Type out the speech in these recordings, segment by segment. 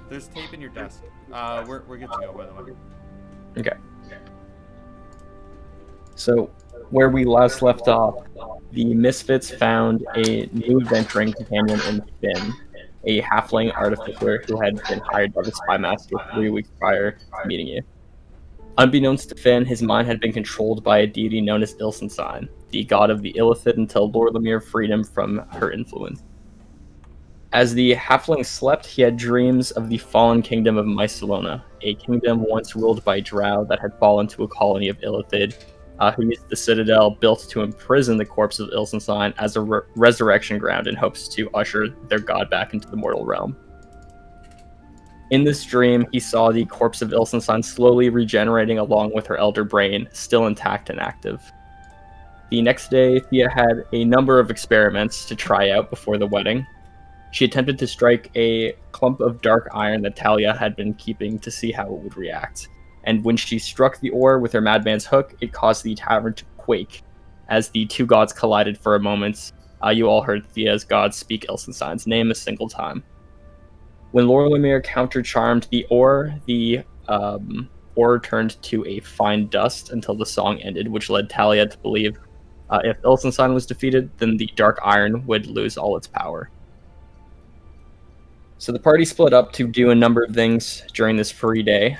There's tape in your desk. We're good to go, by the way. Okay. So, where we last left off, the Misfits found a new adventuring companion in Finn, a halfling artificer who had been hired by the Spymaster 3 weeks prior to meeting you. Unbeknownst to Finn, his mind had been controlled by a deity known as Ilsensign, the god of the Illithid, until Lord Lemire freed him from her influence. As the halfling slept, he had dreams of the fallen kingdom of Mycelona, a kingdom once ruled by drow that had fallen to a colony of Illithid, who used the citadel built to imprison the corpse of Ilsensign as a resurrection ground in hopes to usher their god back into the mortal realm. In this dream, he saw the corpse of Ilsensign slowly regenerating along with her elder brain, still intact and active. The next day, Thea had a number of experiments to try out before the wedding. She attempted to strike a clump of dark iron that Talia had been keeping to see how it would react. And when she struck the ore with her madman's hook, it caused the tavern to quake. As the two gods collided for a moment, you all heard Thea's god speak Ilsenstein's name a single time. When Lorlemere counter-charmed the ore turned to a fine dust until the song ended, which led Talia to believe if Ilsenstein was defeated, then the dark iron would lose all its power. So the party split up to do a number of things during this free day.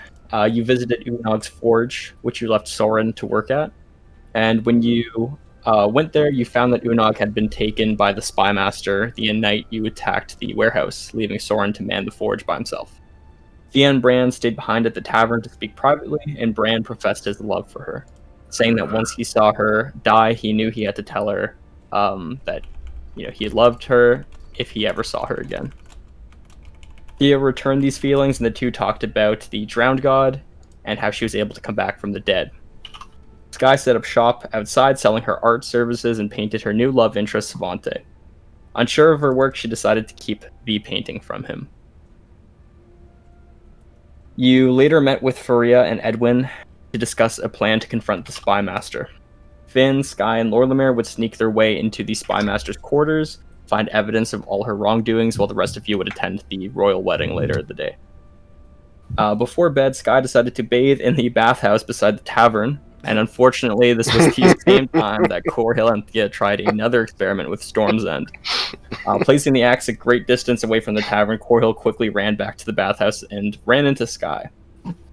You visited Unog's forge, which you left Soren to work at. And when you went there, you found that Unog had been taken by the Spymaster the night you attacked the warehouse, leaving Soren to man the forge by himself. Thea and Bran stayed behind at the tavern to speak privately, and Bran professed his love for her, saying that once he saw her die, he knew he had to tell her that he loved her if he ever saw her again. Thea returned these feelings, and the two talked about the drowned god and how she was able to come back from the dead. Sky set up shop outside, selling her art services, and painted her new love interest, Savante. Unsure of her work, she decided to keep the painting from him. You later met with Faria and Edwin to discuss a plan to confront the Spymaster. Finn, Sky, and Lorlemere would sneak their way into the Spymaster's quarters, find evidence of all her wrongdoings, while the rest of you would attend the royal wedding later in the day. Before bed, Sky decided to bathe in the bathhouse beside the tavern, and unfortunately, this was the same time that Corhill and Thea tried another experiment with Storm's End. Placing the axe a great distance away from the tavern, Corhill quickly ran back to the bathhouse and ran into Sky.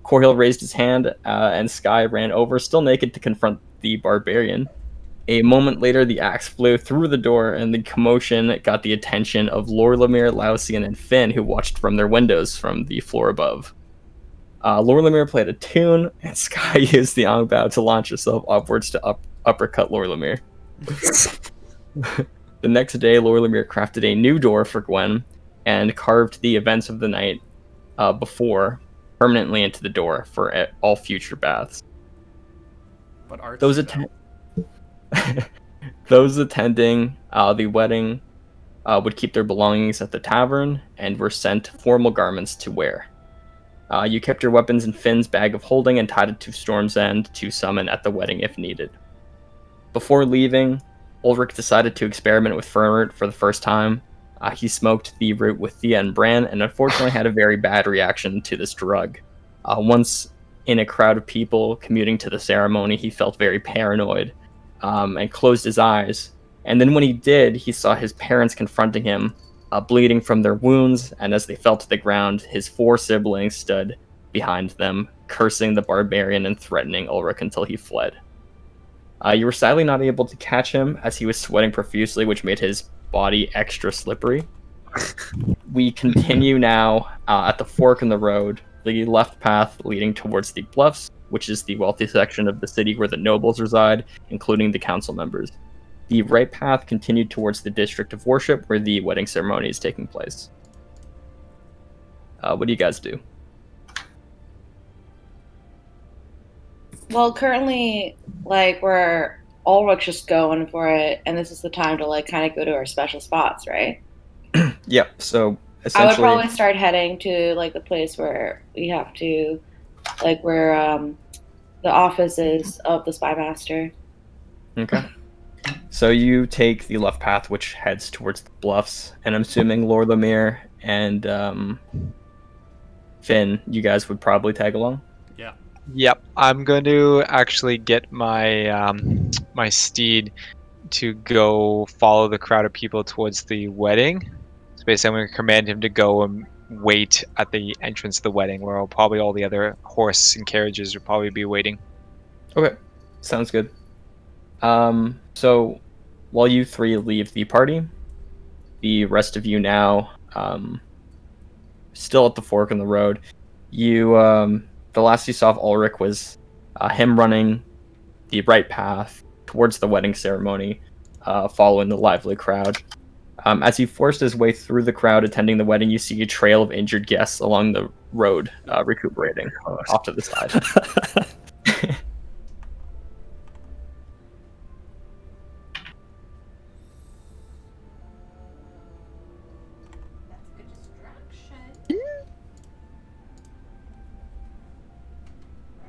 Corhill raised his hand, and Sky ran over, still naked, to confront the barbarian. A moment later, the axe flew through the door, and the commotion got the attention of Lorlemere, Lausian, and Finn, who watched from their windows from the floor above. Lorlemere played a tune, and Sky used the Angbao to launch herself upwards to uppercut Lorlemere. The next day, Lorlemere crafted a new door for Gwen and carved the events of the night before permanently into the door for all future baths. But Those attending the wedding would keep their belongings at the tavern and were sent formal garments to wear. You kept your weapons in Finn's bag of holding and tied it to Storm's End to summon at the wedding if needed. Before leaving, Ulrich decided to experiment with Fernert for the first time. He smoked the root with Thea and Bran, and unfortunately had a very bad reaction to this drug. Once in a crowd of people commuting to the ceremony, he felt very paranoid and closed his eyes. And then when he did, he saw his parents confronting him, bleeding from their wounds, and as they fell to the ground, his 4 siblings stood behind them, cursing the barbarian and threatening Ulrich until he fled. You were sadly not able to catch him, as he was sweating profusely, which made his body extra slippery. We continue now at the fork in the road, the left path leading towards the Bluffs, which is the wealthy section of the city where the nobles reside, including the council members. The right path continued towards the district of worship, where the wedding ceremony is taking place. What do you guys do? Well, currently, we're Ulrich's just going for it, and this is the time to, kind of go to our special spots, right? Yep, so I would probably start heading to, the place where we have to, where the office is of the Spymaster. Okay. So you take the left path, which heads towards the Bluffs, and I'm assuming Lorlemere and Finn, you guys would probably tag along. Yeah. Yep, I'm going to actually get my my steed to go follow the crowd of people towards the wedding. So basically, I'm going to command him to go and wait at the entrance of the wedding, where probably all the other horse and carriages will probably be waiting. Okay, sounds good. So while you three leave the party, the rest of you now, still at the fork in the road. You, the last you saw of Ulrich was him running the right path towards the wedding ceremony, following the lively crowd. As he forced his way through the crowd attending the wedding, you see a trail of injured guests along the road, recuperating off to the side.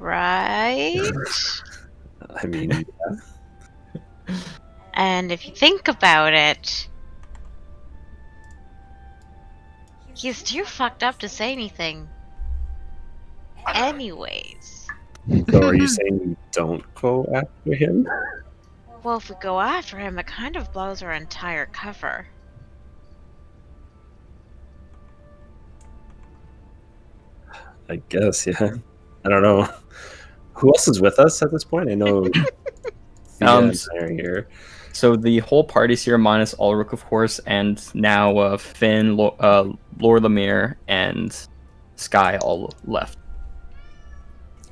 Right? I mean, And if you think about it, he's too fucked up to say anything. Anyways. so are you saying we don't go after him? Well, if we go after him, it kind of blows our entire cover. I guess, yeah. I don't know. Who else is with us at this point? I know Thea and I are here. So the whole party's here, minus Ulrich, of course, and now Finn, Lord Lemire, and Sky all left.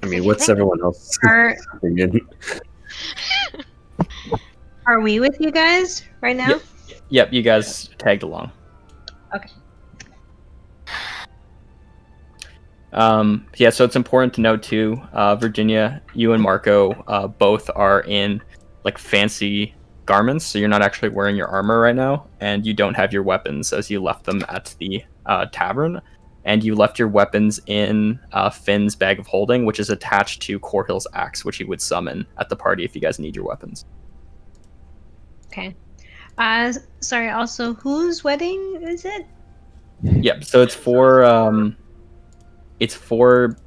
I mean, what's everyone else opinion? Are we with you guys right now? Yep, you guys tagged along. Okay. Yeah, so it's important to note too, Virginia, you and Marco both are in like fancy garments, so you're not actually wearing your armor right now, and you don't have your weapons as you left them at the tavern, and you left your weapons in Finn's bag of holding, which is attached to Corhill's axe, which he would summon at the party if you guys need your weapons. Okay. Sorry, also, whose wedding is it? Yep, so it's for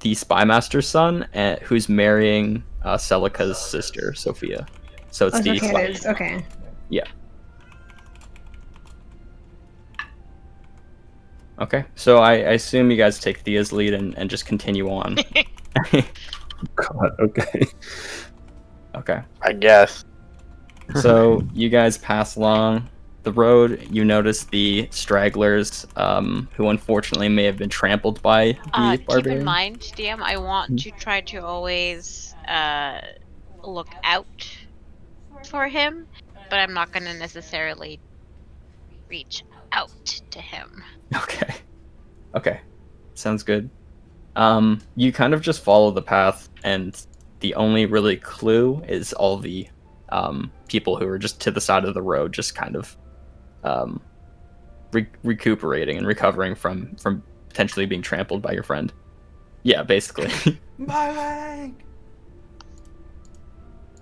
the Spymaster's son, who's marrying Celica's sister, Sophia. So it's the okay, it is. Okay. Yeah. Okay, so I assume you guys take Thea's lead and just continue on. God, okay. Okay. I guess. So you guys pass along the road. You notice the stragglers, who unfortunately may have been trampled by the Keep barbarian. in mind, DM, I want to try to always look out for him, but I'm not going to necessarily reach out to him. Okay. Sounds good. You kind of just follow the path, and the only really clue is all the people who are just to the side of the road, just kind of recuperating and recovering from potentially being trampled by your friend. Yeah, basically. My leg!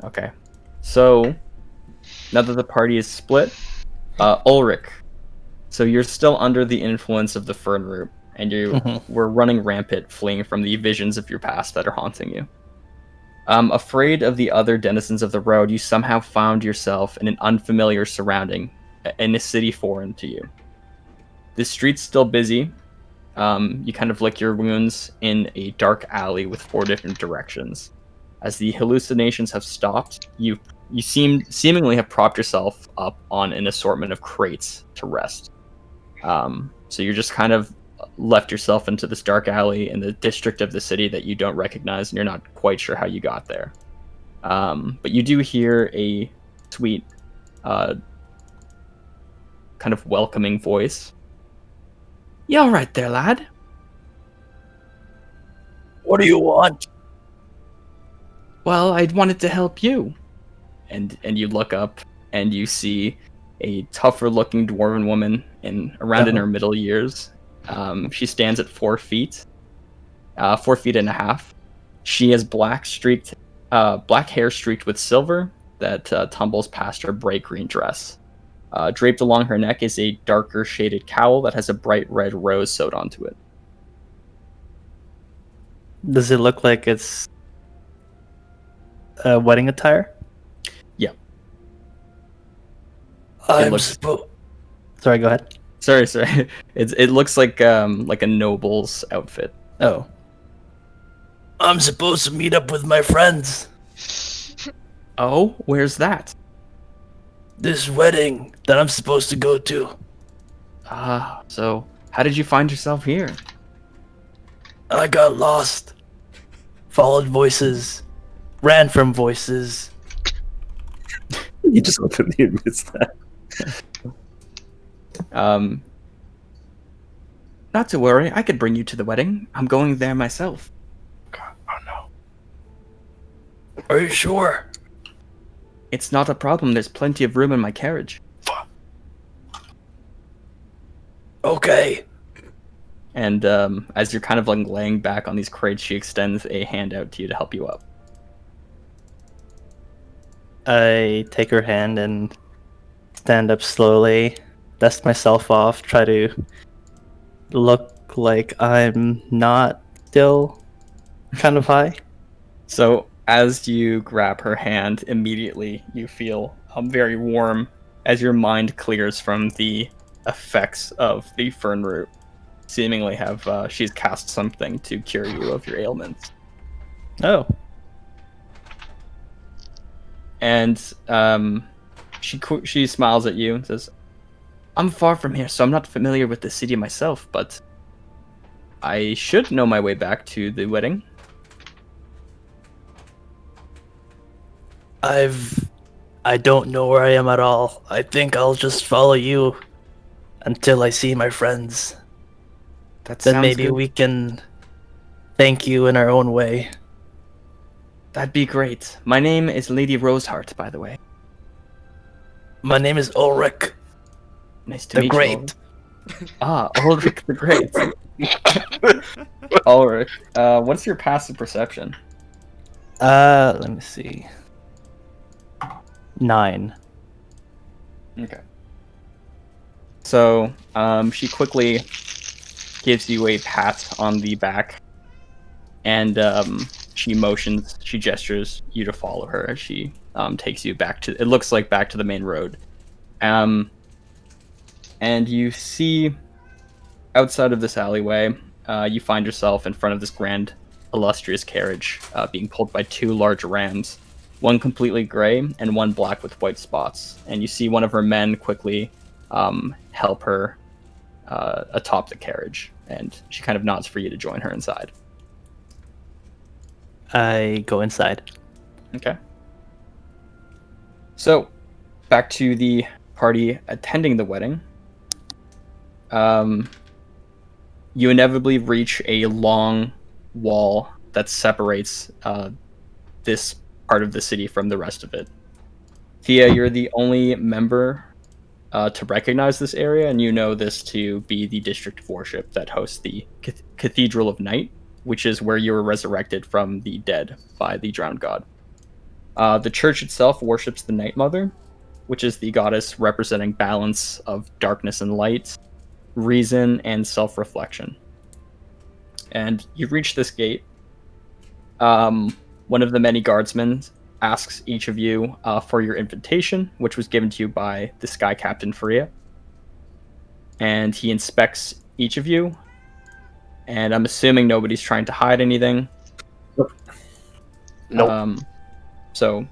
Okay. So, now that the party is split, Ulrich, so you're still under the influence of the Fern Root, and you were running rampant, fleeing from the visions of your past that are haunting you. Afraid of the other denizens of the road, you somehow found yourself in an unfamiliar surrounding, in a city foreign to you. The street's still busy. You kind of lick your wounds in a dark alley with 4 different directions. As the hallucinations have stopped, you seemingly have propped yourself up on an assortment of crates to rest. So you're just kind of left yourself into this dark alley in the district of the city that you don't recognize, and you're not quite sure how you got there. But you do hear a sweet, kind of welcoming voice. You all right there, lad? What do you want? Well, I wanted to help you. And you look up and you see a tougher looking dwarven woman in her middle years. She stands at 4 feet, 4 feet and a half. She has black hair streaked with silver that tumbles past her bright green dress. Draped along her neck is a darker shaded cowl that has a bright red rose sewed onto it. Does it look like it's wedding attire? Yeah. I'm looks- Sorry, go ahead. Sorry. It looks like a noble's outfit. Oh. I'm supposed to meet up with my friends. Oh, where's that? This wedding that I'm supposed to go to. So how did you find yourself here? I got lost. Followed voices. Ran from voices. You just openly admits that. Not to worry, I could bring you to the wedding. I'm going there myself. Oh no. Are you sure? It's not a problem. There's plenty of room in my carriage. Okay. And as you're kind of like laying back on these crates, she extends a hand out to you to help you up. I take her hand and stand up slowly, dust myself off, try to look like I'm not still kind of high. So as you grab her hand, immediately you feel very warm as your mind clears from the effects of the fern root. Seemingly she's cast something to cure you of your ailments. Oh. And she smiles at you and says, I'm far from here, so I'm not familiar with the city myself, but I should know my way back to the wedding. I don't know where I am at all. I think I'll just follow you until I see my friends. That Then sounds maybe good. we can thank you in our own way. That'd be great. My name is Lady Roseheart, by the way. My name is Ulrich Nice to the meet Great. you. Ulrich the Great. Ulrich, what's your passive perception? Let me see. 9. Okay. So, she quickly gives you a pat on the back, and she gestures you to follow her as she takes you back to, it looks like back to the main road. And you see outside of this alleyway, you find yourself in front of this grand, illustrious carriage being pulled by 2 large rams, one completely gray and one black with white spots. And you see one of her men quickly help her atop the carriage, and she kind of nods for you to join her inside. I go inside. Okay. So, back to the party attending the wedding. You inevitably reach a long wall that separates this part of the city from the rest of it. Thea, you're the only member to recognize this area, and you know this to be the district of worship that hosts the Cathedral of Night, which is where you were resurrected from the dead by the drowned god. The church itself worships the Night Mother, which is the goddess representing balance of darkness and light, reason, and self-reflection. And you've reached this gate. One of the many guardsmen asks each of you for your invitation, which was given to you by the Sky Captain Faria. And he inspects each of you, and I'm assuming nobody's trying to hide anything. Nope. So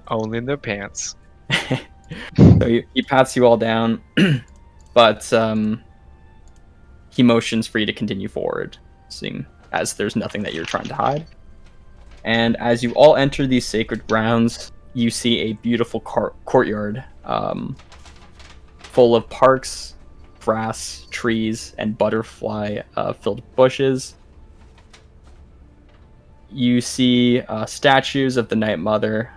Only in their pants. so he pats you all down, but he motions for you to continue forward, seeing as there's nothing that you're trying to hide. And as you all enter these sacred grounds, you see a beautiful courtyard full of parks, grass, trees, and butterfly-filled bushes. You see statues of the Night Mother,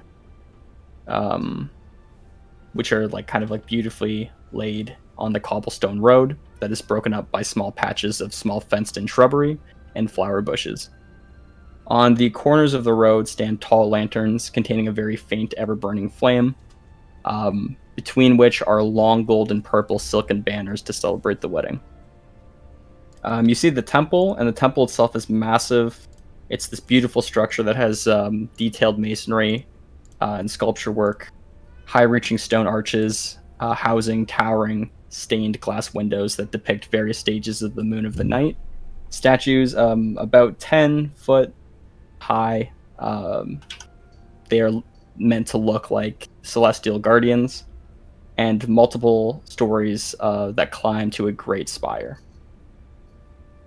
which are kind of beautifully laid on the cobblestone road that is broken up by small patches of small fenced-in shrubbery and flower bushes. On the corners of the road stand tall lanterns containing a very faint, ever-burning flame. between which are long gold and purple silken banners to celebrate the wedding. You see the temple, and the temple itself is massive. It's this beautiful structure that has detailed masonry and sculpture work, high-reaching stone arches, housing towering stained glass windows that depict various stages of the moon of the night. Statues about 10 foot high. They are meant to look like celestial guardians, and multiple stories that climb to a great spire.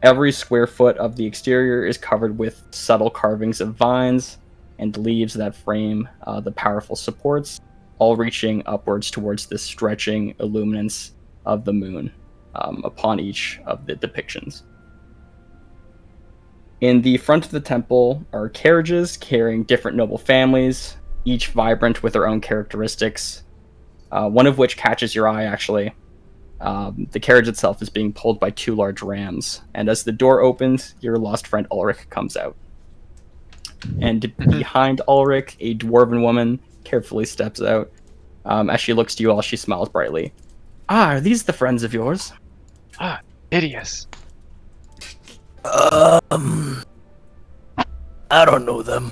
Every square foot of the exterior is covered with subtle carvings of vines and leaves that frame the powerful supports, all reaching upwards towards the stretching illuminance of the moon upon each of the depictions. In the front of the temple are carriages carrying different noble families, each vibrant with their own characteristics, one of which catches your eye, actually. The carriage itself is being pulled by 2 large rams, and as the door opens, your lost friend Ulrich comes out. And behind Ulrich, a dwarven woman carefully steps out. As she looks to you all, she smiles brightly. Ah, are these the friends of yours? Ah, hideous. I don't know them.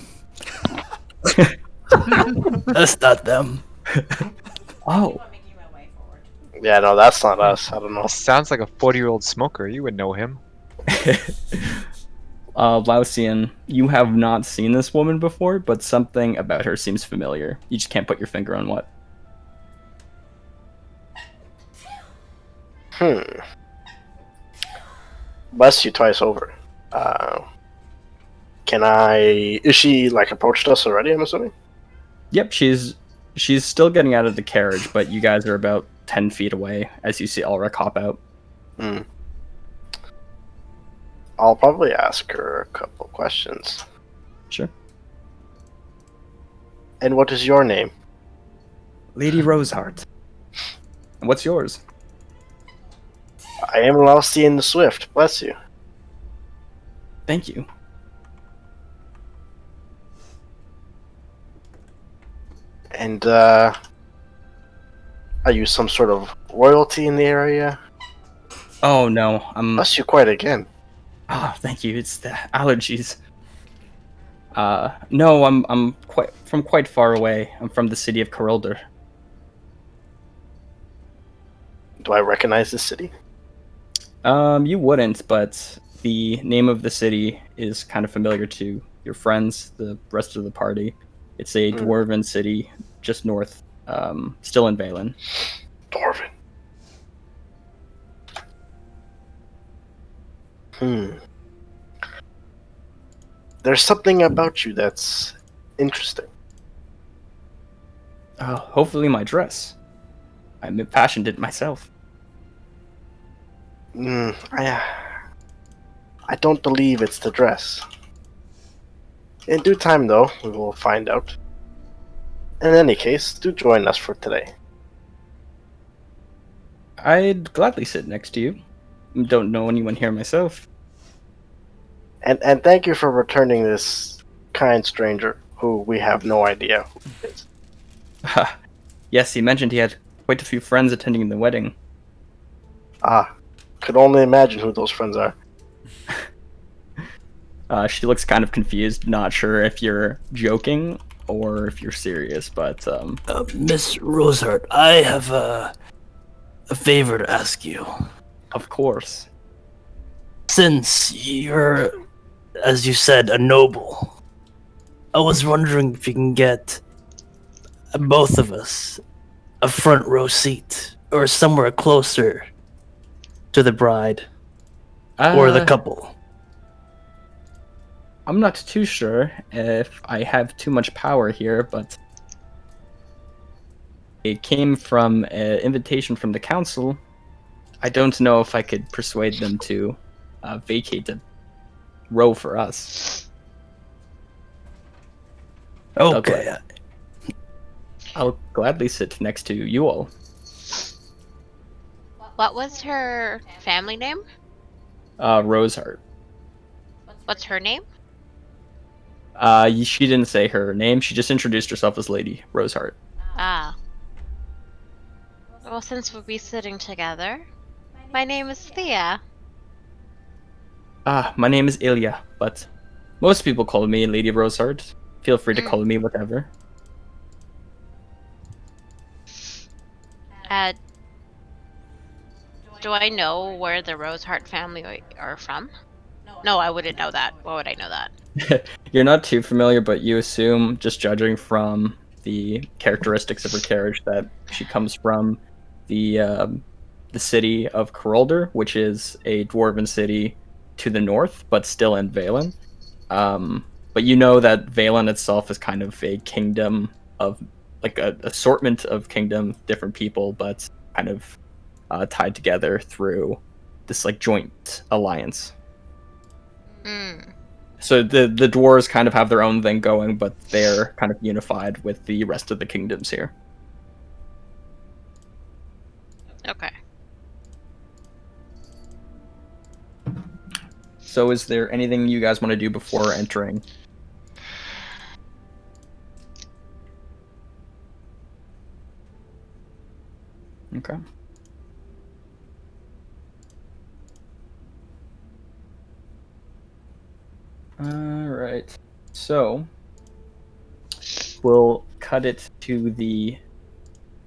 That's not them. Oh. Yeah, no, that's not us. I don't know. Sounds like a 40-year-old smoker. You would know him. Lausian, you have not seen this woman before, but something about her seems familiar. You just can't put your finger on what. Bless you twice over. Is she, like, approached us already, I'm assuming? Yep, she's still getting out of the carriage, but you guys are about 10 feet away as you see Ulrich hop out. I'll probably ask her a couple questions. Sure. And what is your name? Lady Roseheart. And what's yours? I am Lausian the Swift. Bless you. Thank you. And, are you some sort of royalty in the area? Oh no, Bless you quite again. Oh, thank you. It's the allergies. No, I'm quite far away. I'm from the city of Carilder. Do I recognize this city? You wouldn't, but the name of the city is kind of familiar to your friends, the rest of the party. It's a dwarven city just north, still in Valen. Dwarven. There's something about you that's interesting. Hopefully my dress. I'm fashioned it myself. I don't believe it's the dress. In due time, though, we will find out. In any case, do join us for today. I'd gladly sit next to you. Don't know anyone here myself. And thank you for returning this kind stranger, who we have no idea who is. Yes, he mentioned he had quite a few friends attending the wedding. Could only imagine who those friends are. She looks kind of confused, not sure if you're joking or if you're serious, but Miss Roseheart, I have a favor to ask you. Of course. Since you're, as you said, a noble, I was wondering if you can get both of us a front row seat or somewhere closer to the bride or the couple. I'm not too sure if I have too much power here, but it came from an invitation from the council. I don't know if I could persuade them to vacate the row for us. Okay. I'll gladly sit next to you all. What was her family name? Roseheart. What's her name? She didn't say her name. She just introduced herself as Lady Roseheart. Ah. Well, since we'll be sitting together, my name is Thea. My name is Ilya, but most people call me Lady Roseheart. Feel free to Mm. call me whatever. Do I know where the Rosehart family are from? No, I wouldn't know that. Why would I know that? You're not too familiar, but you assume, just judging from the characteristics of her carriage, that she comes from the city of Corolder, which is a dwarven city to the north, but still in Valen. But you know that Valen itself is kind of a kingdom of, like, a assortment of kingdom, different people, but kind of tied together through this like joint alliance. Mm. So the dwarves kind of have their own thing going, but they're kind of unified with the rest of the kingdoms here. Okay. So is there anything you guys want to do before entering? Okay. All right. So we'll cut it to the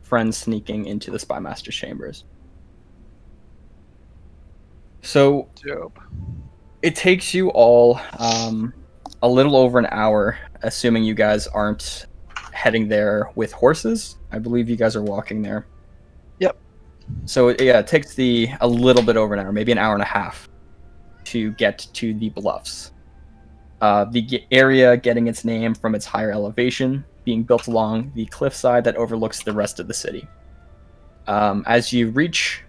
friends sneaking into the Spymaster's chambers. So Dope. it takes you all a little over an hour, assuming you guys aren't heading there with horses. I believe you guys are walking there. Yep. So yeah, it takes a little bit over an hour, maybe an hour and a half, to get to the bluffs. The area getting its name from its higher elevation, being built along the cliffside that overlooks the rest of the city. As you reach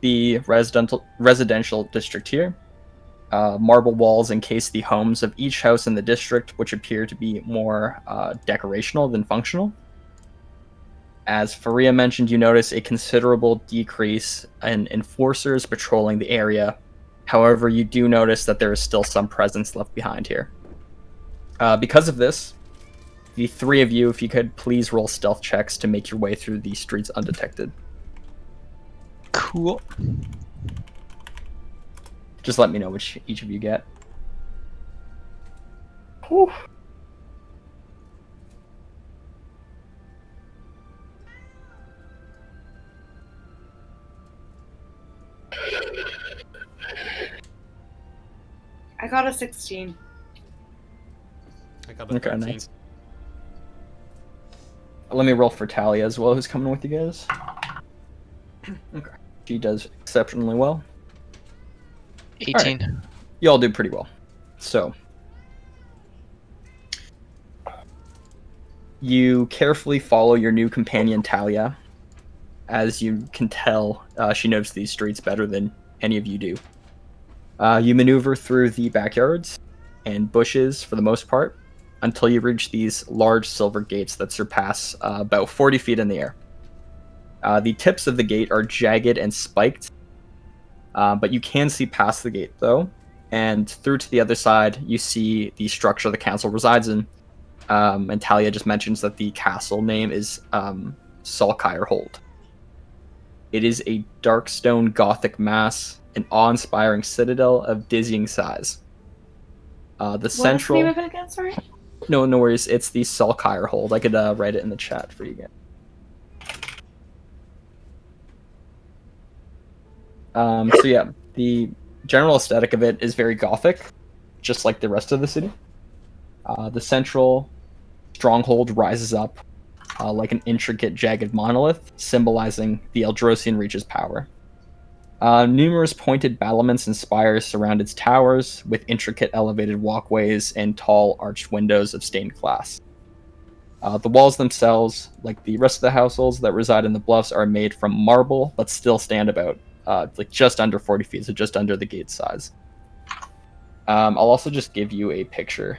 the residential district here, marble walls encase the homes of each house in the district, which appear to be more decorational than functional. As Faria mentioned, you notice a considerable decrease in enforcers patrolling the area. However, you do notice that there is still some presence left behind here. Because of this, the three of you, if you could please roll stealth checks to make your way through the streets undetected. Cool. Just let me know which each of you get. Whew. I got a 16. I got a Okay, 13. nice. Let me roll for Talia as well, who's coming with you guys. Okay. She does exceptionally well. 18. Right. You all do pretty well. So, you carefully follow your new companion, Talia. As you can tell, she knows these streets better than any of you do. You maneuver through the backyards and bushes for the most part until you reach these large silver gates that surpass about 40 feet in the air. The tips of the gate are jagged and spiked, but you can see past the gate though, and through to the other side you see the structure the council resides in. And Talia just mentions that the castle name is Salkire Hold. It is a dark stone Gothic mass, an awe-inspiring citadel of dizzying size. The central. What is the name of it again, sorry? No worries. It's the Salkire Hold. I could write it in the chat for you guys. So yeah, the general aesthetic of it is very Gothic, just like the rest of the city. The central stronghold rises up like an intricate, jagged monolith, symbolizing the Eldrosian Reach's power. Numerous pointed battlements and spires surround its towers, with intricate elevated walkways and tall arched windows of stained glass. The walls themselves, like the rest of the households that reside in the bluffs, are made from marble, but still stand about like just under 40 feet, so just under the gate size. I'll also just give you a picture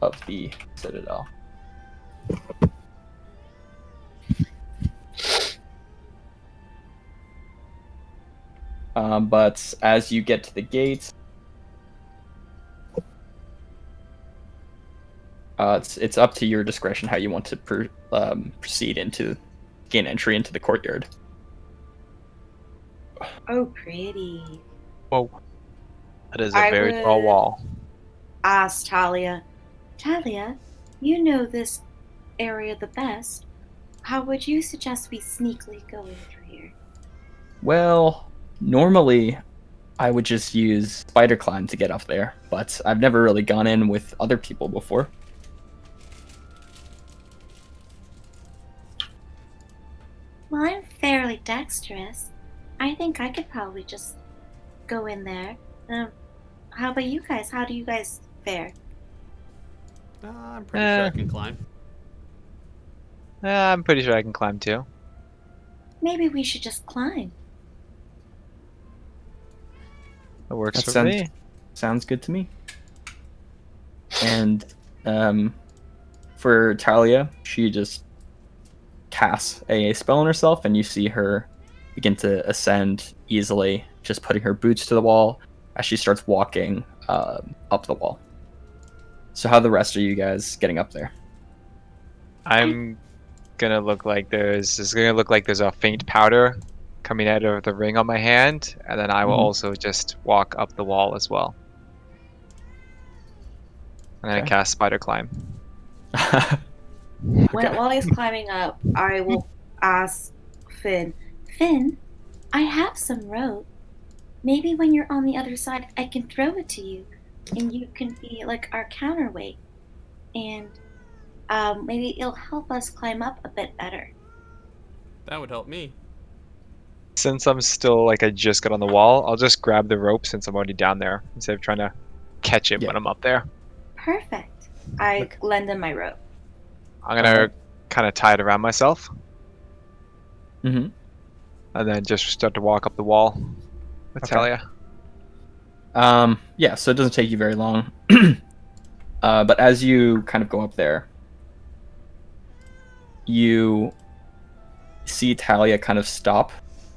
of the citadel. But as you get to the gates, it's up to your discretion how you want to proceed into gain entry into the courtyard. Oh, pretty. Whoa. That is a I very tall would wall. ask Talia. Talia, you know this area the best. How would you suggest we sneakily go in through here? Well, normally I would just use spider climb to get up there, but I've never really gone in with other people before. Well, I'm fairly dexterous. I think I could probably just go in there. How about you guys? How do you guys fare? I'm pretty sure I can climb. I'm pretty sure I can climb too. Maybe we should just climb. That works That for me. sounds good to me. And for Talia, she just casts a spell on herself, and you see her begin to ascend easily, just putting her boots to the wall as she starts walking up the wall. So how the rest of you guys getting up there? I'm gonna look like there's a faint powder coming out of the ring on my hand, and then I will also just walk up the wall as well. And I Okay. cast spider climb. While he's climbing up, I will ask Finn. Finn, I have some rope. Maybe when you're on the other side, I can throw it to you, and you can be like our counterweight, and maybe it'll help us climb up a bit better. That would help me. Since I'm still like I just got on the wall, I'll just grab the rope since I'm already down there instead of trying to catch it when I'm up there. Perfect. I lend him my rope. I'm gonna kind of tie it around myself. Mm-hmm. And then just start to walk up the wall with Talia. Yeah, so it doesn't take you very long. But as you kind of go up there, you see Talia kind of stop,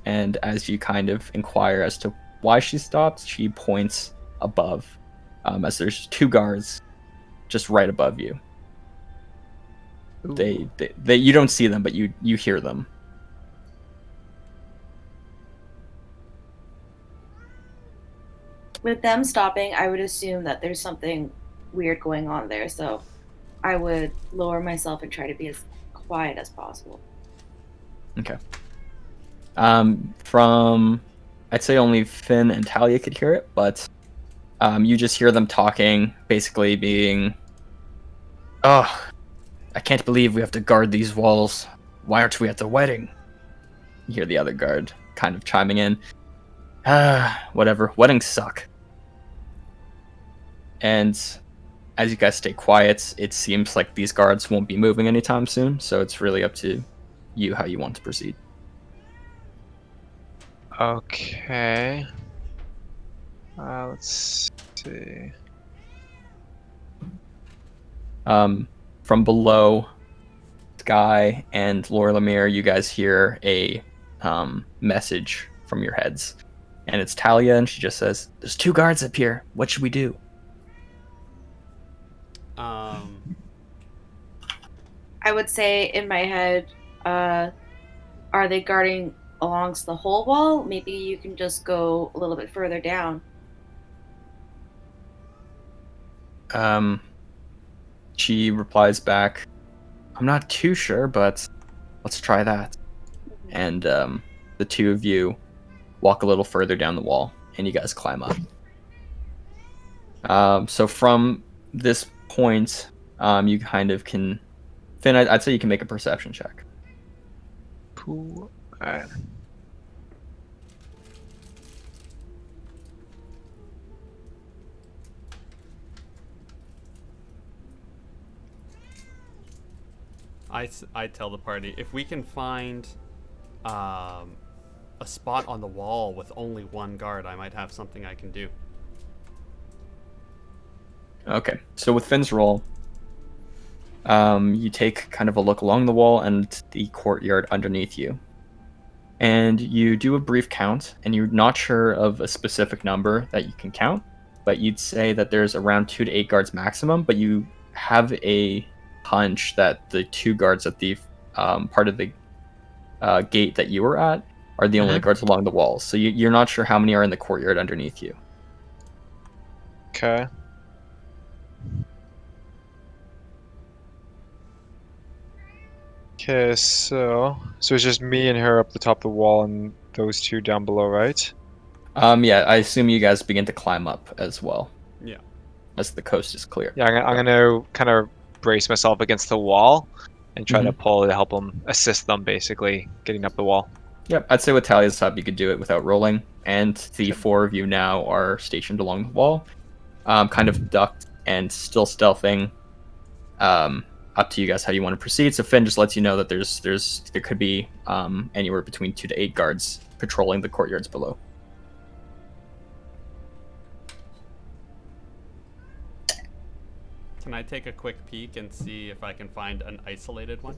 and as you kind of inquire as to why she stopped, she points above, as there's two guards just right above you. They you don't see them, but you hear them. With them stopping, I would assume that there's something weird going on there, so I would lower myself and try to be as quiet as possible. Okay. From I'd say only Finn and Talia could hear it, but you just hear them talking, basically being, "Oh, I can't believe we have to guard these walls. Why aren't we at the wedding?" You hear the other guard kind of chiming in. Whatever. Weddings suck. And as you guys stay quiet, it seems like these guards won't be moving anytime soon, so it's really up to you how you want to proceed. Okay. Let's see. From below, Sky and Laura Lemire, you guys hear a message from your heads. And it's Talia, and she just says, "There's two guards up here. What should we do?" I would say in my head, are they guarding alongs the whole wall? Maybe you can just go a little bit further down. She replies back, "I'm not too sure, but let's try that." And the two of you walk a little further down the wall, and you guys climb up. So from this point, you kind of can... Finn, I'd say you can make a perception check. Cool. Alright. I tell the party, if we can find a spot on the wall with only one guard, I might have something I can do. Okay, so with Finn's roll, you take kind of a look along the wall and the courtyard underneath you. And you do a brief count, and you're not sure of a specific number that you can count, but you'd say that there's around 2 to 8 guards maximum, but you have a hunch that the 2 guards at the part of the gate that you were at are the only guards along the walls. So you're not sure how many are in the courtyard underneath you. Okay. Okay, so it's just me and her up the top of the wall, and those two down below, right? Yeah, I assume you guys begin to climb up as well. Yeah. As the coast is clear. Yeah, I'm gonna kind of brace myself against the wall and try to pull to help them, assist them, basically getting up the wall. Yep, I'd say with Talia's help, you could do it without rolling. And the four of you now are stationed along the wall, kind of ducked and still stealthing. Up to you guys how you want to proceed. So Finn just lets you know that there could be anywhere between 2 to 8 guards patrolling the courtyards below. Can I take a quick peek and see if I can find an isolated one?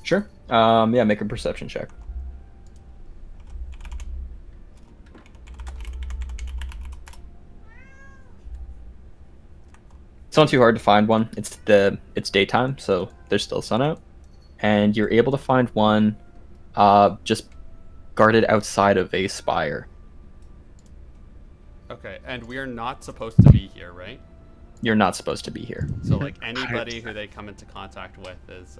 Sure. Yeah, make a perception check. It's not too hard to find one. It's daytime, so there's still sun out, and you're able to find one just guarded outside of a spire. Okay, and we're not supposed to be here, right? You're not supposed to be here. So like anybody who they come into contact with is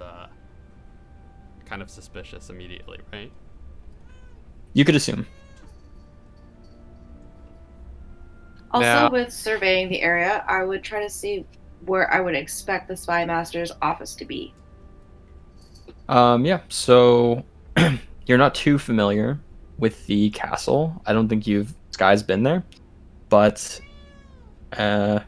kind of suspicious immediately, right? You could assume. Also, Now- with surveying the area, I would try to see where I would expect the Spymaster's office to be. Yeah, so you're not too familiar with the castle. I don't think Sky's been there, but I'm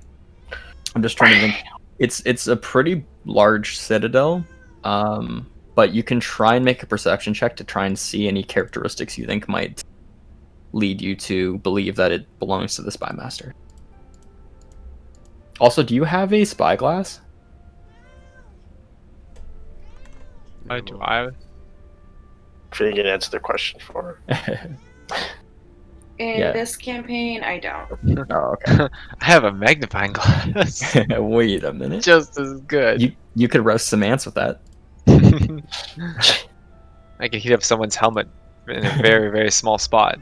just trying to think. It's a pretty large citadel, but you can try and make a perception check to try and see any characteristics you think might lead you to believe that it belongs to the Spymaster. Also, do you have a spyglass? Do I? Finn can answer the question for her. In Yeah. this campaign, I don't. Oh, okay. I have a magnifying glass. Wait a minute. Just as good. You could roast some ants with that. I can heat up someone's helmet in a very, very small spot.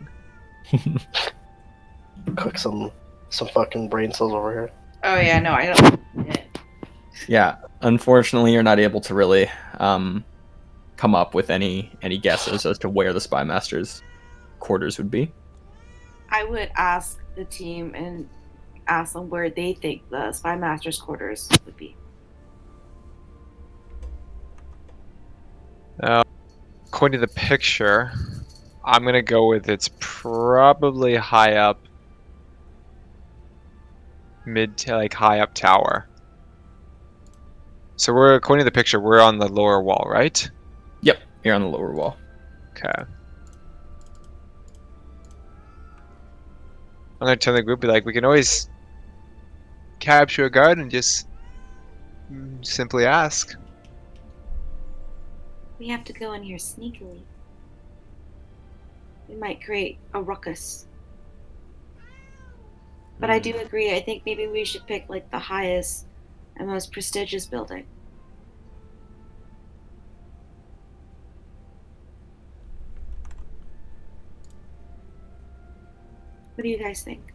Cook some fucking brain cells over here. Oh yeah, no, I don't. Yeah, unfortunately, you're not able to really come up with any guesses as to where the Spymaster's quarters would be. I would ask the team and ask them where they think the Spymaster's quarters would be. According to the picture, I'm gonna go with it's probably high up, mid to like high up tower. So according to the picture, we're on the lower wall, right? Yep, you're on the lower wall. Okay. I'm gonna tell the group, be like, we can always capture a guard and just simply ask. We have to go in here sneakily. We might create a ruckus. But I do agree, I think maybe we should pick like the highest and most prestigious building. What do you guys think?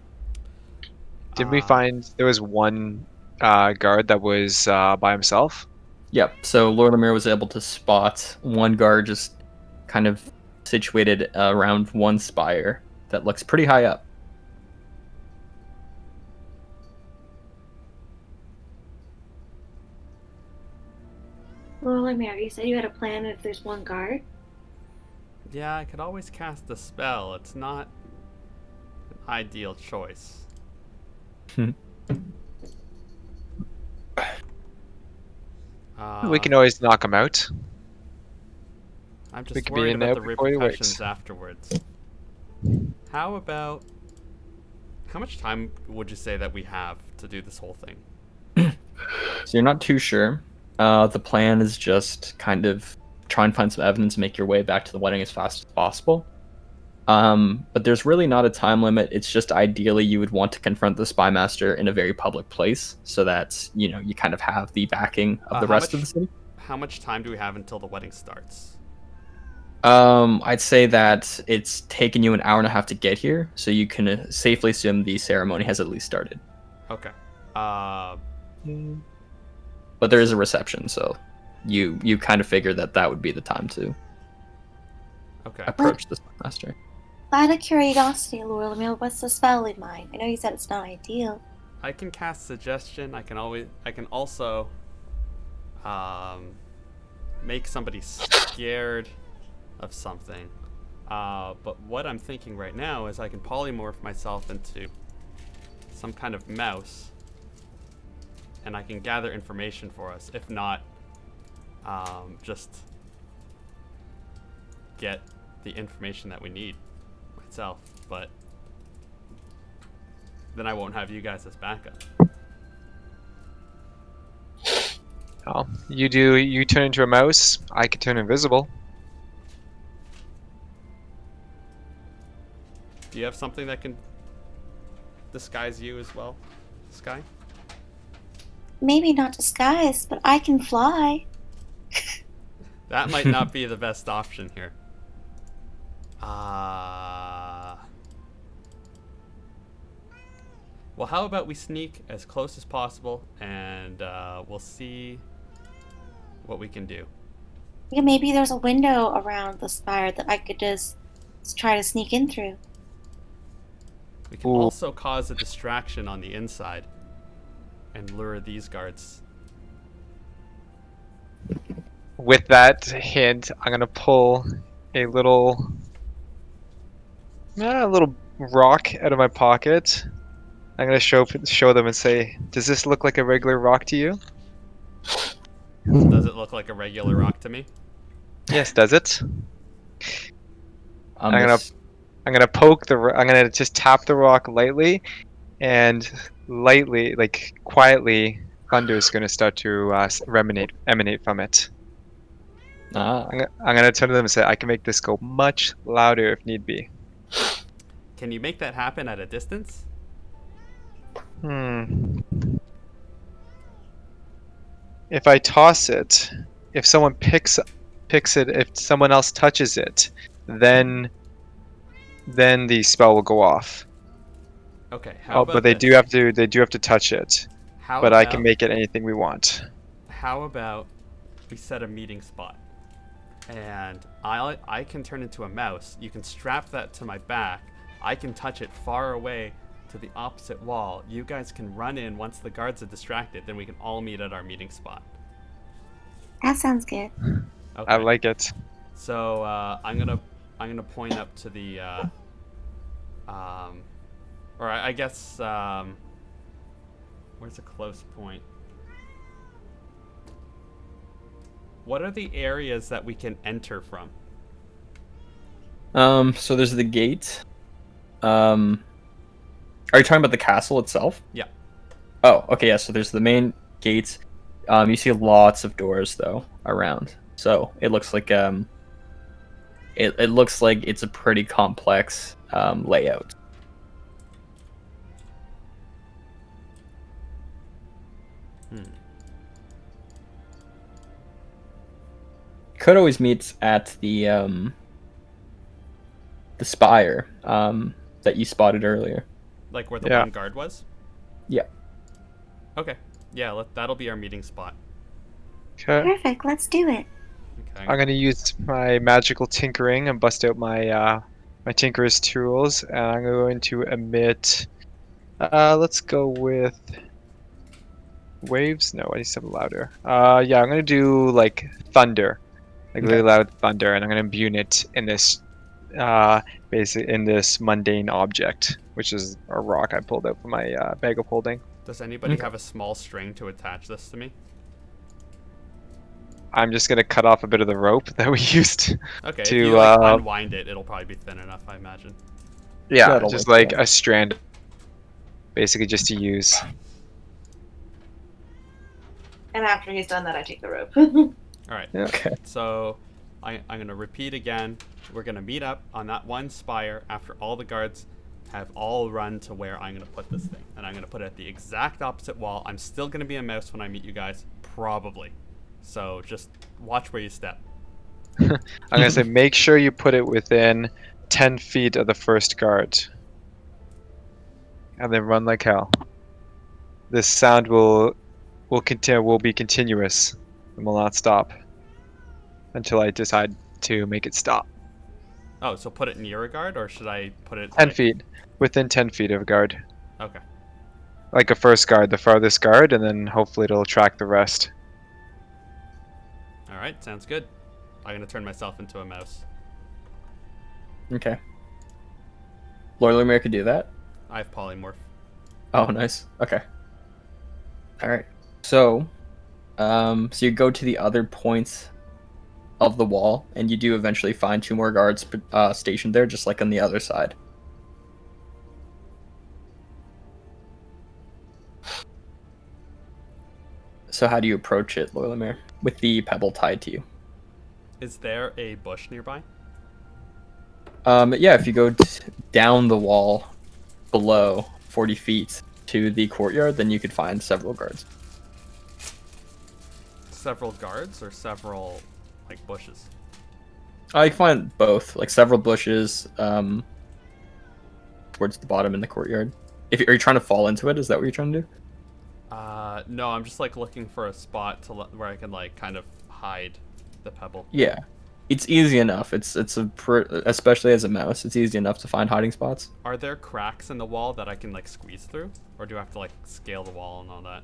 Didn't we find there was one guard that was by himself? Yep, so Lord Lemire was able to spot one guard just kind of situated around one spire that looks pretty high up. Well, Mary, you said you had a plan if there's one guard. Yeah, I could always cast a spell. It's not an ideal choice. We can always knock him out. I'm we just could be worried in there about the before he wakes. repercussions afterwards. How much time would you say that we have to do this whole thing? So you're not too sure. The plan is just kind of try and find some evidence and make your way back to the wedding as fast as possible. But there's really not a time limit. It's just ideally you would want to confront the Spymaster in a very public place so that, you kind of have the backing of the rest of the city. How much time do we have until the wedding starts? I'd say that it's taken you an hour and a half to get here, so you can safely assume the ceremony has at least started. Okay. But there is a reception, so you kind of figure that would be the time to Okay. approach the Spymaster. Out of curiosity, Lorlamil, what's the spell in mind? I know you said it's not ideal. I can cast suggestion. I can also make somebody scared of something. But what I'm thinking right now is I can polymorph myself into some kind of mouse, and I can gather information for us. If not, just get the information that we need myself. But then I won't have you guys as backup. Oh, you turn into a mouse. I could turn invisible. Do you have something that can disguise you as well, Sky? Maybe not disguise, but I can fly. That might not be the best option here. Well, how about we sneak as close as possible, and we'll see what we can do. Yeah, maybe there's a window around the spire that I could just try to sneak in through. We can also cause a distraction on the inside and lure these guards. With that hint, I'm gonna pull a little rock out of my pocket. I'm gonna show them and say, "Does this look like a regular rock to you?" Does it look like a regular rock to me? Yes, does it? I'm This- gonna poke I'm gonna just tap the rock lightly, and lightly, like quietly, thunder is gonna start to emanate from it. I'm gonna turn to them and say, "I can make this go much louder if need be." Can you make that happen at a distance? If I toss it, if someone picks it, if someone else touches it, then the spell will go off. Okay. How about but they this? do have to touch it. How But about, I can make it anything we want. How about we set a meeting spot, and I can turn into a mouse. You can strap that to my back. I can touch it far away to the opposite wall. You guys can run in once the guards are distracted. Then we can all meet at our meeting spot. That sounds good. Okay. I like it. So I'm gonna point up to the or I guess where's a close point? What are the areas that we can enter from? So there's the gate. Are you talking about the castle itself? Yeah. Oh, okay, yeah. So there's the main gates. You see lots of doors though around. So it looks like it looks like it's a pretty complex layout. Could always meet at the spire that you spotted earlier. Like where the one guard was? Yeah. Okay. Yeah, that'll be our meeting spot. Okay. Perfect, let's do it. Okay. I'm gonna use my magical tinkering and bust out my my tinkerer's tools, and I'm going to emit. Let's go with waves. No, I need something louder. Yeah, I'm gonna do like thunder, like really loud thunder, and I'm gonna imbue it in this, basically in this mundane object, which is a rock I pulled out from my bag of holding. Does anybody have a small string to attach this to me? I'm just gonna cut off a bit of the rope that we used. Okay, to if you like, unwind it, it'll probably be thin enough, I imagine. Yeah, That'll just work, like yeah. a strand, basically just to use. And after he's done that, I take the rope. All right. Yeah. Okay. So I'm going to repeat again. We're going to meet up on that one spire after all the guards have all run to where I'm going to put this thing. And I'm going to put it at the exact opposite wall. I'm still going to be a mouse when I meet you guys, probably. So just watch where you step. I'm gonna say make sure you put it within 10 feet of the first guard, and then run like hell. This sound will be continuous and will not stop until I decide to make it stop. Oh, so put it near a guard, or should I put it 10 like... feet, within 10 feet of a guard, Okay. like a first guard, the farthest guard, and then hopefully it'll track the rest. All right, sounds good. I'm gonna turn myself into a mouse. Okay. Lord Lumiere could do that. I have polymorph. Oh, nice. Okay. All right. So you go to the other points of the wall, and you do eventually find 2 more guards stationed there, just like on the other side. So how do you approach it, Lord Lumiere, with the pebble tied to you? Is there a bush nearby? Yeah, if you go down the wall below 40 feet to the courtyard, then you could find several guards. Several guards or several, like, bushes? I find both, like several bushes towards the bottom in the courtyard. Are you trying to fall into it? Is that what you're trying to do? No, I'm just, like, looking for a spot to where I can, like, kind of hide the pebble. Yeah, it's easy enough. Especially as a mouse, it's easy enough to find hiding spots. Are there cracks in the wall that I can, like, squeeze through? Or do I have to, like, scale the wall and all that?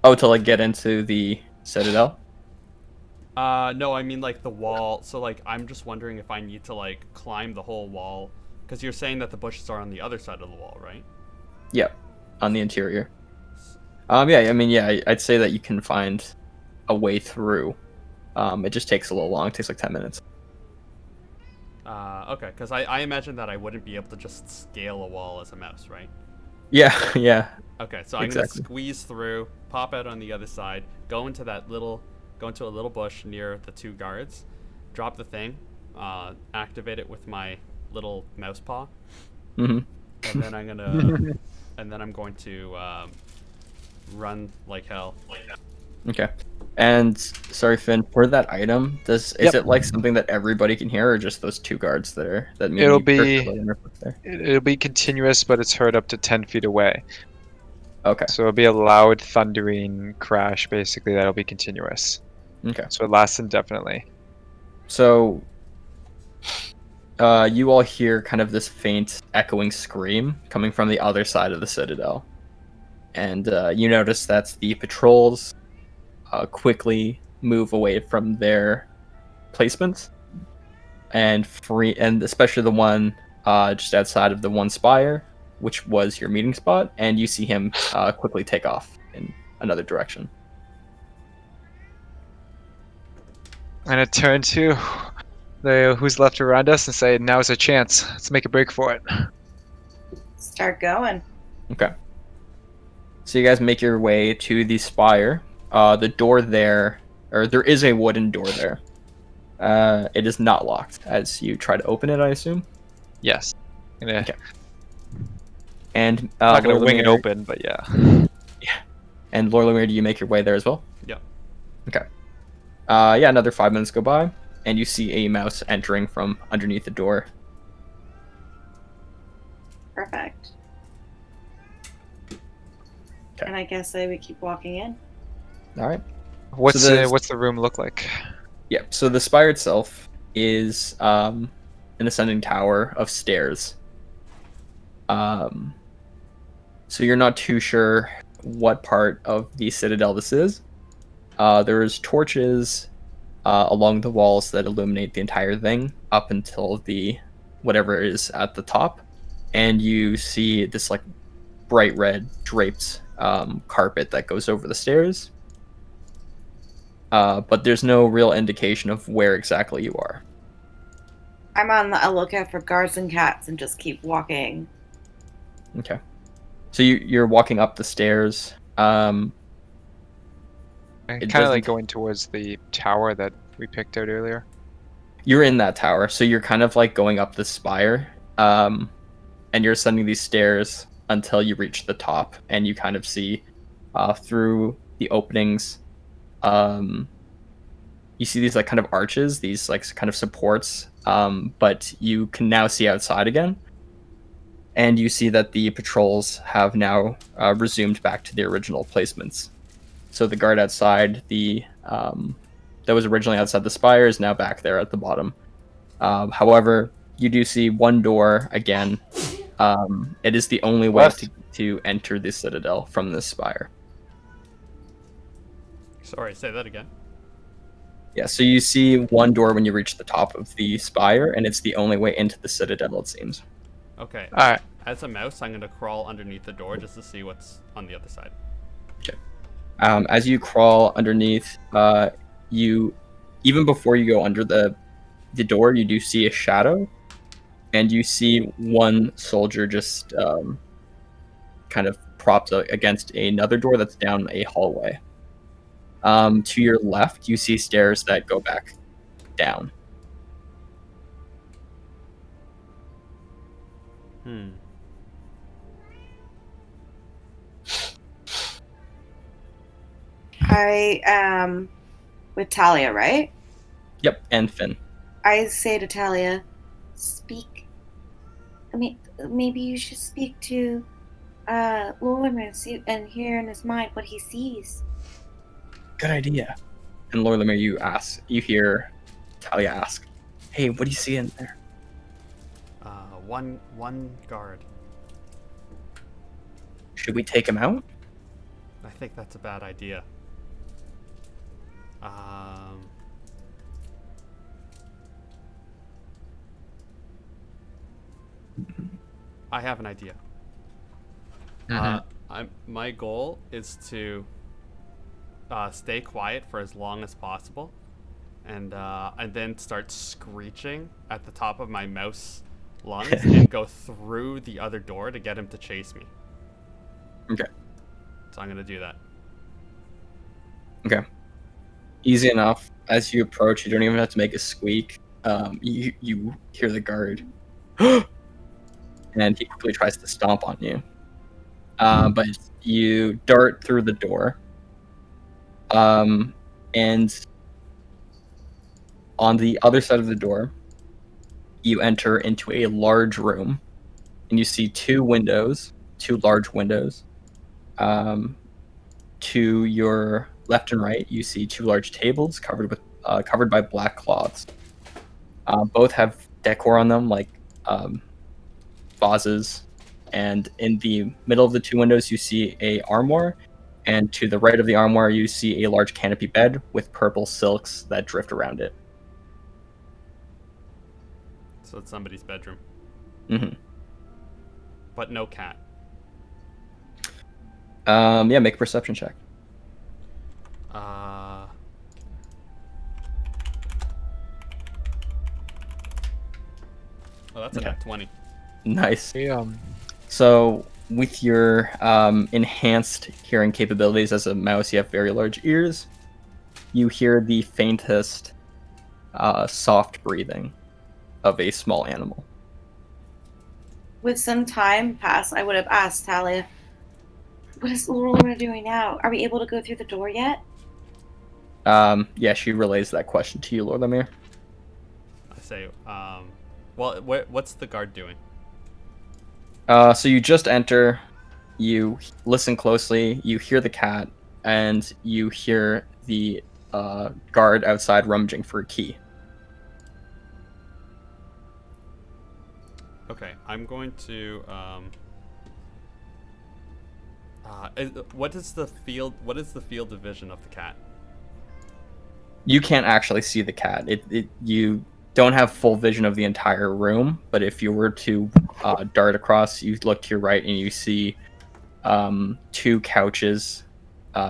Oh, to like get into the citadel? No, I mean, like, the wall. So, like, I'm just wondering if I need to, like, climb the whole wall. Because you're saying that the bushes are on the other side of the wall, right? Yep, on the interior. Yeah, I mean, yeah, I'd say that you can find a way through. It just takes a little long. It takes like 10 minutes. Okay, because I imagine that I wouldn't be able to just scale a wall as a mouse, right? Yeah, yeah. Okay, so I'm gonna squeeze through, pop out on the other side, go into a little bush near the 2 guards, drop the thing, activate it with my little mouse paw, Mm-hmm. and then I'm going to run like hell. Okay. And sorry, Finn, for that item, is it like something that everybody can hear, or just those 2 guards that It'll be continuous, but it's heard up to 10 feet away. Okay. So it'll be a loud thundering crash, basically, that'll be continuous. Okay. So it lasts indefinitely. So you all hear kind of this faint echoing scream coming from the other side of the citadel. And you notice that the patrols quickly move away from their placements and especially the one just outside of the one spire, which was your meeting spot, and you see him quickly take off in another direction. I'm gonna turn to who's left around us and say, now's a chance. Let's make a break for it. Start going. Okay. So you guys make your way to the spire. The door there is a wooden door there. It is not locked as you try to open it, I assume? Yes. Okay. And I'm not gonna Lord wing it Lumiere- open, but yeah. Yeah. And Lord Lumiere, do you make your way there as well? Yep. Okay. Yeah, another 5 minutes go by, and you see a mouse entering from underneath the door. Perfect. Okay. And I guess I would keep walking in. All right. What's So what's the room look like? Yeah, so the spire itself is an ascending tower of stairs. So you're not too sure what part of the citadel this is. There's torches along the walls that illuminate the entire thing up until the whatever is at the top, and you see this like bright red draped carpet that goes over the stairs. But there's no real indication of where exactly you are. I'm on the lookout for guards and cats and just keep walking. Okay. So you're walking up the stairs. I'm It kind of doesn't- like going towards the tower that we picked out earlier. You're in that tower, so you're kind of like going up the spire, and you're ascending these stairs until you reach the top, and you kind of see through the openings you see these like kind of arches, these like kind of supports, but you can now see outside again. And you see that the patrols have now resumed back to their original placements. So the guard outside, that was originally outside the spire, is now back there at the bottom. However, you do see one door again. It is the only way to enter the citadel from this spire. Sorry, say that again. Yeah, so you see one door when you reach the top of the spire, and it's the only way into the citadel, it seems. Okay. All right. As a mouse, I'm gonna crawl underneath the door just to see what's on the other side. Okay. As you crawl underneath, you even before you go under the door, you do see a shadow, and you see one soldier just kind of propped against another door that's down a hallway. To your left, you see stairs that go back down. I am with Talia, right? Yep, and Finn. I say to Talia, speak. I mean, maybe you should speak to Lorimer and hear in his mind what he sees. Good idea. And Lord Lemire, you hear Talia ask, "Hey, what do you see in there?" One guard. Should we take him out? I think that's a bad idea. I have an idea. My goal is to stay quiet for as long as possible, and then start screeching at the top of my mouse lungs and go through the other door to get him to chase me. Okay. So I'm gonna do that. Okay. Easy enough. As you approach, you don't even have to make a squeak. You hear the guard, and he quickly tries to stomp on you. But you dart through the door, and on the other side of the door, you enter into a large room, and you see two large windows. To your left and right, you see two large tables covered by black cloths. Both have decor on them, like vases. And in the middle of the two windows, you see a armoire, and to the right of the armoire, you see a large canopy bed with purple silks that drift around it. So it's somebody's bedroom. Mm-hmm. But no cat. Yeah, make a perception check. Oh, that's a nat 20. Nice. So with your enhanced hearing capabilities as a mouse, you have very large ears. You hear the faintest soft breathing of a small animal. With some time passed, I would have asked Talia, what is Lorimer doing now? Are we able to go through the door yet? Yeah, she relays that question to you, Lord Lemire. I say, well, what's the guard doing? So you just enter, you listen closely, you hear the cat, and you hear the guard outside rummaging for a key. Okay, I'm going to. What is the field of vision of the cat? You can't actually see the cat. You don't have full vision of the entire room, but if you were to dart across, you look to your right and you see two couches,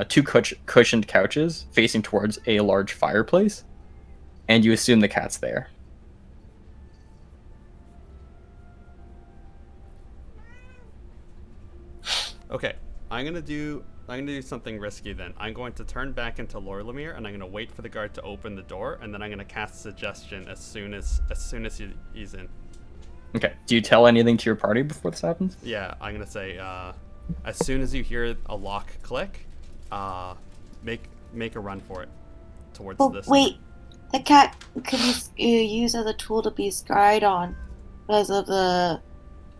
two cushioned couches facing towards a large fireplace, and you assume the cat's there. Okay, I'm gonna do something risky then. I'm going to turn back into Lord Lemire, and I'm gonna wait for the guard to open the door, and then I'm gonna cast suggestion as soon as he's in. Okay. Do you tell anything to your party before this happens? Yeah, I'm gonna say, as soon as you hear a lock click, make a run for it towards this. Wait, The cat could be used as a tool to be spied on because of the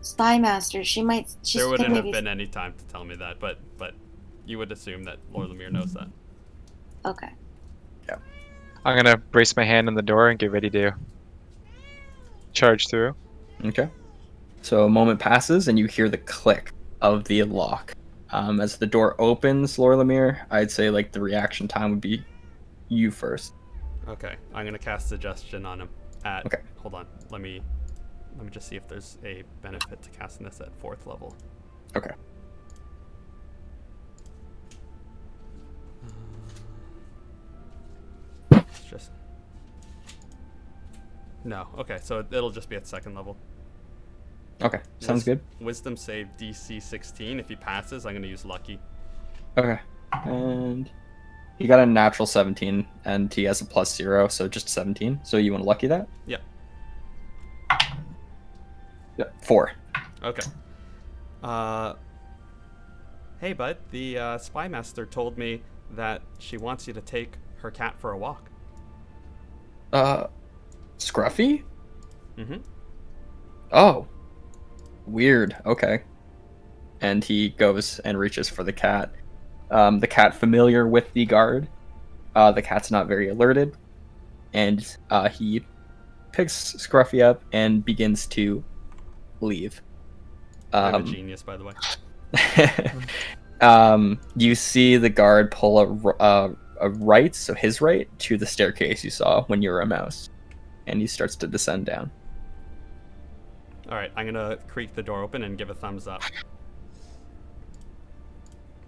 Spymaster. She There could wouldn't have maybe. been any time to tell me that, but you would assume that Lord Lemire knows that. Okay. I'm gonna brace my hand on the door and get ready to charge through. Okay. So a moment passes, and you hear the click of the lock. As the door opens, Lord Lemire, I'd say like the reaction time would be you first. Okay, I'm gonna cast suggestion on him at. Okay. Hold on. Let me just see if there's a benefit to casting this at 4th level. Okay. It's just. No. Okay, so it'll just be at 2nd level. Okay. Sounds good. Wisdom save DC 16. If he passes, I'm gonna use lucky. Okay. And he got a natural 17, and he has a +0, so just 17. So you want to lucky that? Yep. Yep. 4. Okay. Hey, bud. The Spymaster told me that she wants you to take her cat for a walk. Scruffy? Mm-hmm. Oh. Weird. Okay. And he goes and reaches for the cat. The cat familiar with the guard. The cat's not very alerted. And he picks Scruffy up and begins to leave. I'm a genius, by the way. You see the guard pull a right, so his right, to the staircase you saw when you were a mouse. And he starts to descend down. Alright, I'm gonna creak the door open and give a thumbs up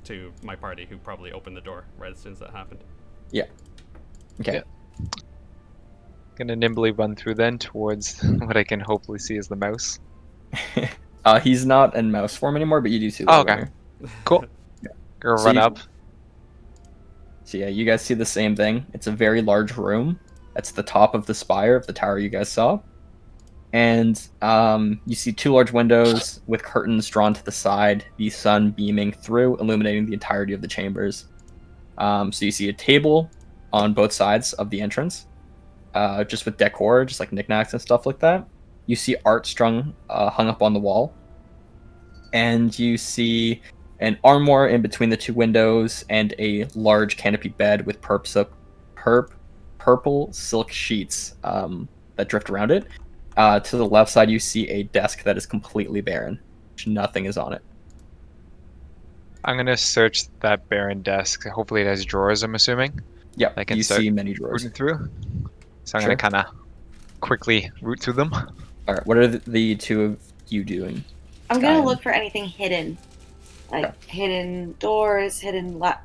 to my party, who probably opened the door right as soon as that happened. Yeah. Okay. Yeah. Gonna nimbly run through then towards what I can hopefully see as the mouse. He's not in mouse form anymore, but you do see the okay. Cool. Yeah. Gonna So run you- up. So yeah, you guys see the same thing. It's a very large room. That's the top of the spire of the tower you guys saw. And you see 2 large windows with curtains drawn to the side, the sun beaming through, illuminating the entirety of the chambers. So you see a table on both sides of the entrance, just with decor, just like knickknacks and stuff like that. You see art hung up on the wall. And you see an armoire in between the 2 windows and a large canopy bed with purple silk sheets that drift around it. To the left side, you see a desk that is completely barren. Nothing is on it. I'm gonna search that barren desk. Hopefully it has drawers, I'm assuming. Yeah, I can you start see many drawers. Rooting through. So I'm Sure. gonna kind of quickly root through them. All right, what are the 2 of you doing? I'm gonna Sky look for anything hidden, like hidden doors, hidden like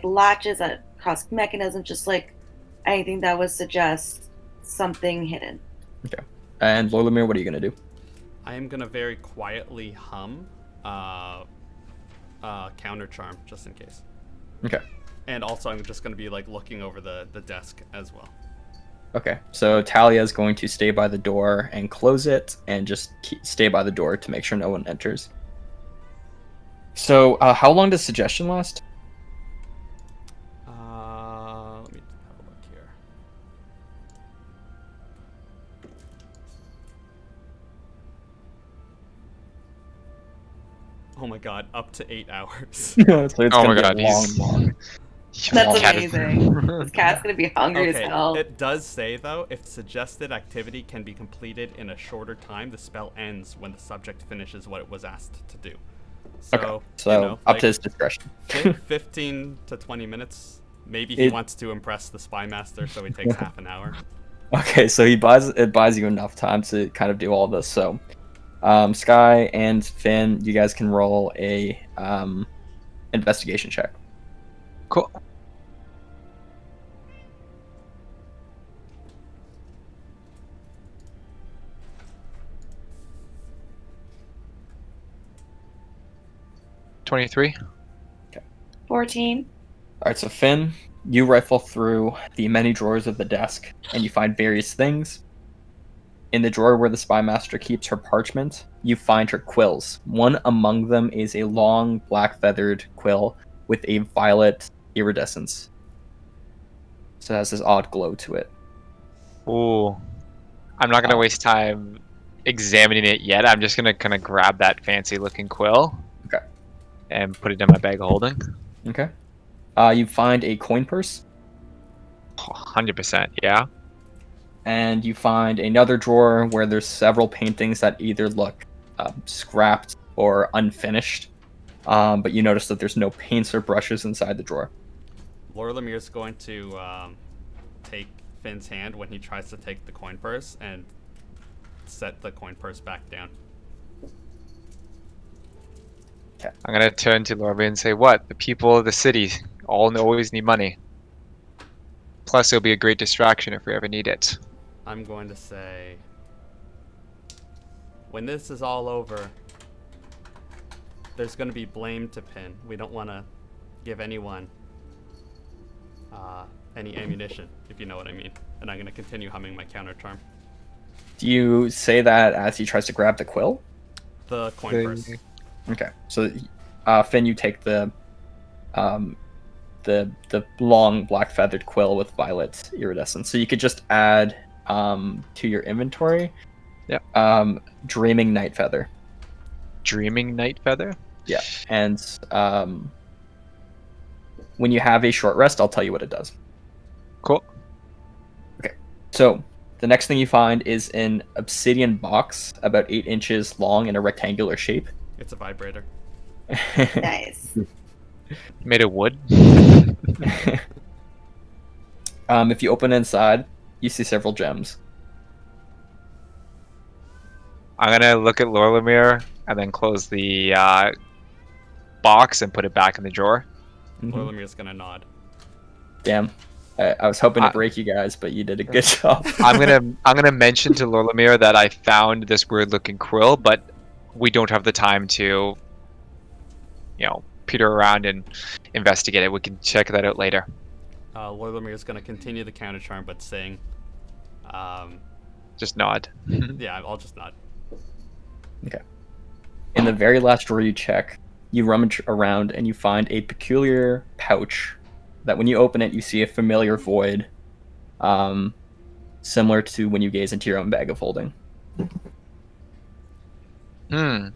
latches that cause mechanisms, just like anything that would suggest something hidden. Okay. And Lord Lemire, what are you gonna do? I am gonna very quietly hum counter charm, just in case. Okay. And also I'm just gonna be like looking over the desk as well. Okay. So Talia is going to stay by the door and close it, and just stay by the door to make sure no one enters. So how long does suggestion last? Let me have a look here. Oh my god, up to 8 hours. So it's Oh gonna my be a god, long, he's- long. That's Cat is- amazing. This cat's gonna be hungry Okay, as hell. it does say though, if suggested activity can be completed in a shorter time, the spell ends when the subject finishes what it was asked to do. So, Okay. So you know, up like to his discretion. 15 to 20 minutes. Maybe he It- wants to impress the Spymaster, so he takes half an hour. Okay, so it buys you enough time to kind of do all this. So, Sky and Finn, you guys can roll a investigation check. Cool. $23. 14. All right, so Finn, you rifle through the many drawers of the desk, and you find various things. In the drawer where the Spymaster keeps her parchment, you find her quills. One among them is a long, black-feathered quill with a violet iridescence. So it has this odd glow to it. Ooh. I'm not gonna waste time examining it yet. I'm just gonna kind of grab that fancy looking quill. Okay. And put it in my bag of holding. Okay. You find a coin purse. 100%, yeah. And you find another drawer where there's several paintings that either look scrapped or unfinished. But you notice that there's no paints or brushes inside the drawer. Lord Lemire's going to take Finn's hand when he tries to take the coin purse and set the coin purse back down. Okay. I'm gonna turn to Lorbe and say, "What? The people of the city always need money. Plus, it'll be a great distraction if we ever need it." I'm going to say, when this is all over, there's going to be blame to pin. We don't want to give anyone any ammunition, if you know what I mean. And I'm going to continue humming my counter charm. Do you say that as he tries to grab the quill? The coin purse. Okay. So, Finn, you take the long black feathered quill with violet iridescent. So you could just add to your inventory. Yep. Dreaming night feather. Dreaming night feather? Yeah. And when you have a short rest, I'll tell you what it does. Cool. Okay. So the next thing you find is an obsidian box about 8 inches long in a rectangular shape. It's a vibrator. Nice. Made of wood? If you open inside, you see several gems. I'm gonna look at Lorlemere and then close the box and put it back in the drawer. Lord Lemire's going to nod. Damn. I was hoping to break you guys, but you did a good job. I'm gonna mention to Lorlemere that I found this weird looking quill, but we don't have the time to, peter around and investigate it. We can check that out later. Lord Lemire's going to continue the counter charm, but saying, just nod. Yeah, I'll just nod. Okay. In the very last drawer you check, you rummage around and you find a peculiar pouch that when you open it, you see a familiar void, similar to when you gaze into your own bag of holding. I'm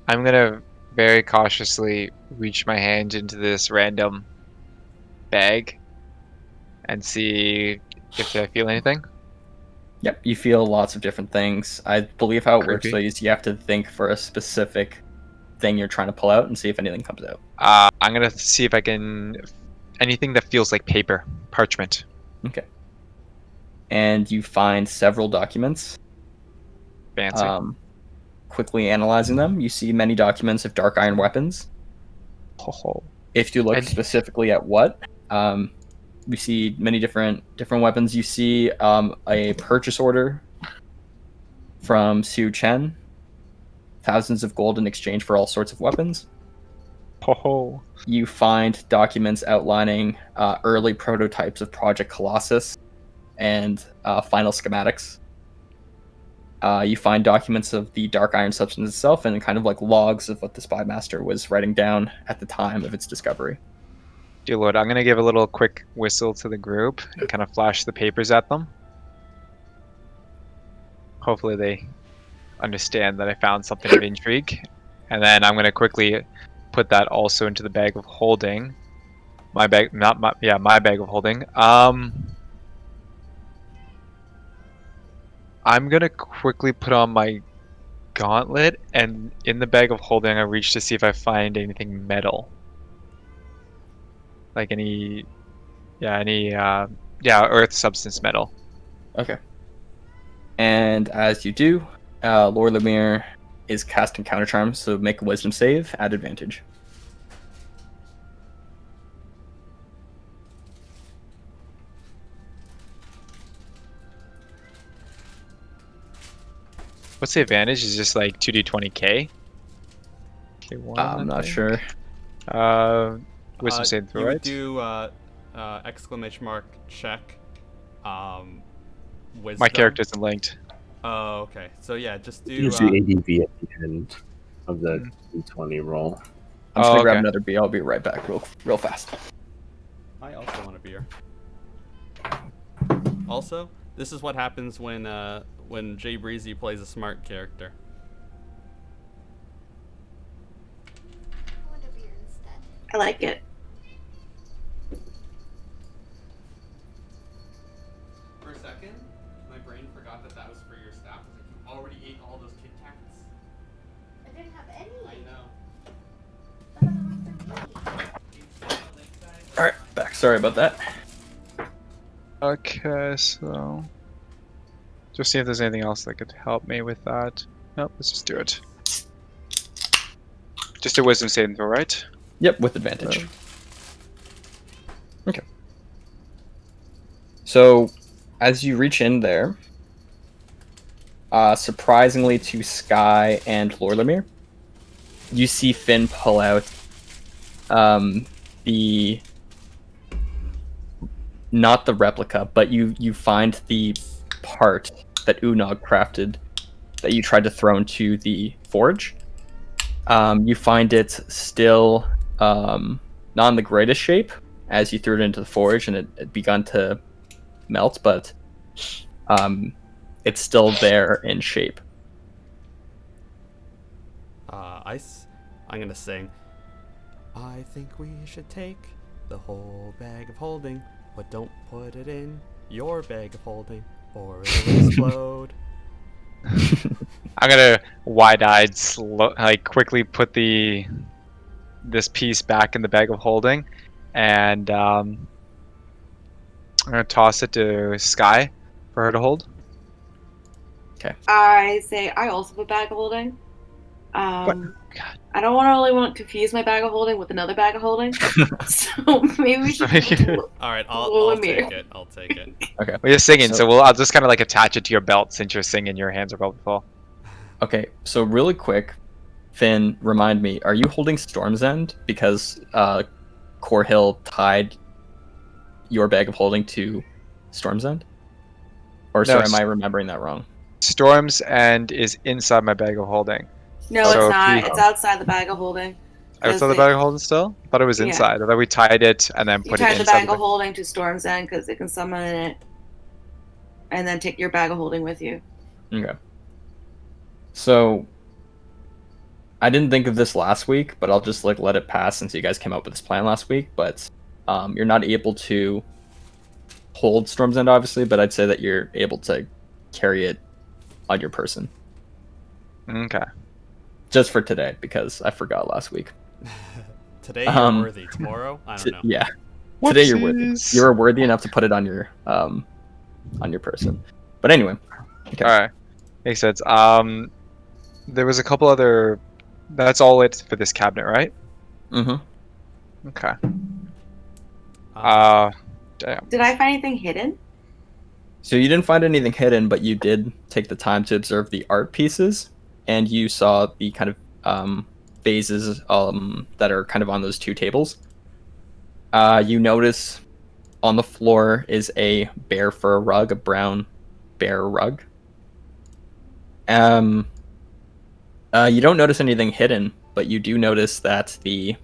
gonna very cautiously reach my hand into this random bag and see if I feel anything. Yep, you feel lots of different things. I believe how it works Creepy. though is you have to think for a specific thing you're trying to pull out and see if anything comes out. I'm gonna see if I can anything that feels like paper, parchment. Okay. And you find several documents. Fancy. Quickly analyzing them, you see many documents of dark iron weapons. Oh. If you look specifically at what, we see many different weapons. You see a purchase order from Su Chen, thousands of gold in exchange for all sorts of weapons. Oh. You find documents outlining early prototypes of Project Colossus and final schematics. You find documents of the dark iron substance itself and kind of like logs of what the Spymaster was writing down at the time of its discovery. Dear Lord, I'm gonna give a little quick whistle to the group and kind of flash the papers at them. Hopefully they understand that I found something of intrigue. And then I'm gonna quickly put that also into the bag of holding. My bag of holding. I'm gonna quickly put on my gauntlet, and in the bag of holding I reach to see if I find anything metal. Like any earth substance metal. Okay. And as you do, Lord Lemire is casting counter charm, so make a wisdom save at advantage. What's the advantage? Is just like 2d20k? I'm not sure. Wisdom save throw, you right? would do exclamation mark check. Wisdom. My character isn't linked. Oh, okay. So yeah, just do. Gives you ADV at the end of the D20 roll. I'm just gonna grab another beer. I'll be right back real fast. I also want a beer. Also, This is what happens when Jay Breezy plays a smart character. I like it. For a second, my brain forgot that was for your staff. I was like, you already ate all those Kit Kats. I didn't have any. I know. All right, back. Sorry about that. Okay, so just see if there's anything else that could help me with that. Nope, let's just do it. Just a wisdom saving throw, right? Yep, with advantage. Okay. So, as you reach in there, surprisingly to Sky and Lorlamir, you see Finn pull out the not the replica, but you find the part that Unog crafted that you tried to throw into the forge. You find it still not in the greatest shape as you threw it into the forge and it begun to melt, but it's still there in shape. I'm gonna sing. I think we should take the whole bag of holding, but don't put it in your bag of holding, or it'll explode. I'm gonna wide-eyed, quickly put this piece back in the bag of holding, and I'm gonna toss it to Sky for her to hold. I say I also have a bag of holding. God. I don't want to confuse my bag of holding with another bag of holding. So maybe we should give it to All right, I'll Lorlamir. take it. I'll take it. Okay. Well, you're singing, So- so I'll just kind of like attach it to your belt since you're singing. Your hands are probably full. Okay, so really quick, Finn, remind me, are you holding Storm's End? Because Corhill tied your bag of holding to Storm's End? Or sorry, am I remembering that wrong? Storm's End is inside my bag of holding. No, So it's not. if you- It's outside the bag of holding. Outside the bag of holding still? I thought it was Yeah. inside. I thought we tied it and then You put it tied the inside bag of holding to Storm's End because it can summon it, and then take your bag of holding with you. Okay. So, I didn't think of this last week, but I'll just let it pass since you guys came up with this plan last week. But you're not able to hold Storm's End, obviously, but I'd say that you're able to carry it on your person. Okay. Just for today, because I forgot last week. Today you're worthy. Tomorrow, I don't know. Yeah. Today you're worthy. Whoopsies. You're worthy enough to put it on your person. But anyway. Okay. All right. Makes sense. There was a couple other. That's all it for this cabinet, right? Mm-hmm. Okay. Damn. Did I find anything hidden? So you didn't find anything hidden, but you did take the time to observe the art pieces, and you saw the kind of vases that are kind of on those two tables. You notice on the floor is a bear fur rug, a brown bear rug. You don't notice anything hidden, but you do notice that the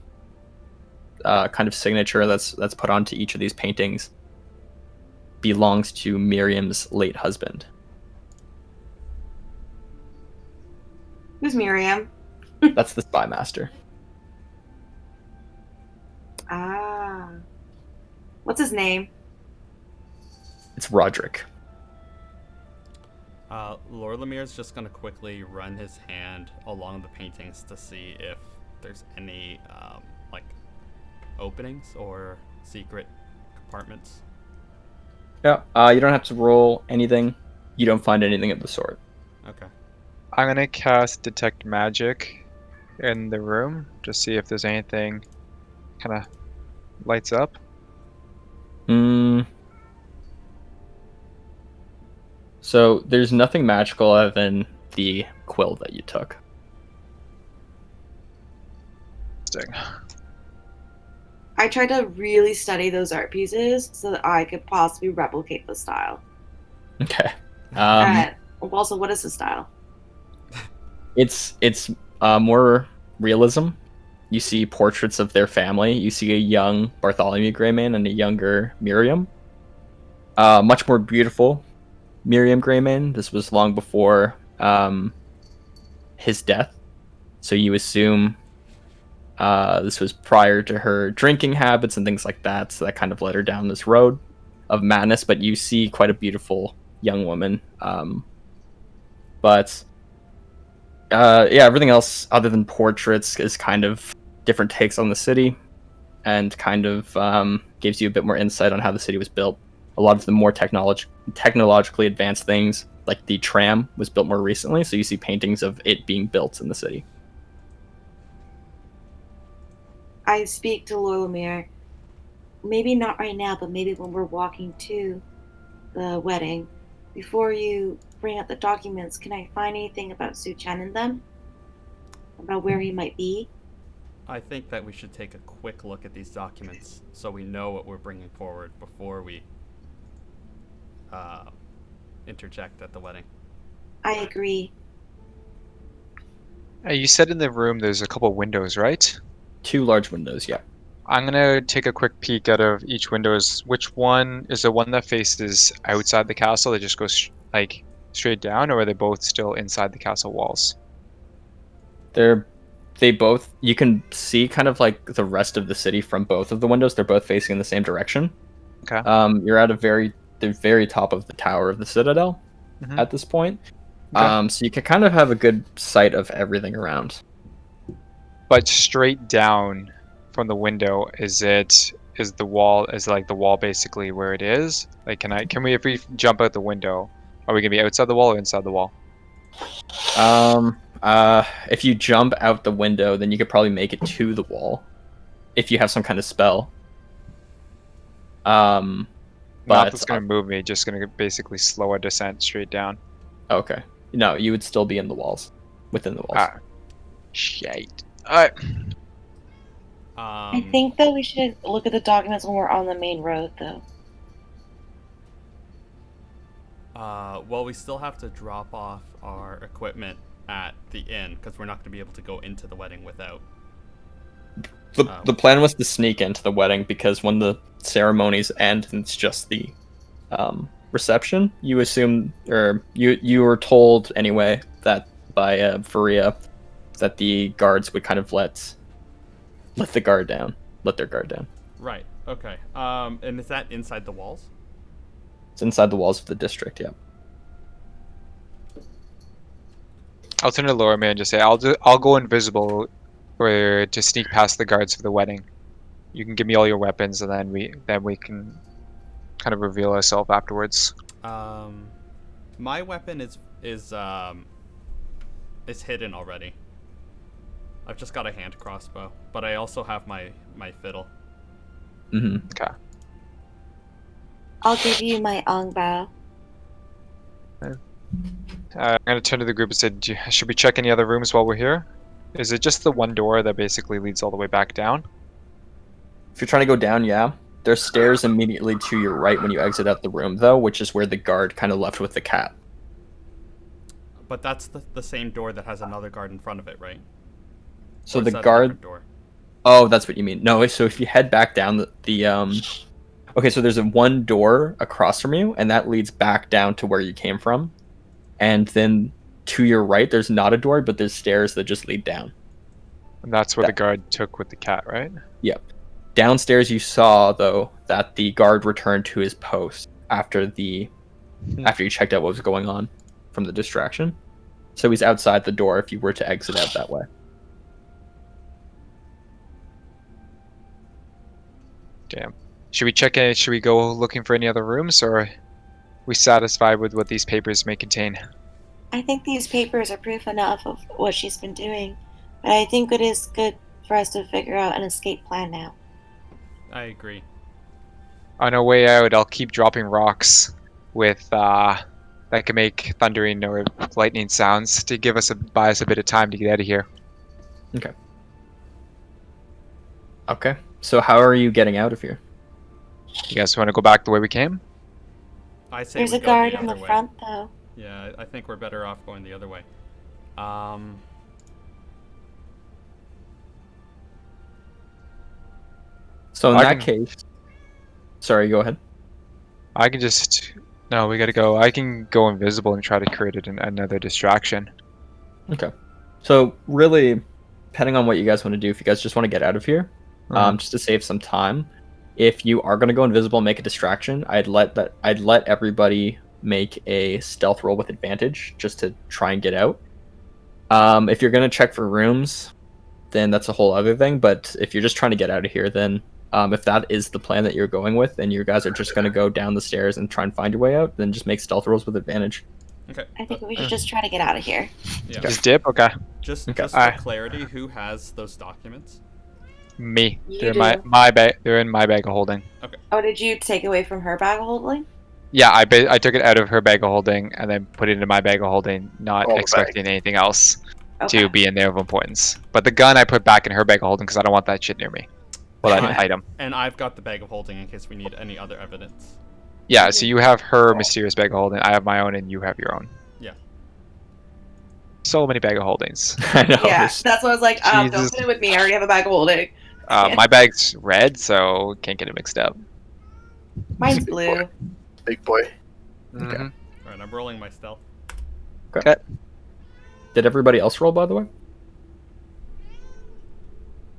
kind of signature that's put onto each of these paintings belongs to Miriam's late husband. Who's Miriam? That's the Spymaster. Ah. What's his name? It's Roderick. Lorlamir's just gonna quickly run his hand along the paintings to see if there's any openings or secret compartments. Yeah. You don't have to roll anything. You don't find anything of the sort. Okay. I'm gonna cast Detect Magic in the room to see if there's anything kind of lights up. So there's nothing magical other than the quill that you took. Interesting. I tried to really study those art pieces so that I could possibly replicate the style. Okay. Also, what is the style? It's more realism. You see portraits of their family. You see a young Bartholomew Greyman and a younger Miriam. Much more beautiful. Miriam Greymane. This was long before his death. So you assume this was prior to her drinking habits and things like that. So that kind of led her down this road of madness. But you see quite a beautiful young woman. But yeah, everything else other than portraits is kind of different takes on the city, and kind of gives you a bit more insight on how the city was built. A lot of the more technologically advanced things, like the tram, was built more recently, so you see paintings of it being built in the city. I speak to Lorelmere. Maybe not right now, but maybe when we're walking to the wedding. Before you bring up the documents, can I find anything about Su Chen in them? About where he might be? I think that we should take a quick look at these documents so we know what we're bringing forward before we interject at the wedding. I agree. You said in the room there's a couple windows, right? 2 large windows, yeah. I'm gonna take a quick peek out of each windows. Which one is the one that faces outside the castle that just goes like straight down, or are they both still inside the castle walls? They both, you can see kind of like the rest of the city from both of the windows. They're both facing in the same direction. Okay. You're at the very top of the tower of the citadel at this point. Okay. So you can kind of have a good sight of everything around. But straight down from the window, is the wall basically where it is? Like, can we, if we jump out the window, are we gonna be outside the wall or inside the wall? If you jump out the window, then you could probably make it to the wall if you have some kind of spell. Not But that's gonna move me, just gonna basically slow a descent straight down. okay, no, you would still be in the walls, within the walls. Ah, shite. Alright. I think though we should look at the documents when we're on the main road though. Well, we still have to drop off our equipment at the inn because we're not going to be able to go into the wedding without. The plan was to sneak into the wedding because when the ceremonies end and it's just the reception, you assume, or you were told anyway that by Faria that the guards would kind of let their guard down. Right. Okay. And is that inside the walls? It's inside the walls of the district, yeah. I'll turn to Laura and just say, I'll go invisible to sneak past the guards for the wedding. You can give me all your weapons, and then we can kind of reveal ourselves afterwards. My weapon is hidden already. I've just got a hand crossbow, but I also have my fiddle. Mm-hmm. Okay. I'll give you my ongbao. I'm gonna turn to the group and say, should we check any other rooms while we're here? Is it just the one door that basically leads all the way back down? If you're trying to go down, yeah. There's stairs immediately to your right when you exit out the room, though, which is where the guard kind of left with the cat. But that's the same door that has another guard in front of it, right? So Or is the that a guard... different door? Oh, that's what you mean. No, so if you head back down okay, so there's one door across from you, and that leads back down to where you came from. And then to your right, there's not a door, but there's stairs that just lead down. And that's what the guard took with the cat, right? Yep. Downstairs, you saw, though, that the guard returned to his post after you checked out what was going on from the distraction. So he's outside the door if you were to exit out that way. Damn. Should we check it? Should we go looking for any other rooms, or are we satisfied with what these papers may contain? I think these papers are proof enough of what she's been doing, but I think it is good for us to figure out an escape plan now. I agree. On our way out, I'll keep dropping rocks with that can make thundering or lightning sounds to buy us a bit of time to get out of here. Okay. Okay. So how are you getting out of here? You guys want to go back the way we came? I say There's we a go guard the in the other way. front, though. Yeah, I think we're better off going the other way. So in that case... Sorry, go ahead. I can just No, we gotta go. I can go invisible and try to create another distraction. Okay. So really, depending on what you guys want to do, if you guys just want to get out of here, just to save some time, if you are going to go invisible and make a distraction, I'd let everybody make a stealth roll with advantage just to try and get out. If you're going to check for rooms, then that's a whole other thing. But if you're just trying to get out of here, then if that is the plan that you're going with, and you guys are just going to go down the stairs and try and find your way out, then just make stealth rolls with advantage. Okay. I think we should just try to get out of here. Yeah. Just dip? Okay. Just Okay. for clarity, who has those documents? Me. You They're do. my bag. They're in my bag of holding. Oh, did you take away from her bag of holding? Yeah, I took it out of her bag of holding and then put it into my bag of holding, not All the expecting anything else Okay. to be in there of importance. But the gun I put back in her bag of holding because I don't want that shit near me. Well, that Fine. item. And I've got the bag of holding in case we need any other evidence. Yeah, so you have her mysterious bag of holding, I have my own, and you have your own. Yeah. So many bag of holdings. I know. Yeah, there's- that's why I was like, don't Jesus. put it with me. I already have a bag of holding. Yeah. My bag's red, so can't get it mixed up. Mine's blue. Big boy. Mhm. Alright, I'm rolling my stealth. Did everybody else roll, by the way?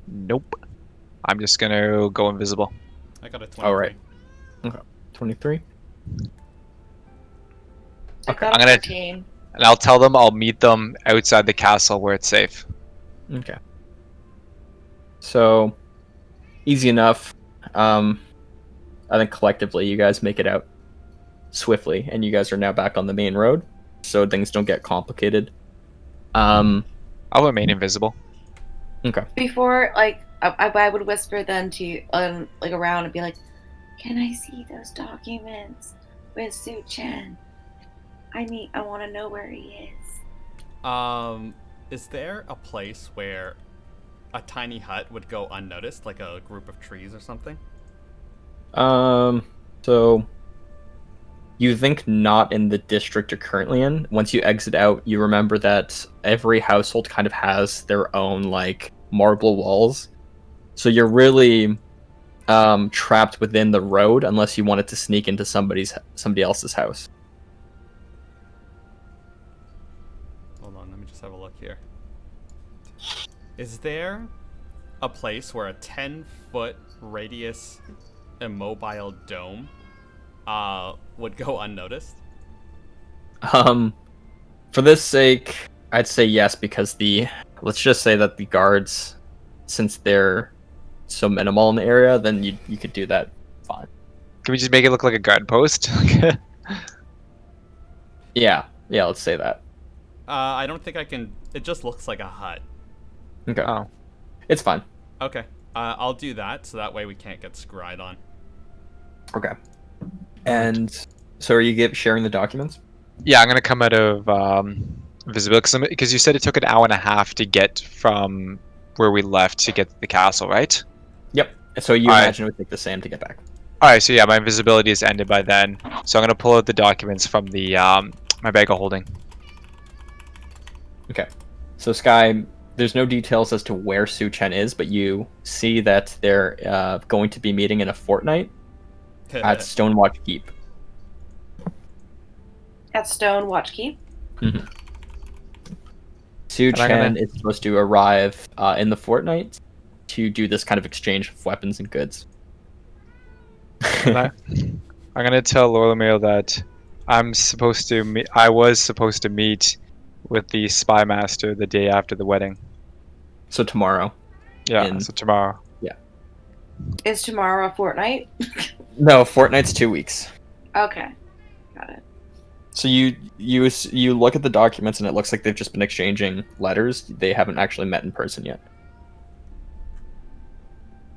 Nope. I'm just gonna go invisible. I got a 23. Alright. 23. I got I'm a gonna- 13. And I'll tell them I'll meet them outside the castle where it's safe. Okay. So, easy enough. I think collectively you guys make it out swiftly, and you guys are now back on the main road, so things don't get complicated. I'll remain invisible. Okay. Before, like, I would whisper then to, like, around and be like, can I see those documents with Su Chen? I want to know where he is. Is there a place where a tiny hut would go unnoticed, like a group of trees or something? So you think not in the district you're currently in. Once you exit out, you remember that every household kind of has their own like marble walls. So you're really trapped within the road unless you wanted to sneak into somebody else's house. Hold on, let me just have a look here. Is there a place where a 10-foot radius immobile dome would go unnoticed? For this sake, I'd say yes, because let's just say that the guards, since they're so minimal in the area, then you could do that fine. Can we just make it look like a guard post? Yeah, let's say that. I don't think I can. It just looks like a hut. Okay. Oh. It's fine. Okay, I'll do that, so that way we can't get scryed on. Okay. And so are you sharing the documents? Yeah, I'm gonna come out of visibility because you said it took an hour and a half to get from where we left to get to the castle, right? Yep. So you All right. imagine it would take the same to get back. All right, so yeah, my invisibility is ended by then. So I'm gonna pull out the documents from the my bag of holding. Okay. So Sky, there's no details as to where Su Chen is, but you see that they're going to be meeting in a fortnight at Stonewatch Keep. At Stone Watch Keep? Su And I'm Chen gonna- is supposed to arrive in the fortnight to do this kind of exchange of weapons and goods. And I'm gonna tell Lorlamere that I was supposed to meet with the Spymaster the day after the wedding. So tomorrow. Yeah, so tomorrow. Is tomorrow a fortnight? No, fortnight's 2 weeks. Okay. Got it. So you look at the documents and it looks like they've just been exchanging letters. They haven't actually met in person yet.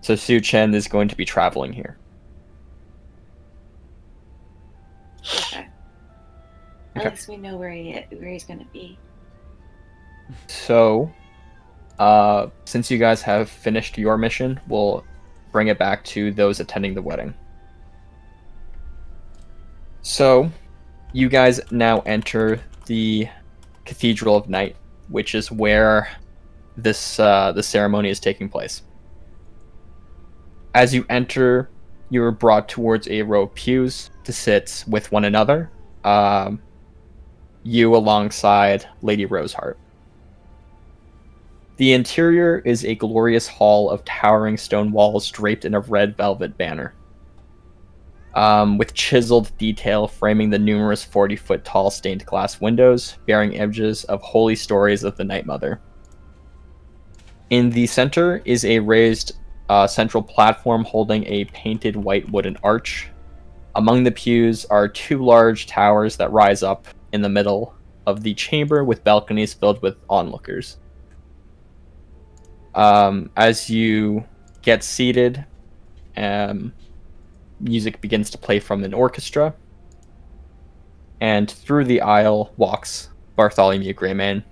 So Su Chen is going to be traveling here. Okay. At Okay. least we know where he's gonna be. So, since you guys have finished your mission, we'll bring it back to those attending the wedding. So, you guys now enter the Cathedral of Night, which is where the ceremony is taking place. As you enter, you are brought towards a row of pews to sit with one another. You alongside Lady Roseheart. The interior is a glorious hall of towering stone walls draped in a red velvet banner, with chiseled detail framing the numerous 40-foot tall stained glass windows bearing images of holy stories of the Night Mother. In the center is a raised central platform holding a painted white wooden arch. Among the pews are 2 large towers that rise up in the middle of the chamber with balconies filled with onlookers. As you get seated, music begins to play from an orchestra, and through the aisle walks Bartholomew Greymane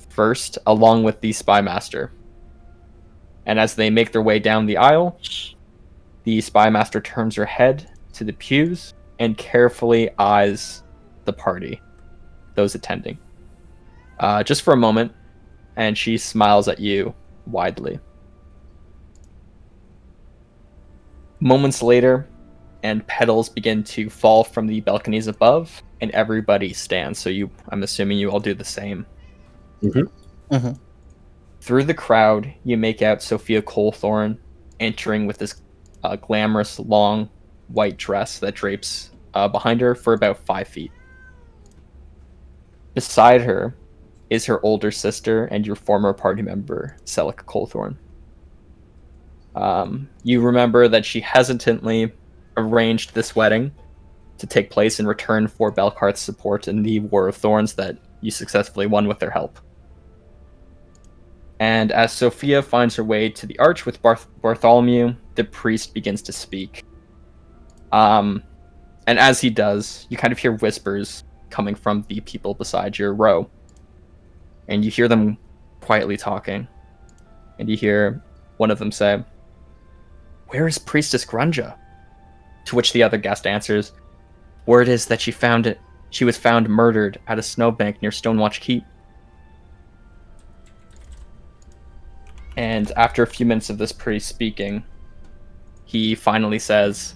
first, along with the Spymaster. And as they make their way down the aisle, the Spymaster turns her head to the pews and carefully eyes the party, those attending. Just for a moment, and she smiles at you widely. Moments later, and petals begin to fall from the balconies above, and everybody stands. So I'm assuming you all do the same. Mm-hmm. Mm-hmm. Through the crowd, you make out Sophia Colethorn entering with this glamorous long white dress that drapes behind her for about 5 feet. Beside her is her older sister and your former party member, Celica Colethorn. You remember that she hesitantly arranged this wedding to take place in return for Belcarth's support in the War of Thorns that you successfully won with their help. And as Sophia finds her way to the arch with Bartholomew, the priest begins to speak. And as he does, you kind of hear whispers coming from the people beside your row. And you hear them quietly talking. And you hear one of them say, "Where is Priestess Grunja?" To which the other guest answers, "Word is that she was found murdered at a snowbank near Stonewatch Keep." And after a few minutes of this priest speaking, he finally says,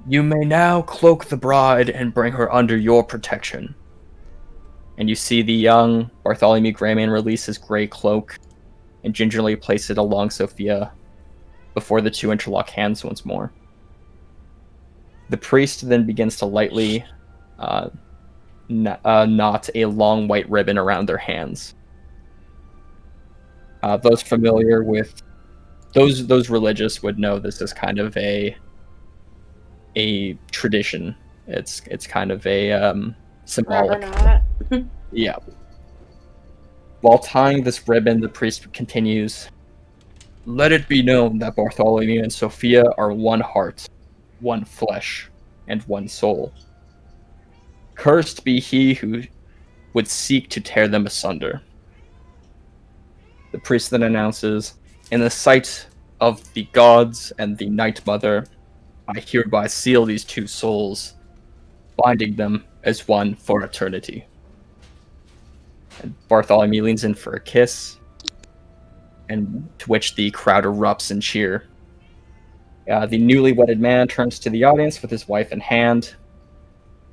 "You may now cloak the bride and bring her under your protection." And you see the young Bartholomew Greymane release his gray cloak and gingerly place it along Sophia before the two interlock hands once more. The priest then begins to lightly knot a long white ribbon around their hands. Those familiar with those religious would know this is kind of a tradition. It's kind of a symbolic. Rubber knot. Yeah. While tying this ribbon, the priest continues, "Let it be known that Bartholomew and Sophia are one heart, one flesh, and one soul. Cursed be he who would seek to tear them asunder." The priest then announces, "In the sight of the gods and the Night Mother, I hereby seal these two souls, binding them as one for eternity." And Bartholomew leans in for a kiss, and to which the crowd erupts in cheer. The newly wedded man turns to the audience with his wife in hand.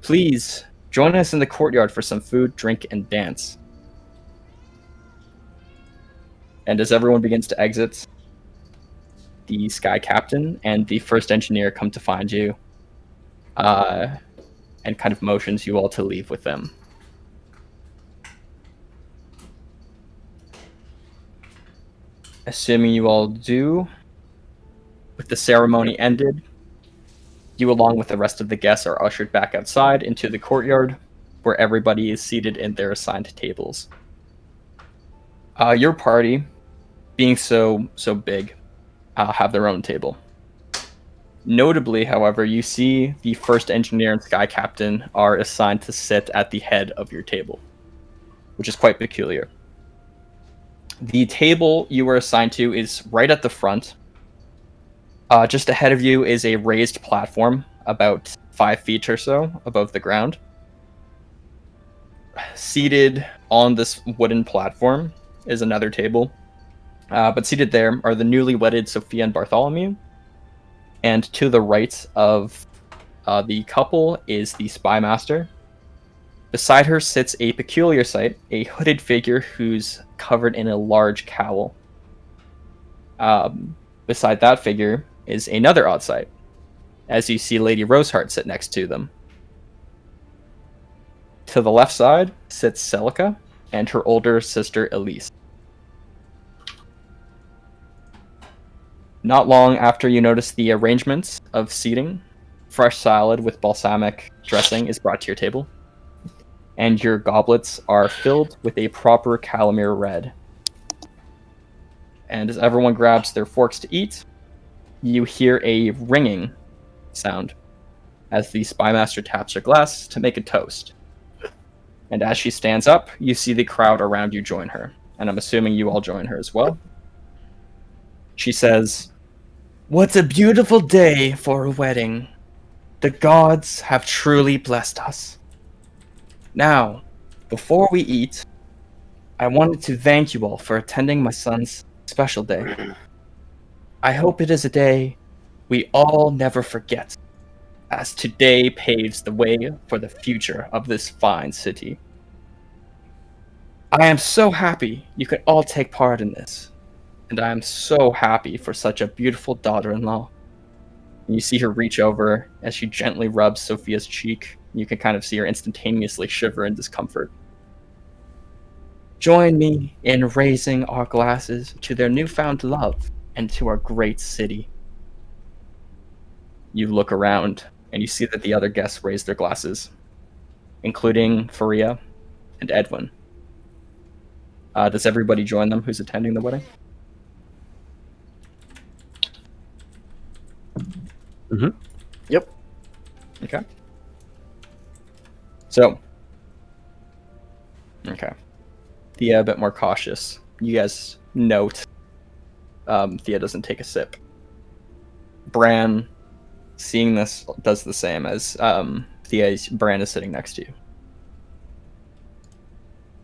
"Please, join us in the courtyard for some food, drink, and dance." And as everyone begins to exit, the Sky Captain and the first engineer come to find you, and kind of motions you all to leave with them. Assuming you all do, with the ceremony ended, you along with the rest of the guests are ushered back outside into the courtyard, where everybody is seated in their assigned tables. Your party, being so big, have their own table. Notably, however, you see the first engineer and Sky Captain are assigned to sit at the head of your table, which is quite peculiar. The table you were assigned to is right at the front. Just ahead of you is a raised platform, about 5 feet or so above the ground. Seated on this wooden platform is another table. But seated there are the newly wedded Sophia and Bartholomew, And to the right of the couple is the Spymaster. Beside her sits a peculiar sight, a hooded figure who's covered in a large cowl. Beside that figure is another odd sight, as you see Lady Roseheart sit next to them. To the left side sits Celica and her older sister Elise. Not long after you notice the arrangements of seating, fresh salad with balsamic dressing is brought to your table, and your goblets are filled with a proper Calamere red. And as everyone grabs their forks to eat, you hear a ringing sound as the Spymaster taps her glass to make a toast. And as she stands up, you see the crowd around you join her, and I'm assuming you all join her as well. She says, "What a beautiful day for a wedding. The gods have truly blessed us. Now, before we eat, I wanted to thank you all for attending my son's special day. I hope it is a day we all never forget, as today paves the way for the future of this fine city. I am so happy you could all take part in this, and I am so happy for such a beautiful daughter-in-law." And you see her reach over as she gently rubs Sophia's cheek. You can kind of see her instantaneously shiver in discomfort. "Join me in raising our glasses to their newfound love and to our great city." You look around and you see that the other guests raise their glasses, including Faria and Edwin. Does everybody join them who's attending the wedding? Mm-hmm. Yep. Okay. So, okay. Thea a bit more cautious. You guys note Thea doesn't take a sip. Bran, seeing this, does the same as Bran is sitting next to you.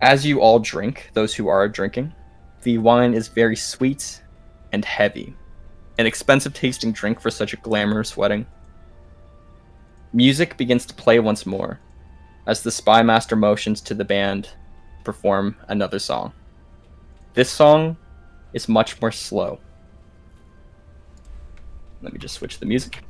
As you all drink, those who are drinking, the wine is very sweet and heavy. An expensive tasting drink for such a glamorous wedding. Music begins to play once more, as the Spymaster motions to the band to perform another song. This song is much more slow. Let me just switch the music.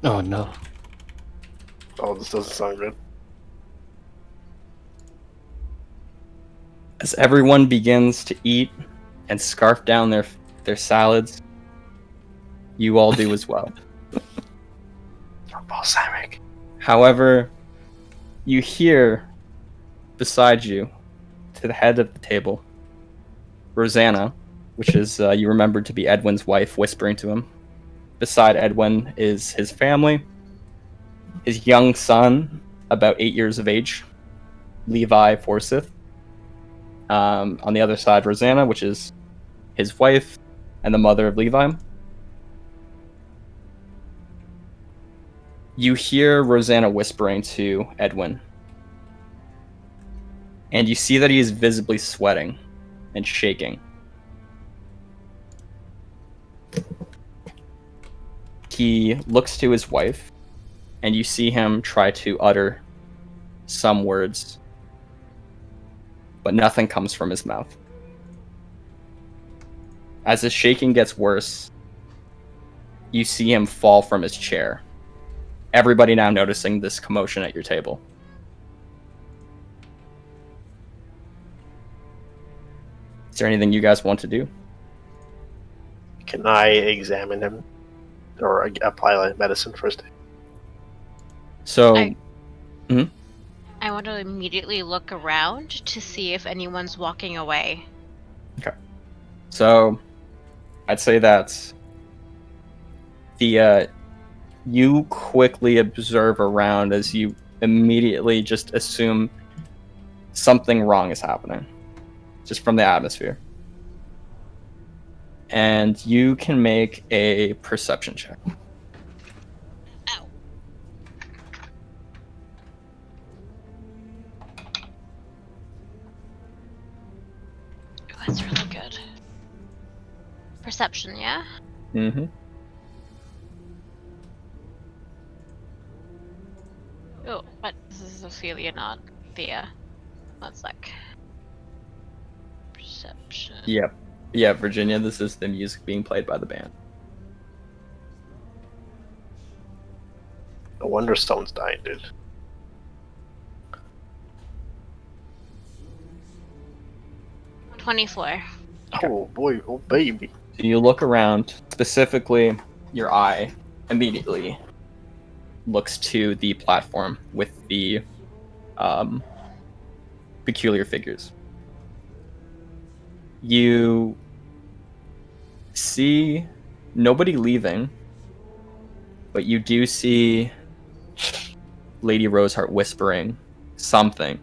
Oh no. Oh, this doesn't sound good. As everyone begins to eat and scarf down their salads, you all do as well. Balsamic. However, you hear beside you, to the head of the table, Rosanna, which is you remembered to be Edwin's wife, whispering to him. Beside Edwin is his family, his young son, about 8 years of age, Levi Forsyth. On the other side, Rosanna, which is his wife and the mother of Levi. You hear Rosanna whispering to Edwin, and you see that he is visibly sweating and shaking. He looks to his wife, and you see him try to utter some words, but nothing comes from his mouth. As his shaking gets worse, you see him fall from his chair. Everybody now noticing this commotion at your table. Is there anything you guys want to do? Can I examine him or apply like medicine first? So, I want to immediately look around to see if anyone's walking away. So, I'd say that you quickly observe around as you immediately just assume something wrong is happening, just from the atmosphere. And you can make a perception check. Ow. that's really good. Perception, yeah? Mm-hmm. Oh, but this is Ophelia, not Thea. One sec. Perception. Yep. Yeah, Virginia, this is the music being played by the band. No wonder Stone's dying, dude. – 24. Oh boy, oh baby. So you look around, specifically your eye immediately looks to the platform with the peculiar figures. You see nobody leaving, but you do see Lady Roseheart whispering something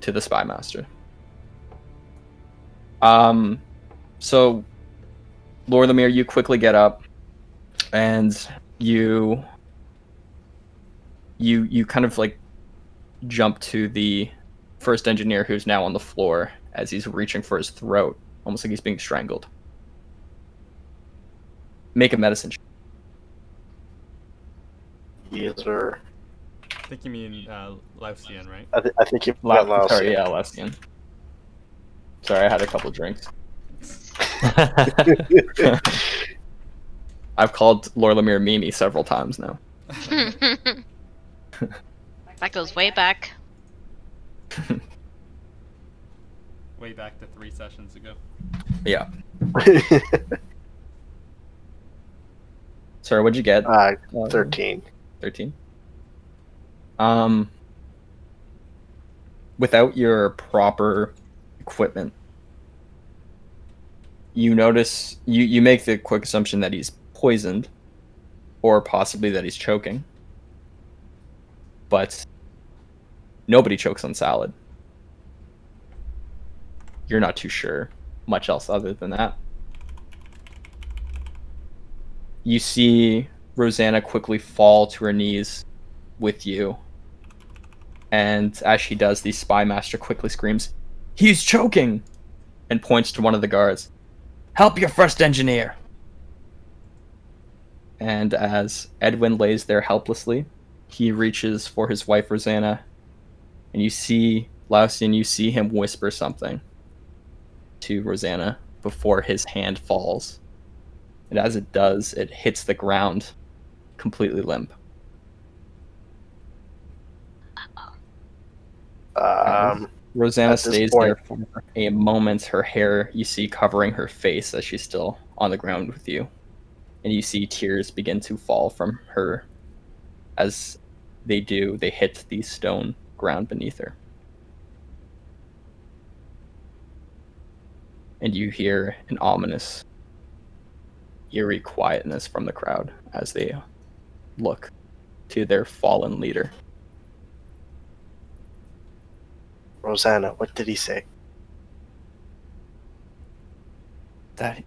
to the Spymaster. So Lord Lemire, you quickly get up and you kind of like jump to the first engineer who's now on the floor as he's reaching for his throat, almost like he's being strangled. Make a medicine check. Yes, sir. I think you mean Lausian, right? I think you got lost. Sorry, yeah, Lestian. Sorry, I had a couple drinks. I've called Lord Lemire Mimi several times now. That goes way back. Way back to 3 sessions ago. Yeah. Sorry, what'd you get? 13. 13. Without your proper equipment, you notice you make the quick assumption that he's poisoned, or possibly that he's choking. But nobody chokes on salad. You're not too sure much else other than that. You see Rosanna quickly fall to her knees with you. And as she does, the Spymaster quickly screams, "He's choking!" and points to one of the guards. "Help your first engineer!" And as Edwin lays there helplessly, he reaches for his wife Rosanna, and you see Lausian, you see him whisper something to Rosanna before his hand falls. And as it does, it hits the ground completely limp. Rosanna stays there for a moment, her hair you see covering her face as she's still on the ground with you. And you see tears begin to fall from her. As they do, they hit the stone ground beneath her. And you hear an ominous, eerie quietness from the crowd as they look to their fallen leader. Rosanna, what did he say? That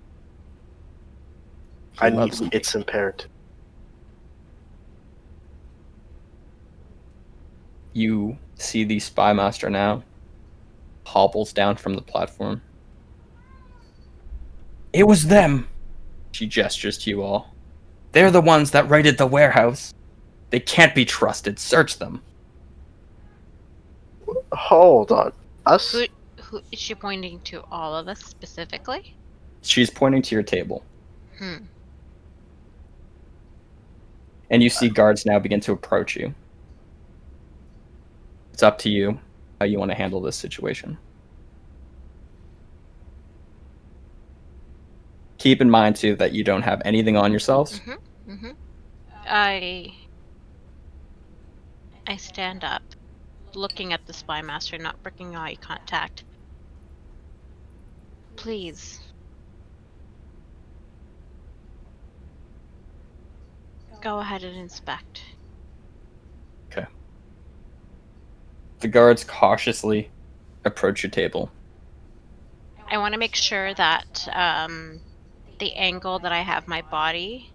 I need it's imperative. You see the Spymaster now hobbles down from the platform. "It was them!" She gestures to you all. "They're the ones that raided the warehouse. They can't be trusted. Search them." Hold on. Us? Who is she pointing to? All of us specifically? She's pointing to your table. Hmm. And you see guards now begin to approach you. It's up to you how you want to handle this situation. Keep in mind, too, that you don't have anything on yourselves. Mm-hmm. Mm-hmm. I stand up, looking at the Spymaster, not breaking eye contact. Please. Go ahead and inspect. Okay. The guards cautiously approach your table. I want to make sure that the angle that I have my body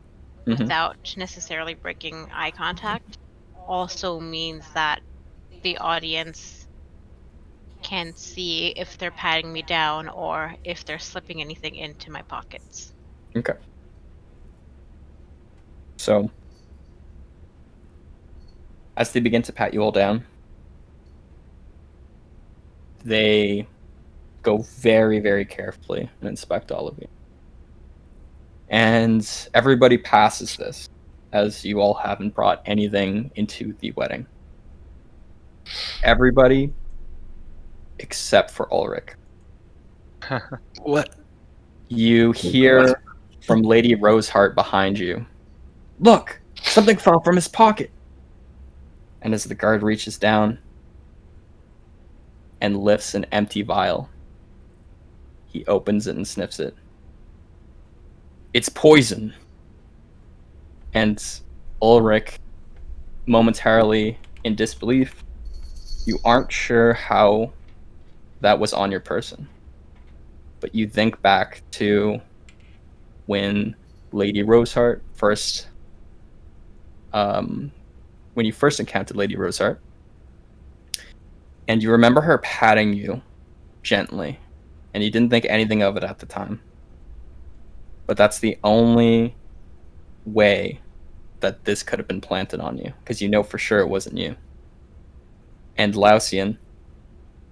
without necessarily breaking eye contact also means that the audience can see if they're patting me down or if they're slipping anything into my pockets. Okay. So, as they begin to pat you all down, they go very, very carefully and inspect all of you. And everybody passes this, as you all haven't brought anything into the wedding. Everybody except for Ulrich. What? You hear from Lady Roseheart behind you, "Look! Something fell from his pocket!" And as the guard reaches down and lifts an empty vial, he opens it and sniffs it. It's poison! And Ulrich, momentarily in disbelief, you aren't sure how that was on your person. But you think back to when Lady Roseheart first, when you first encountered Lady Roseheart, and you remember her patting you gently, and you didn't think anything of it at the time. But that's the only way that this could have been planted on you, because you know for sure it wasn't you. And Lausian,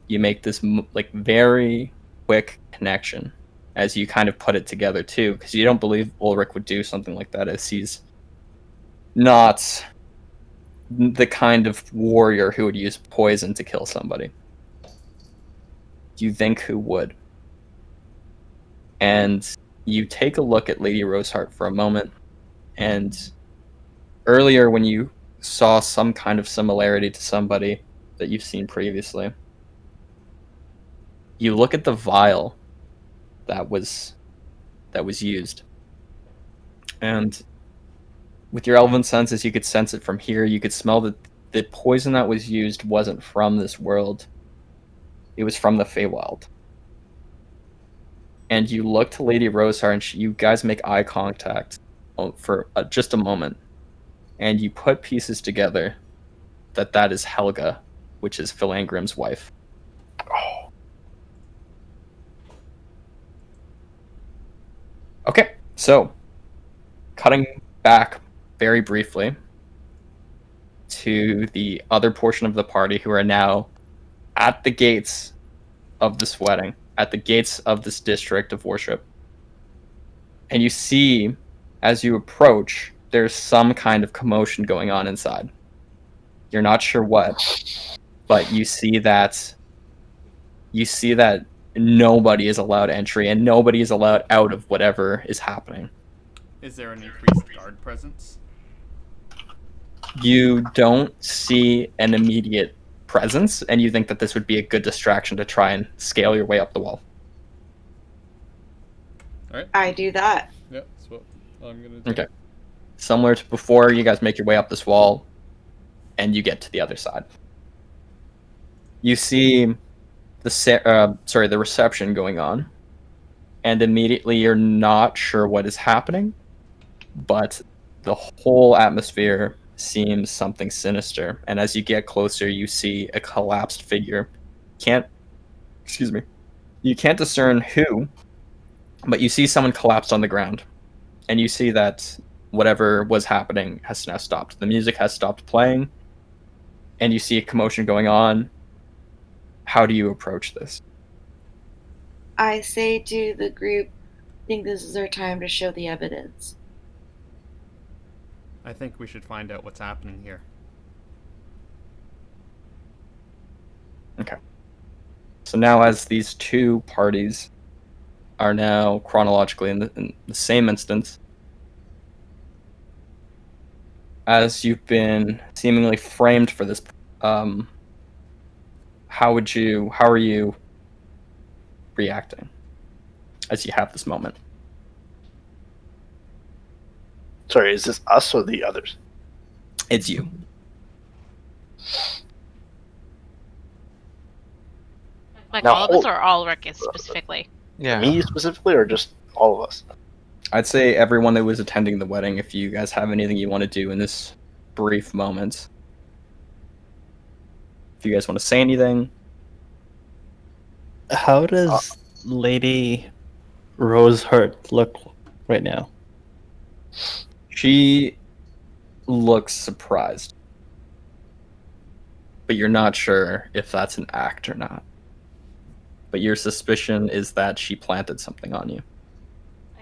you make this like very quick connection as you kind of put it together too, because you don't believe Ulrich would do something like that, as he's not the kind of warrior who would use poison to kill somebody. You think who would. And you take a look at Lady Roseheart for a moment, and earlier when you saw some kind of similarity to somebody that you've seen previously, you look at the vial that was used, and with your elven senses you could sense it from here. You could smell that the poison that was used wasn't from this world, it was from the Feywild. And you look to Lady Roseheart, and you guys make eye contact for just a moment, and you put pieces together that is Helga, which is Philangrim's wife. Oh. Okay, so cutting back very briefly to the other portion of the party who are now at the gates of this wedding, at the gates of this district of worship. And you see, as you approach, there's some kind of commotion going on inside. You're not sure what, but you see that nobody is allowed entry and nobody is allowed out of whatever is happening. Is there an increased guard presence? You don't see an immediate presence, and you think that this would be a good distraction to try and scale your way up the wall. All right. I do that. Yeah, that's what I'm gonna do. Okay. Similar to before, you guys make your way up this wall, and you get to the other side. You see the reception going on, and immediately you're not sure what is happening, but the whole atmosphere seems something sinister. And as you get closer, you see a collapsed figure. You can't discern who, but you see someone collapsed on the ground, and you see that whatever was happening has now stopped. The music has stopped playing, and you see a commotion going on. How do you approach this? I say to the group, I think this is our time to show the evidence. I think we should find out what's happening here. Okay. So now, as these two parties are now chronologically in the same instance, as you've been seemingly framed for this, how are you reacting as you have this moment? Sorry, is this us or the others? It's you. Like Now all of us hold- or Ulrich specifically? Yeah. Me specifically, or just all of us? I'd say everyone that was attending the wedding, if you guys have anything you want to do in this brief moment. If you guys want to say anything. How does Lady Rosehart look right now? She looks surprised, but you're not sure if that's an act or not. But your suspicion is that she planted something on you.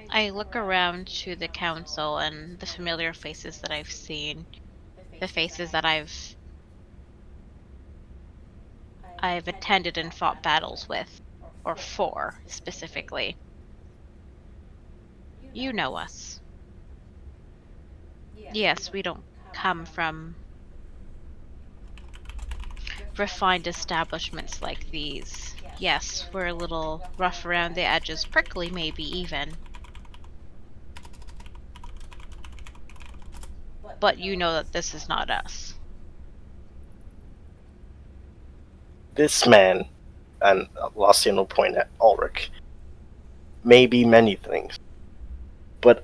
I look around to the council and the familiar faces that I've seen, the faces that I've attended and fought battles with, or for specifically. You know us. Yes, we don't come from refined establishments like these. Yes, we're a little rough around the edges, prickly maybe even. But you know that this is not us. This man, and Lassian will point at Ulrich, may be many things, but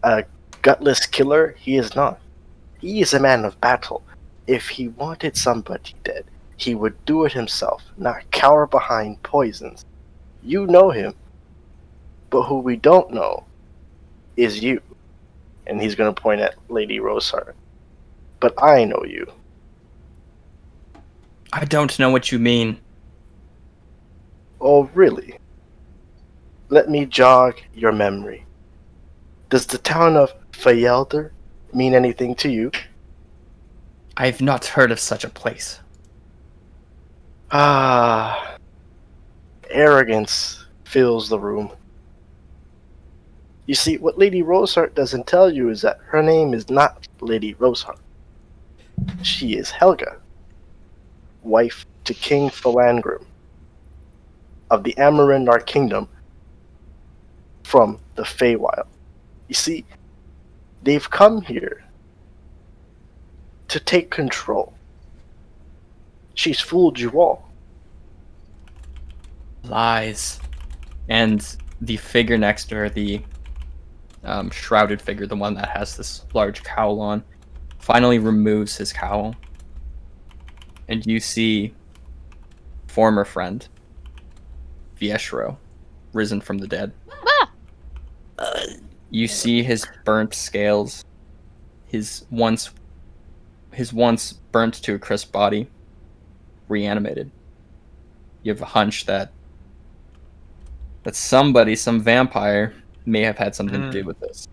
a gutless killer he is not. He is a man of battle. If he wanted somebody dead, he would do it himself, not cower behind poisons. You know him, but who we don't know is you. And he's going to point at Lady Rosehart. But I know you. I don't know what you mean. Oh, really? Let me jog your memory. Does the town of Fayelder mean anything to you? I've not heard of such a place. Ah, arrogance fills the room. You see, what Lady Rosehart doesn't tell you is that her name is not Lady Rosehart. She is Helga, wife to King Falangrim of the Amarindar Kingdom from the Feywild. You see, they've come here to take control. She's fooled you all. Lies. And the figure next to her, the shrouded figure, the one that has this large cowl on, finally removes his cowl. And you see former friend, Vieshro, risen from the dead. You see his burnt scales, his once burnt to a crisp body, reanimated. You have a hunch that somebody, some vampire, may have had something to do with this.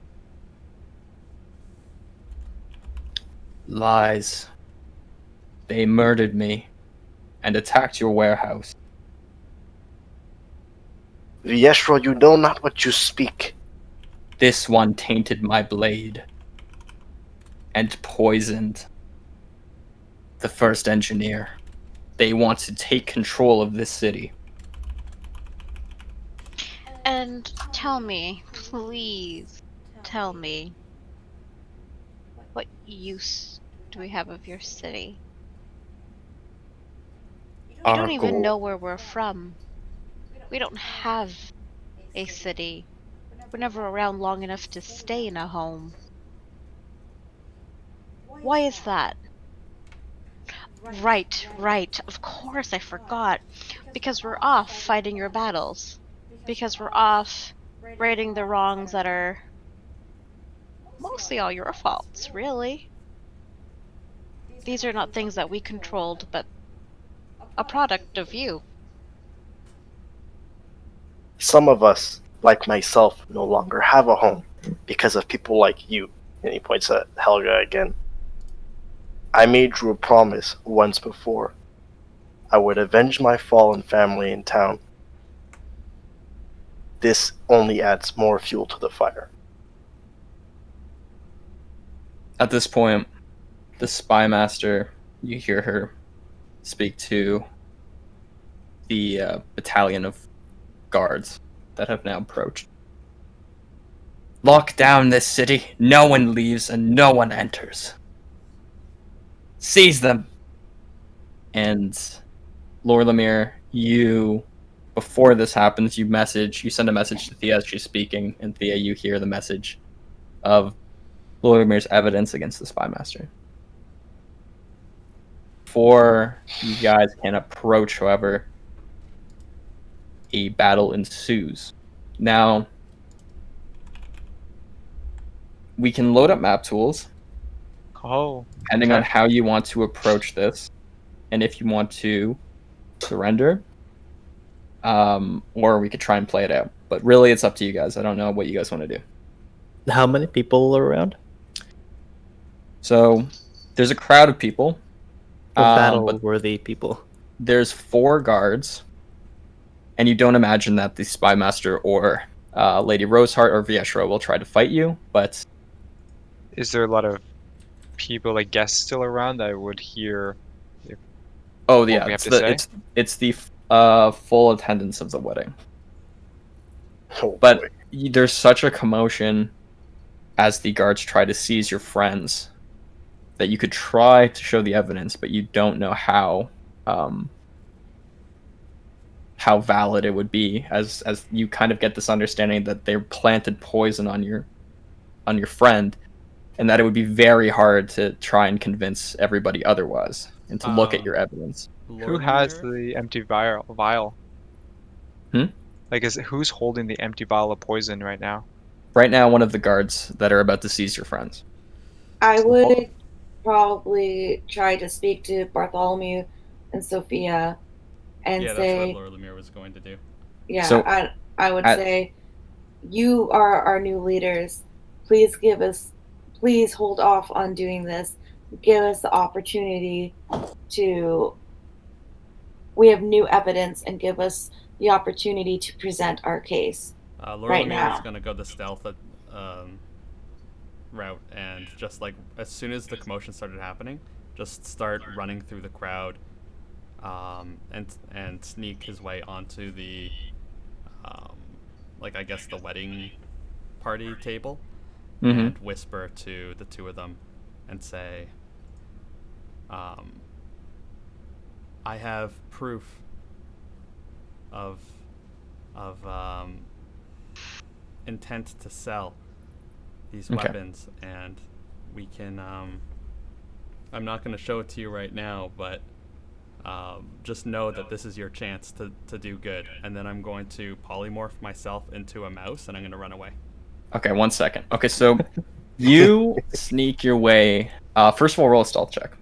Lies. They murdered me and attacked your warehouse. Vieshro, you know not what you speak. This one tainted my blade and poisoned the first engineer. They want to take control of this city. And tell me, please, tell me, what use do we have of your city? You don't even know where we're from. We don't have a city. We're never around long enough to stay in a home. Why is that? Right. Of course I forgot. Because we're off fighting your battles. Because we're off righting the wrongs that are mostly all your faults, really. These are not things that we controlled, but a product of you. Some of us, like myself, no longer have a home because of people like you. And he points at Helga again. I made you a promise once before. I would avenge my fallen family in town. This only adds more fuel to the fire. At this point, the Spymaster, you hear her speak to the battalion of guards that have now approached. Lock down this city. No one leaves and no one enters. Seize them. And Lord Lemire, you, before this happens, you send a message to Thea as she's speaking, and Thea, you hear the message of Lord Lemire's evidence against the Spymaster. Before you guys can approach, however, a battle ensues. Now, we can load up map tools, Oh, depending on okay. how you want to approach this, and if you want to surrender, or we could try and play it out. But really, it's up to you guys. I don't know what you guys want to do. How many people are around? So, there's a crowd of people, but Battle-worthy people. there's 4 guards, and you don't imagine that the Spymaster or Lady Roseheart or Vieshra will try to fight you, but Is there a lot of people, like guests, still around that I would hear? oh What yeah, we have it's to the say? it's the full attendance of the wedding. Oh, But boy. there's such a commotion as the guards try to seize your friends that you could try to show the evidence, but you don't know how valid it would be, as you kind of get this understanding that they planted poison on your friend, and that it would be very hard to try and convince everybody otherwise and to look at your evidence. Who has Lord the empty vial? Hmm? Like, who's holding the empty vial of poison right now? Right now, one of the guards that are about to seize your friends. I would probably try to speak to Bartholomew and Sophia and Yeah, say, that's what Lord Lemire was going to do. yeah, So, I would say, you are our new leaders. Please hold off on doing this. Give us the opportunity to, we have new evidence, and give us the opportunity to present our case. Lord Right Lemire is now. going to go the stealth route, and just like as soon as the commotion started happening, just start running through the crowd, and sneak his way onto the, like I guess the wedding party table, and whisper to the 2 of them, and say, I have proof of intent to sell these weapons, and we can, I'm not going to show it to you right now, but just know that this is your chance to do good. And then I'm going to polymorph myself into a mouse, and I'm going to run away. Okay, 1 second. Okay, so you sneak your way. First of all, roll a stealth check.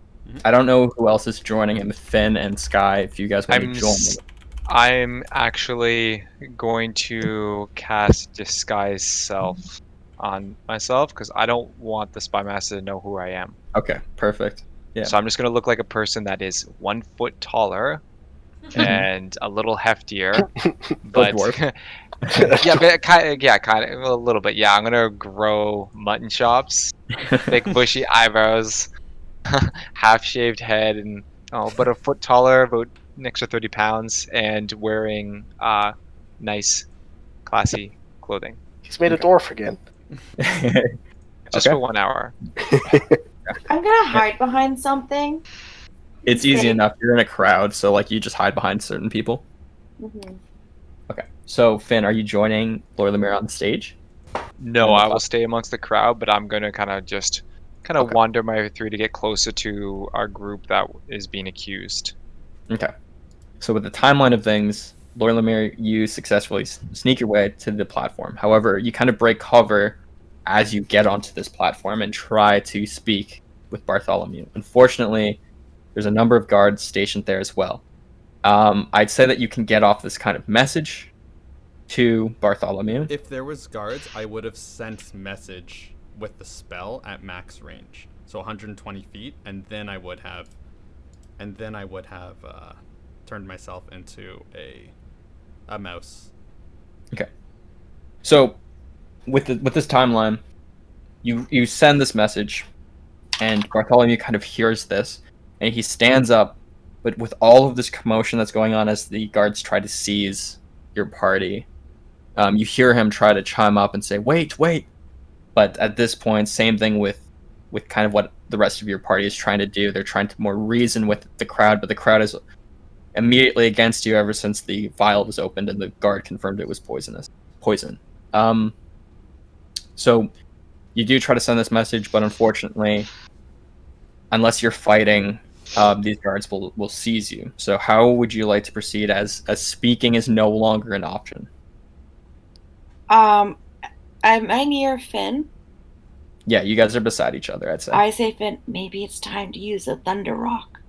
I don't know who else is joining him, Finn and Sky, if you guys want to join them. I'm actually going to cast Disguise Self on myself because I don't want the Spymaster to know who I am. Okay, perfect. Yeah. So I'm just going to look like a person that is 1 foot taller and a little heftier, but dwarf. yeah, but kind of a little bit. Yeah, I'm gonna grow mutton chops, big bushy eyebrows, half-shaved head, and but a foot taller, about an extra 30 pounds, and wearing nice, classy clothing. He's made a dwarf again. Just for 1 hour. I'm gonna hide behind something. It's easy enough. You're in a crowd, so like you just hide behind certain people. Mm-hmm. Okay. So Finn, are you joining Lord Lemire on the stage? No, I will stay amongst the crowd, but I'm gonna kind of wander my way through to get closer to our group that is being accused. Okay. So with the timeline of things, Lord Lemire, you successfully sneak your way to the platform. However, you kind of break cover as you get onto this platform and try to speak with Bartholomew. Unfortunately, there's a number of guards stationed there as well. I'd say that you can get off this kind of message to Bartholomew. If there was guards, I would have sent message with the spell at max range, so 120 feet, and then I would have turned myself into a mouse. Okay. So with this timeline, you send this message, and Bartholomew kind of hears this, and he stands up. But with all of this commotion that's going on as the guards try to seize your party, you hear him try to chime up and say, "Wait, wait!" But at this point, same thing with kind of what the rest of your party is trying to do. They're trying to more reason with the crowd, but the crowd is immediately against you ever since the vial was opened and the guard confirmed it was poison. So you do try to send this message, but unfortunately, unless you're fighting these guards will seize you. So how would you like to proceed as speaking is no longer an option? Am I near Finn? Yeah, you guys are beside each other, I'd say. I say, Finn, maybe it's time to use a thunder rock.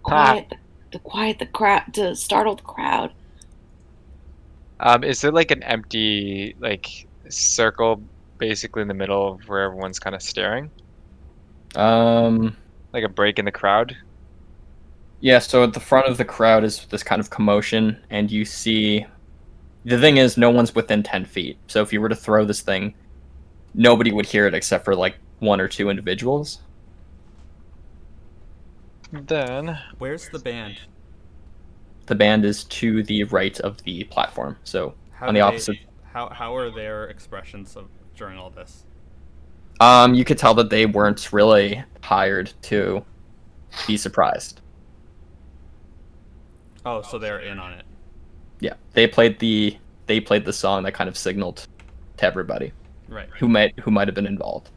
quiet the crowd, to startle the crowd. Is there like an empty like circle basically in the middle of where everyone's kind of staring? Like a break in the crowd? Yeah, so at the front of the crowd is this kind of commotion, and you see... The thing is, no one's within 10 feet. So if you were to throw this thing, nobody would hear it except for, like, 1 or 2 individuals. Then... Where's the band? The band is to the right of the platform, so on the opposite... How are their expressions during all this? You could tell that they weren't really hired to be surprised. Oh, so they're in on it. Yeah, they played the song that kind of signaled to everybody, right, who might have been involved.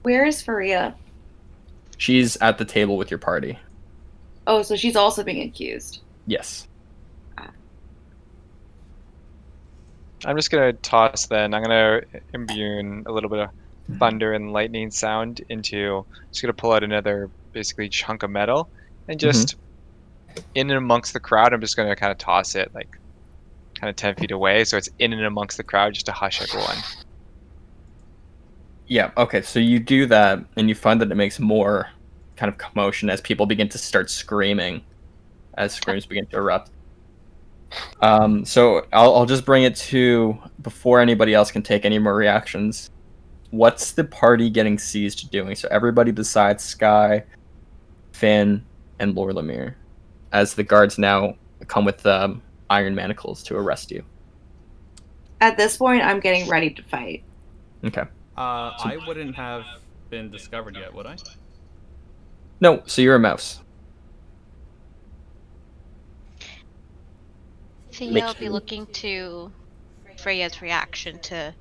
Where is Faria? She's at the table with your party. Oh, so she's also being accused. Yes. I'm just gonna toss then. I'm gonna imbue a little bit of thunder and lightning sound into. Just gonna pull out another basically chunk of metal and just in and amongst the crowd. I'm just gonna kind of toss it like kind of 10 feet away, so it's in and amongst the crowd just to hush everyone. Yeah. Okay. So you do that, and you find that it makes more kind of commotion as people begin to start screaming, as screams begin to erupt. So I'll just bring it to before anybody else can take any more reactions. What's the party getting seized doing? So everybody besides Sky, Finn, and Lord Lemire, as the guards now come with iron manacles to arrest you. At this point, I'm getting ready to fight. Okay. I wouldn't have been discovered yet, would I? No. So you're a mouse. Thea will be looking to Freya's reaction to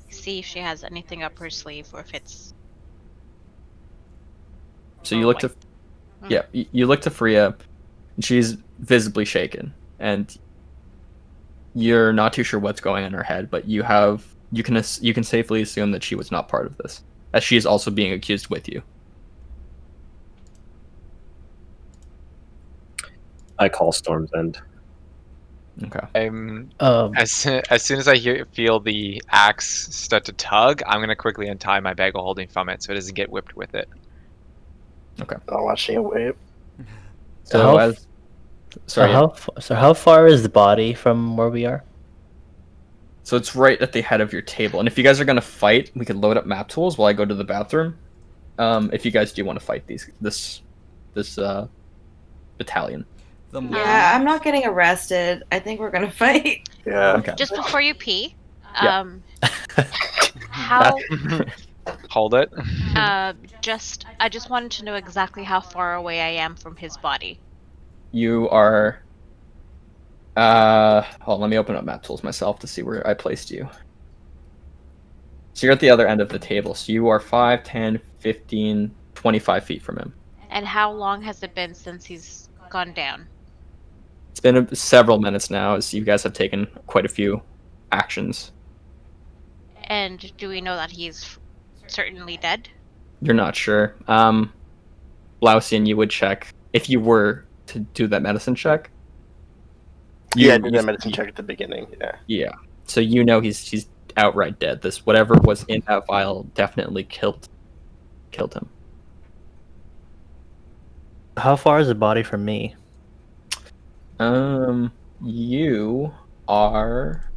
see if she has anything up her sleeve or if it's. So you look to, yeah, you look to Freya, and she's visibly shaken, and you're not too sure what's going on in her head, but you can safely assume that she was not part of this, as she is also being accused with you. I call Storm's End. Okay. As soon as I feel the axe start to tug, I'm gonna quickly untie my bag of holding from it so it doesn't get whipped with it. Okay. I'll watch you whip. So how far is the body from where we are? So it's right at the head of your table, and if you guys are gonna fight, we could load up map tools while I go to the bathroom. If you guys do want to fight this battalion. Yeah, I'm not getting arrested. I think we're gonna fight. Yeah. Okay. Just before you pee, Yeah. how? Hold it. I just wanted to know exactly how far away I am from his body. You are. Hold on, let me open up map tools myself to see where I placed you. So you're at the other end of the table. So you are 5, 10, 15, 25 feet from him. And how long has it been since he's gone down? It's been several minutes now, as you guys have taken quite a few actions. And do we know that he's certainly dead? You're not sure. Lausian, you would check if you were to do that medicine check. Yeah, I did that medicine check at the beginning. Yeah. Yeah. So you know he's outright dead. This whatever was in that vial definitely killed him. How far is the body from me? You are.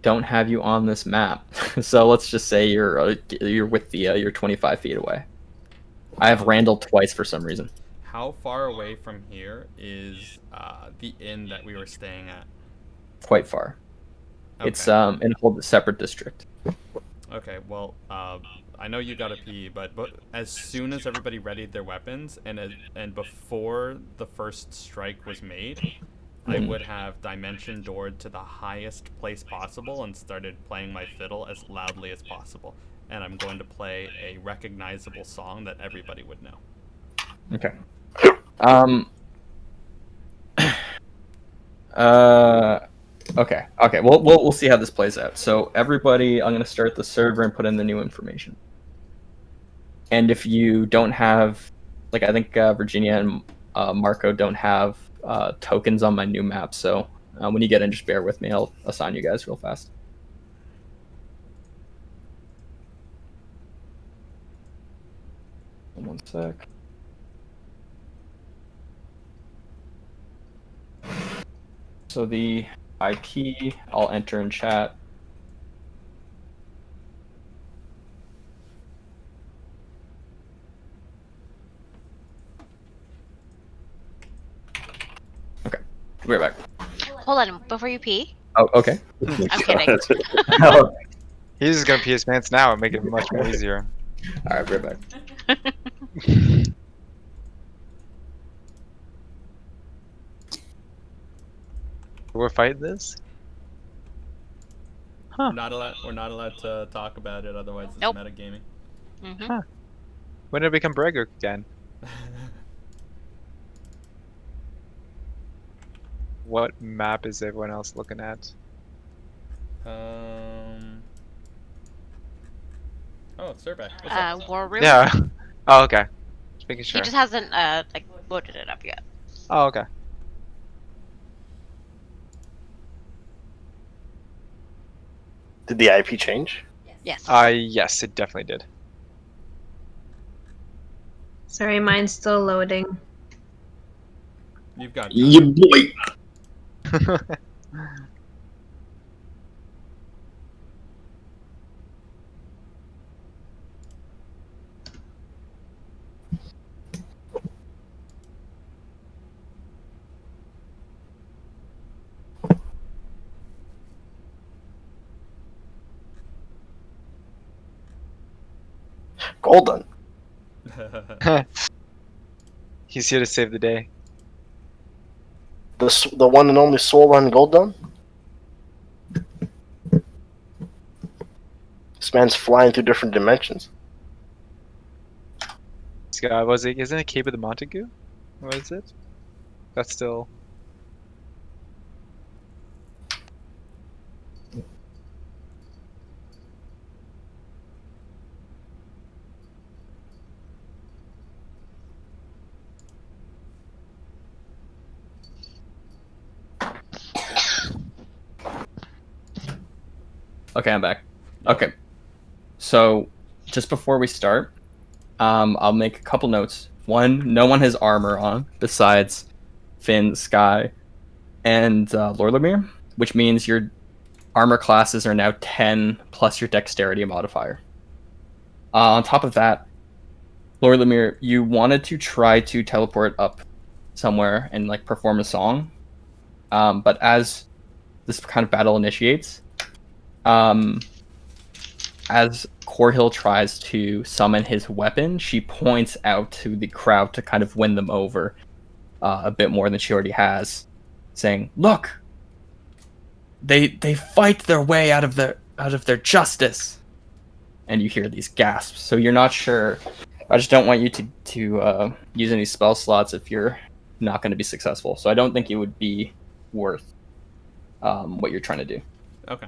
Don't have you on this map, so let's just say you're with the you're 25 feet away. I have Randall twice for some reason. How far away from here is the inn that we were staying at? Quite far. Okay. It's in a whole separate district. Okay, well, I know you gotta pee, but as soon as everybody readied their weapons and before the first strike was made, I would have dimension doored to the highest place possible and started playing my fiddle as loudly as possible. And I'm going to play a recognizable song that everybody would know. Okay. Okay. We'll see how this plays out. So everybody, I'm gonna start the server and put in the new information. And if you don't have, like, I think Virginia and Marco don't have tokens on my new map. So when you get in, just bear with me. I'll assign you guys real fast. One sec. So the IP, I'll enter in chat. Okay, be right back. Hold on, before you pee. Oh, okay. I'm kidding. He's just gonna pee his pants now and make it much more easier. All right, be right back. We're fighting this? Huh. We're not allowed to talk about it, otherwise it's Nope. metagaming. Mm-hmm. When did it become Bregger again? What map is everyone else looking at? Oh, it's Survey. What's up? War Room. Yeah. Oh, okay. Just making sure. He just hasn't like loaded it up yet. Oh, okay. Did the IP change? Yes. Yes, it definitely did. Sorry, mine's still loading. You've got Yeah, boy. Golden. He's here to save the day. The one and only soul on Golden? This man's flying through different dimensions. This guy was it? Isn't it Cape of the Montague? What is it? That's still. Okay, I'm back. Okay. So, just before we start, I'll make a couple notes. One, no one has armor on besides Finn, Sky, and Lorlamir, which means your armor classes are now 10 plus your dexterity modifier. On top of that, Lorlamir, you wanted to try to teleport up somewhere and like perform a song, but as this kind of battle initiates, as Corhill tries to summon his weapon, she points out to the crowd to kind of win them over a bit more than she already has, saying, "Look, they fight their way out of their justice." And you hear these gasps. So you're not sure. I just don't want you to use any spell slots if you're not going to be successful. So I don't think it would be worth what you're trying to do. Okay.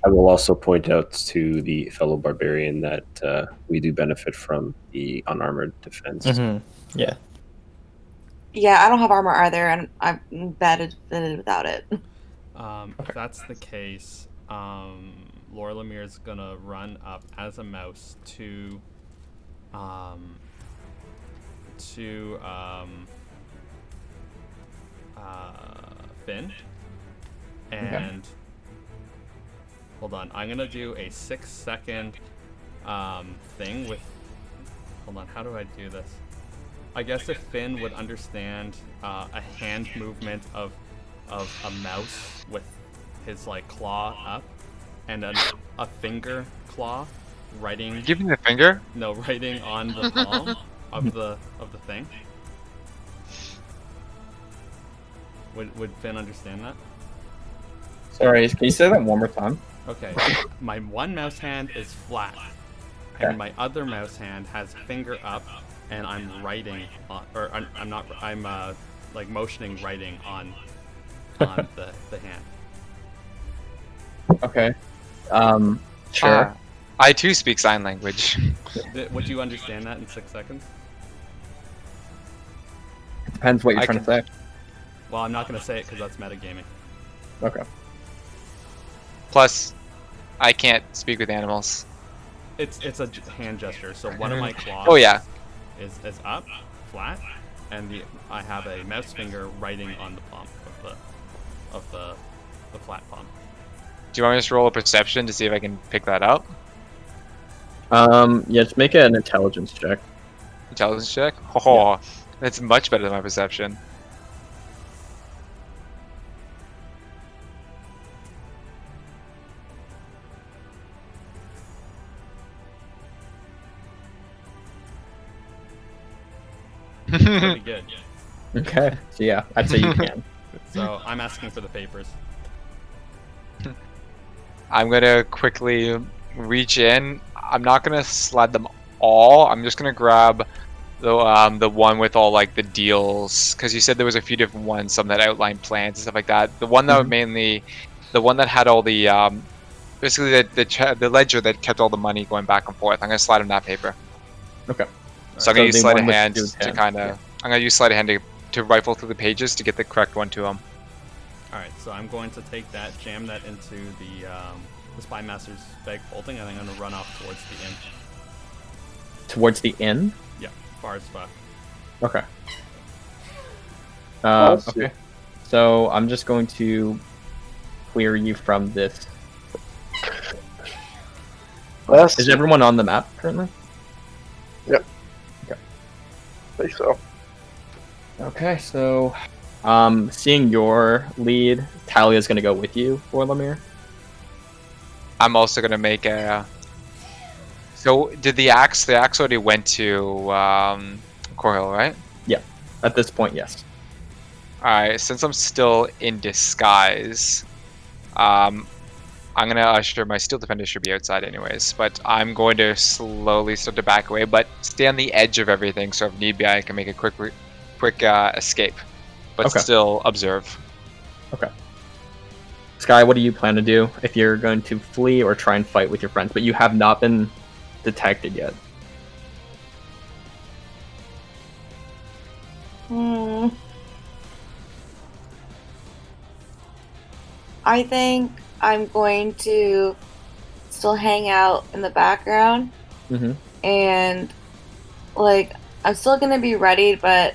I will also point out to the fellow barbarian that we do benefit from the unarmored defense. Mm-hmm. Yeah. Yeah, I don't have armor either, and I'm batted without it. If that's the case, Lorlamir's gonna run up as a mouse to Finn, and hold on, I'm gonna do a 6-second thing with. Hold on, how do I do this? I guess if Finn would understand a hand movement of a mouse with his like claw up, and a finger claw writing. Give me the finger. No, writing on the palm of the thing. Would Finn understand that? Sorry, can you say that one more time? Okay. My one mouse hand is flat, Okay. and my other mouse hand has finger up, and I'm writing on, or I'm not. I'm like motioning writing on the hand. Okay. Sure. I too speak sign language. Would you understand that in 6 seconds? Depends what you're I trying to say. Well, I'm not gonna say it because that's metagaming. Okay. Plus, I can't speak with animals. It's a hand gesture. So one of my claws. Oh yeah. Is up, flat, and I have a mouse finger writing on the palm of the flat palm. Do you want me to just roll a perception to see if I can pick that up? Yeah, just make it an intelligence check. Intelligence check? Oh, that's much better than my perception. Pretty good. Okay. So yeah, I'd say you can. So I'm asking for the papers. I'm gonna quickly reach in. I'm not gonna slide them all. I'm just gonna grab the one with all like the deals, because you said there was a few different ones, some that outlined plans and stuff like that. The one that would mainly, the one that had all the basically the ledger that kept all the money going back and forth. I'm gonna slide him that paper. Okay. So I'm gonna use the sleight of one with hand dude's to hand. kind of. I'm gonna use sleight of hand to rifle through the pages to get the correct one to him. All right, so I'm going to take that, jam that into the Spymaster's bag folding, and I'm going to run off towards the inn. Towards the inn? Yeah, far as fuck. Okay. Awesome. Okay. So I'm just going to clear you from this. Is everyone on the map currently? Yep. Okay. I think so. Okay, so seeing your lead, Talia's going to go with you for Lemire. I'm also gonna make a. So did the axe? The axe already went to Corhill, right? Yeah. At this point, yes. All right. Since I'm still in disguise, I'm gonna usher. My steel defender should be outside anyways, but I'm going to slowly start to back away, but stay on the edge of everything. So if need be, I can make a quick escape, but Okay. still observe. Okay. Sky, what do you plan to do if you're going to flee or try and fight with your friends, but you have not been detected yet? I think I'm going to still hang out in the background and like I'm still gonna be ready, but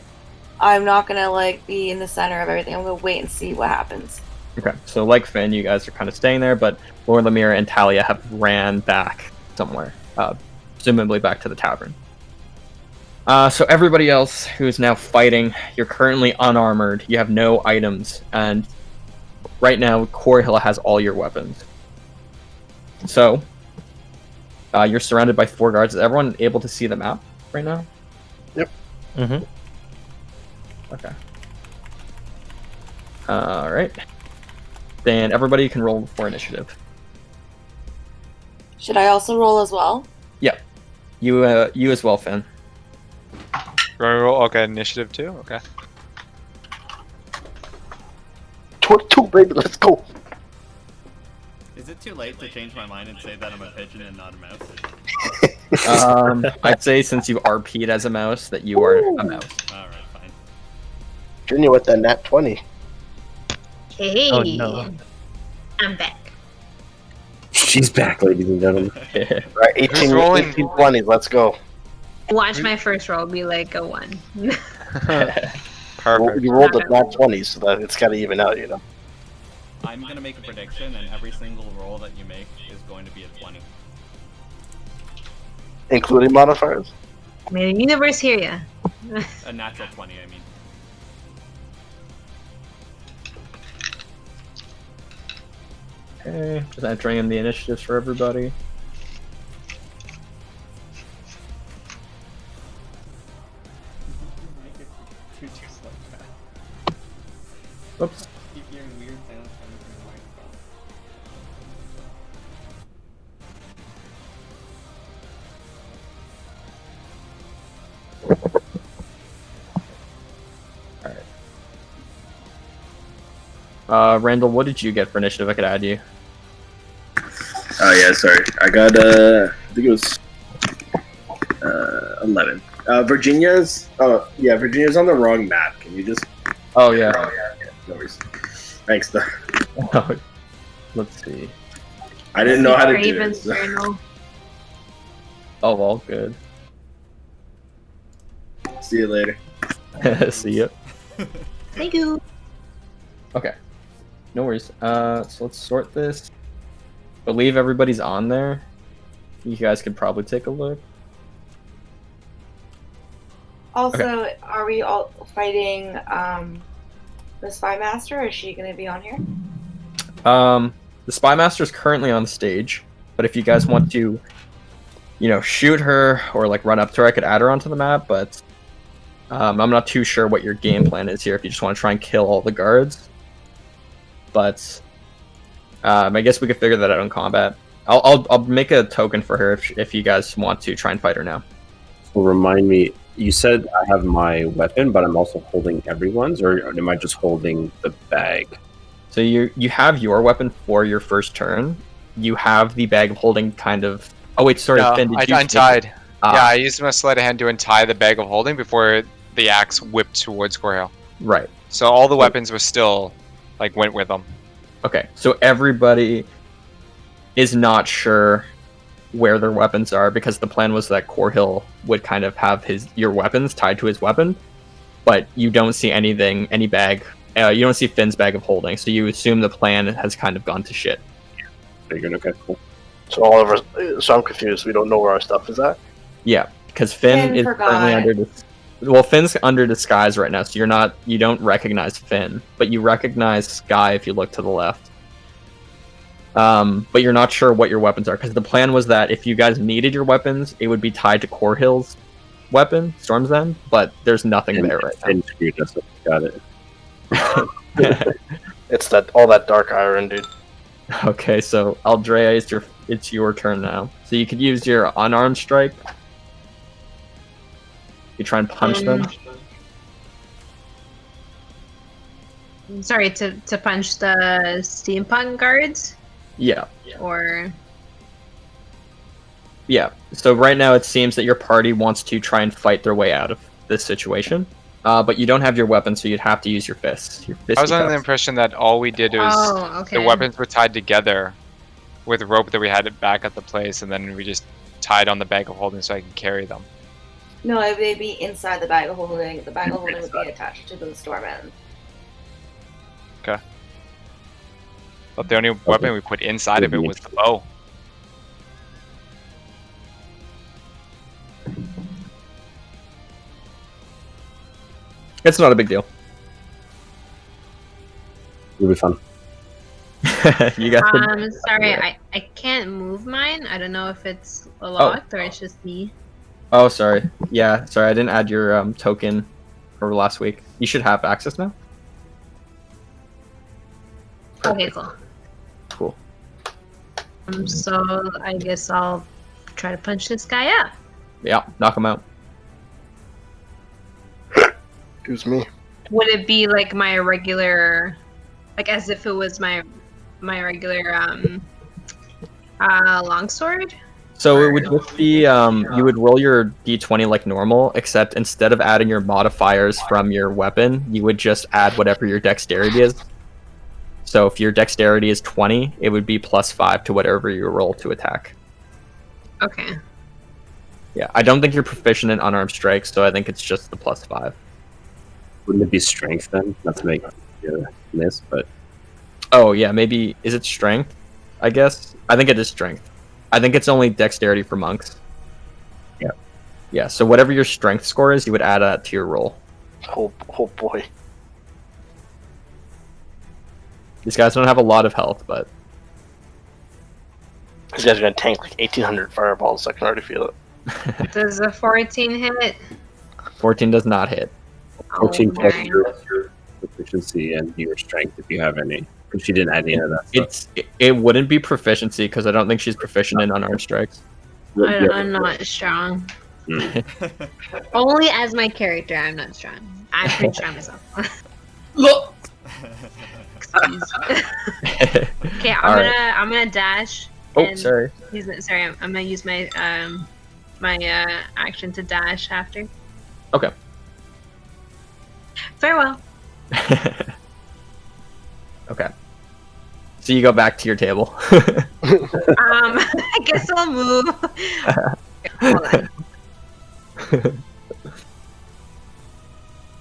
I'm not gonna like be in the center of everything. I'm gonna wait and see what happens. Okay, so like Finn, you guys are kind of staying there, but Lord Lemire and Talia have ran back somewhere, presumably back to the tavern. So everybody else who is now fighting, you're currently unarmored, you have no items, and right now Corhill has all your weapons. So, you're surrounded by 4 guards. Is everyone able to see the map right now? Yep. Okay. Alright. Then everybody can roll for initiative. Should I also roll as well? Yeah. You as well, Finn. Roll. Okay, initiative 2. Okay. 22, baby, let's go. Is it too late to change my mind and say that I'm a pigeon and not a mouse? I'd say since you RP'd as a mouse, that you are a mouse. Alright, fine. Junior with that nat 20. Hey, Oh no. I'm back. She's back, ladies and gentlemen. Right, 18, rolling? 18 20, let's go. Watch my first roll be like a 1. Perfect. You rolled a nat 20, so that it's gotta even out, you know. I'm gonna make a prediction, and every single roll that you make is going to be a 20. Including modifiers. May the universe hear ya. A natural 20, I mean. Okay, just entering in the initiatives for everybody. Oops. Randall, what did you get for initiative? I could add you. Oh yeah, sorry. I got I think it was 11. Virginia's Virginia's on the wrong map. Can you just Oh yeah. No worries. Thanks though. Let's see. I didn't know how to do it. Raven's so- journal. Oh, all good. See you later. See ya. Thank you. Okay. No worries. So let's sort this. Believe everybody's on there. You guys could probably take a look. Also, are we all fighting the Spymaster, or is she going to be on here? The Spymaster is currently on the stage, but if you guys want to, shoot her or like run up to her, I could add her onto the map. But I'm not too sure what your game plan is here. If you just want to try and kill all the guards, but I guess we could figure that out in combat. I'll make a token for her if you guys want to try and fight her now. So remind me. You said I have my weapon, but I'm also holding everyone's, or am I just holding the bag? So you have your weapon for your first turn. You have the bag of holding kind of. Oh wait, sorry, No, Finn. I Did you untied. take it? Yeah, I used my sleight of hand to untie the bag of holding before the axe whipped towards Corhill. Right. So all the weapons were still, went with them. Okay, so everybody is not sure where their weapons are because the plan was that Corhill would kind of have your weapons tied to his weapon, but you don't see any bag. You don't see Finn's bag of holding, so you assume the plan has kind of gone to shit. Figured. Okay, cool. So all of us. So I'm confused. We don't know where our stuff is at. Yeah, because Finn is forgot. currently Finn's under disguise right now, so you don't recognize Finn, but you recognize Sky if you look to the left. But you're not sure what your weapons are, because the plan was that if you guys needed your weapons, it would be tied to Corhill's weapon, Storm's End, but there's nothing there right now. You just got it. It's all that dark iron, dude. Okay, so Aldrea, it's your turn now. So you could use your unarmed strike. You try and punch them. Sorry, to punch the steampunk guards? Yeah. Or... Yeah. So right now it seems that your party wants to try and fight their way out of this situation. But you don't have your weapon, so you'd have to use your fists. I was under the impression that all we did was the weapons were tied together with rope that we had back at the place, and then we just tied on the bag of holding so I can carry them. No, it would be inside the bag of holding. The bag of holding would be attached to the storm end. Okay. But the only weapon we put inside of it was the bow. It's not a big deal. It'll be fun. You guys could... sorry, I can't move mine. I don't know if it's locked or it's just me. Oh, sorry. Yeah, sorry, I didn't add your token for last week. You should have access now. Okay, cool. Cool. So I guess I'll try to punch this guy up. Yeah, knock him out. Excuse me. Would it be like my regular, as if it was my regular longsword? So it would just be you would roll your d20 like normal, except instead of adding your modifiers from your weapon, you would just add whatever your dexterity is. So if your dexterity is 20, it would be +5 to whatever you roll to attack. Okay. Yeah, I don't think you're proficient in unarmed strikes, so I think it's just the +5. Wouldn't it be strength then? Not to make you miss, but... Oh, yeah, maybe... Is it strength? I guess? I think it is strength. I think it's only dexterity for monks. Yeah. Yeah, so whatever your strength score is, you would add that to your roll. Oh boy. These guys don't have a lot of health, but... These guys are gonna tank like 1,800 fireballs, I can already feel it. Does a 14 hit? 14 does not hit. 14 plus darn. your proficiency and your strength if you have any. Because she didn't add any of that stuff. It wouldn't be proficiency, because I don't think she's proficient in unarmed strikes. I'm not strong. Only as my character, I'm not strong. I'm pretty strong myself. Look! Excuse. Okay, All right. I'm gonna dash. Oh, and sorry. Sorry, I'm gonna use my action to dash after. Okay. Farewell. Okay. So you go back to your table. I guess I'll move. Hold on.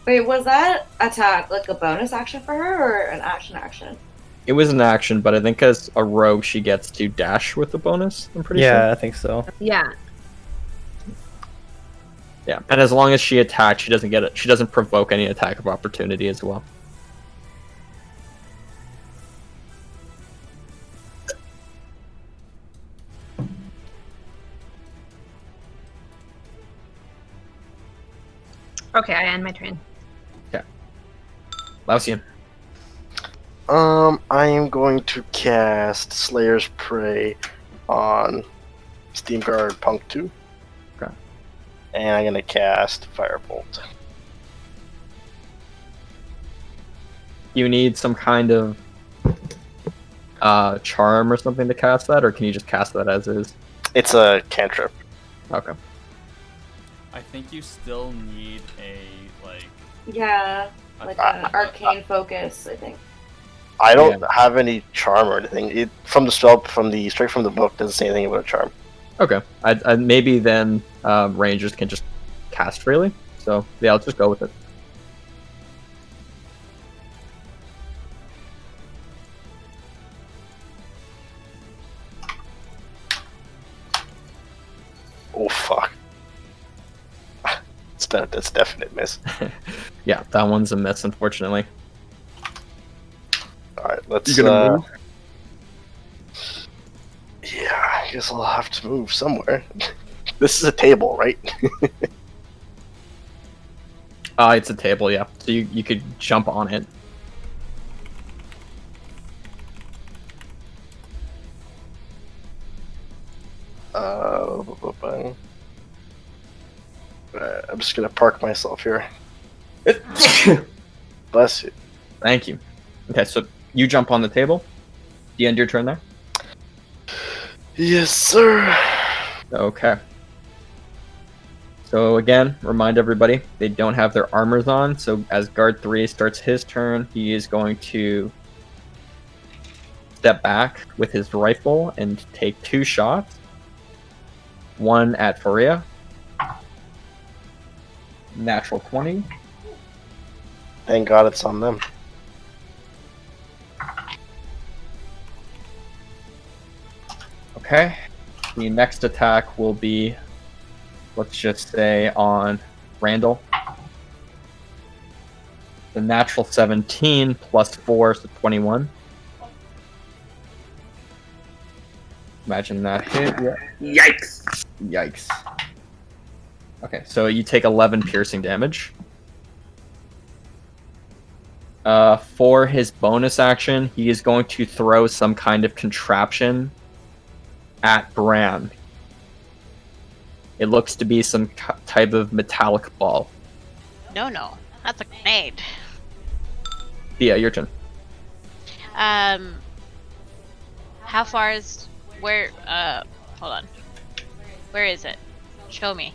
Wait, was that attack like a bonus action for her or an action? It was an action, but I think as a rogue, she gets to dash with the bonus. I'm pretty sure. Yeah, I think so. Yeah. Yeah, and as long as she attacks, she doesn't get it. She doesn't provoke any attack of opportunity as well. Okay, I end my turn. Lausian. I am going to cast Slayer's Prey on Steam Guard Punk 2. Okay. And I'm gonna cast Firebolt. You need some kind of charm or something to cast that, or can you just cast that as is? It's a cantrip. Okay. I think you still need a Yeah, like an arcane focus, I think. I don't have any charm or anything. It straight from the book doesn't say anything about a charm. Okay. I maybe then rangers can just cast freely. So yeah, I'll just go with it. Oh fuck. That's a definite miss. Yeah, that one's a miss, unfortunately. Alright, let's You gonna move? Yeah, I guess I'll have to move somewhere. This is a table, right? It's a table, yeah. So you could jump on it. I'm just gonna park myself here. Bless you. Thank you. Okay, so you jump on the table. Do you end your turn there? Yes, sir. Okay. So again, remind everybody, they don't have their armors on, so as guard 3 starts his turn, he is going to step back with his rifle and take 2 shots. One at Faria. Natural 20. Thank God it's on them. Okay. The next attack will be, let's just say, on Randall. The natural 17 plus 4 is 21. Imagine that hit. Yeah. Yikes! Yikes. Okay, so you take 11 piercing damage. For his bonus action, he is going to throw some kind of contraption at Bran. It looks to be some type of metallic ball. No, that's a grenade. Yeah, your turn. How far is where? Hold on. Where is it? Show me.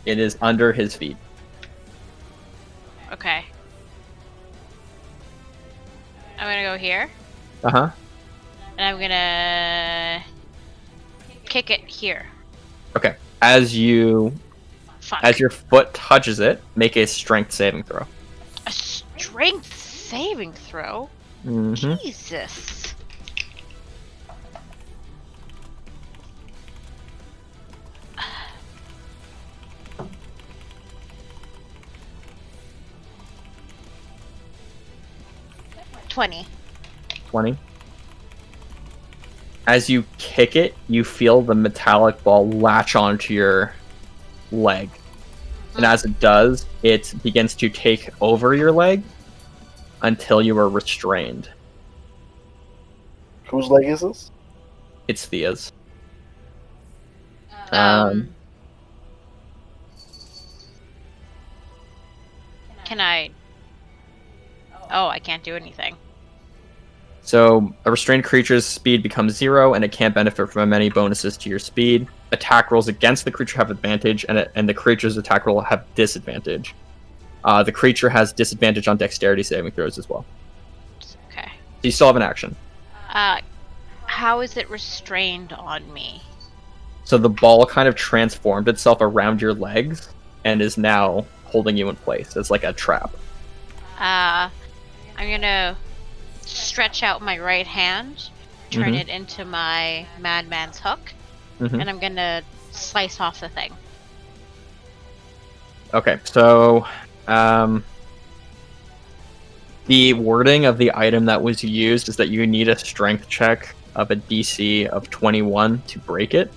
It is under his feet. Okay. I'm gonna go here. Uh-huh. And I'm gonna kick it here. Okay. As your foot touches it, make a strength saving throw. A strength saving throw? Mm-hmm. Jesus. $20. 20. As you kick it, you feel the metallic ball latch onto your leg. And as it does, it begins to take over your leg until you are restrained. Whose leg is this? It's Thea's. Can I? Oh, I can't do anything. So a restrained creature's speed becomes 0, and it can't benefit from any bonuses to your speed. Attack rolls against the creature have advantage, and the creature's attack roll have disadvantage. The creature has disadvantage on dexterity saving throws as well. Okay. So you still have an action. How is it restrained on me? So the ball kind of transformed itself around your legs and is now holding you in place as like a trap. I'm gonna stretch out my right hand, turn it into my madman's hook, and I'm gonna slice off the thing. Okay, so the wording of the item that was used is that you need a strength check of a DC of 21 to break it.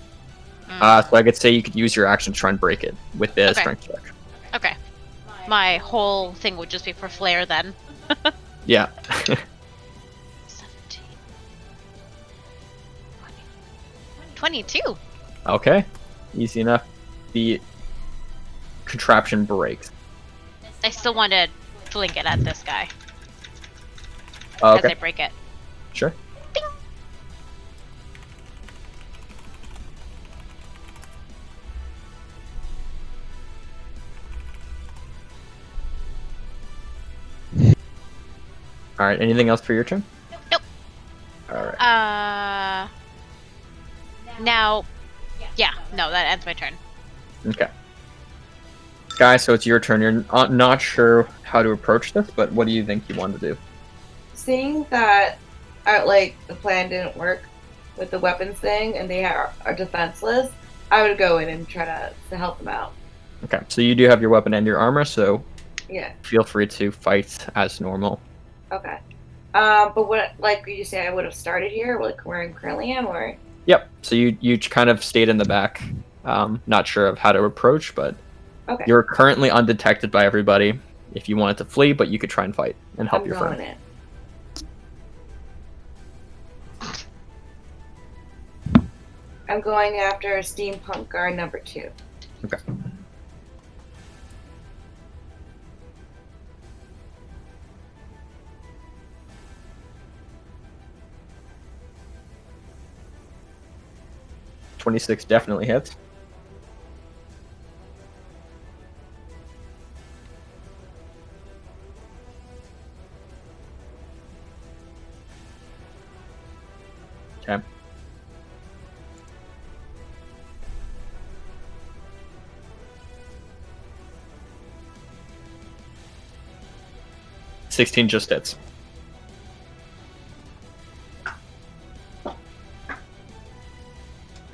So I could say you could use your action to try and break it with the strength check. Okay. My whole thing would just be for flair then. Yeah. 17. 22. Okay. Easy enough. The contraption breaks. I still want to fling it at this guy Okay. as I break it. Sure. Ding. All right. Anything else for your turn? Nope. All right. Now, yeah, no, that ends my turn. Okay. Guy, so it's your turn. You're not sure how to approach this, but what do you think you want to do? Seeing that, the plan didn't work with the weapons thing, and they are defenseless, I would go in and try to help them out. Okay, so you do have your weapon and your armor, so Yeah. feel free to fight as normal. Okay. But what, you say, I would have started here, where I currently am, or? Yep. So you kind of stayed in the back, not sure of how to approach, but Okay. you're currently undetected by everybody. If you wanted to flee, but you could try and fight and help your friend. In. I'm going after steampunk guard number 2. Okay. .26 definitely hits. Okay. .16 just hits.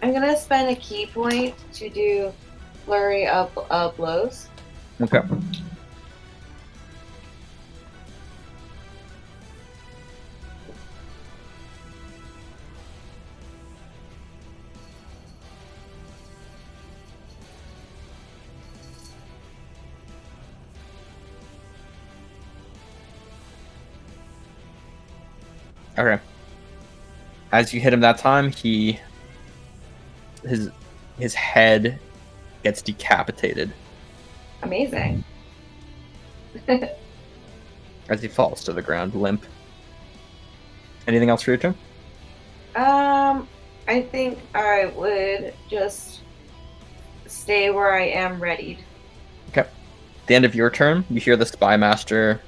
I'm gonna spend a key point to do flurry of blows. Okay. Okay. As you hit him that time, his head gets decapitated Amazing. as he falls to the ground, limp. Anything else for your turn? I think I would just stay where I am readied. Okay. At the end of your turn, you hear the Spymaster,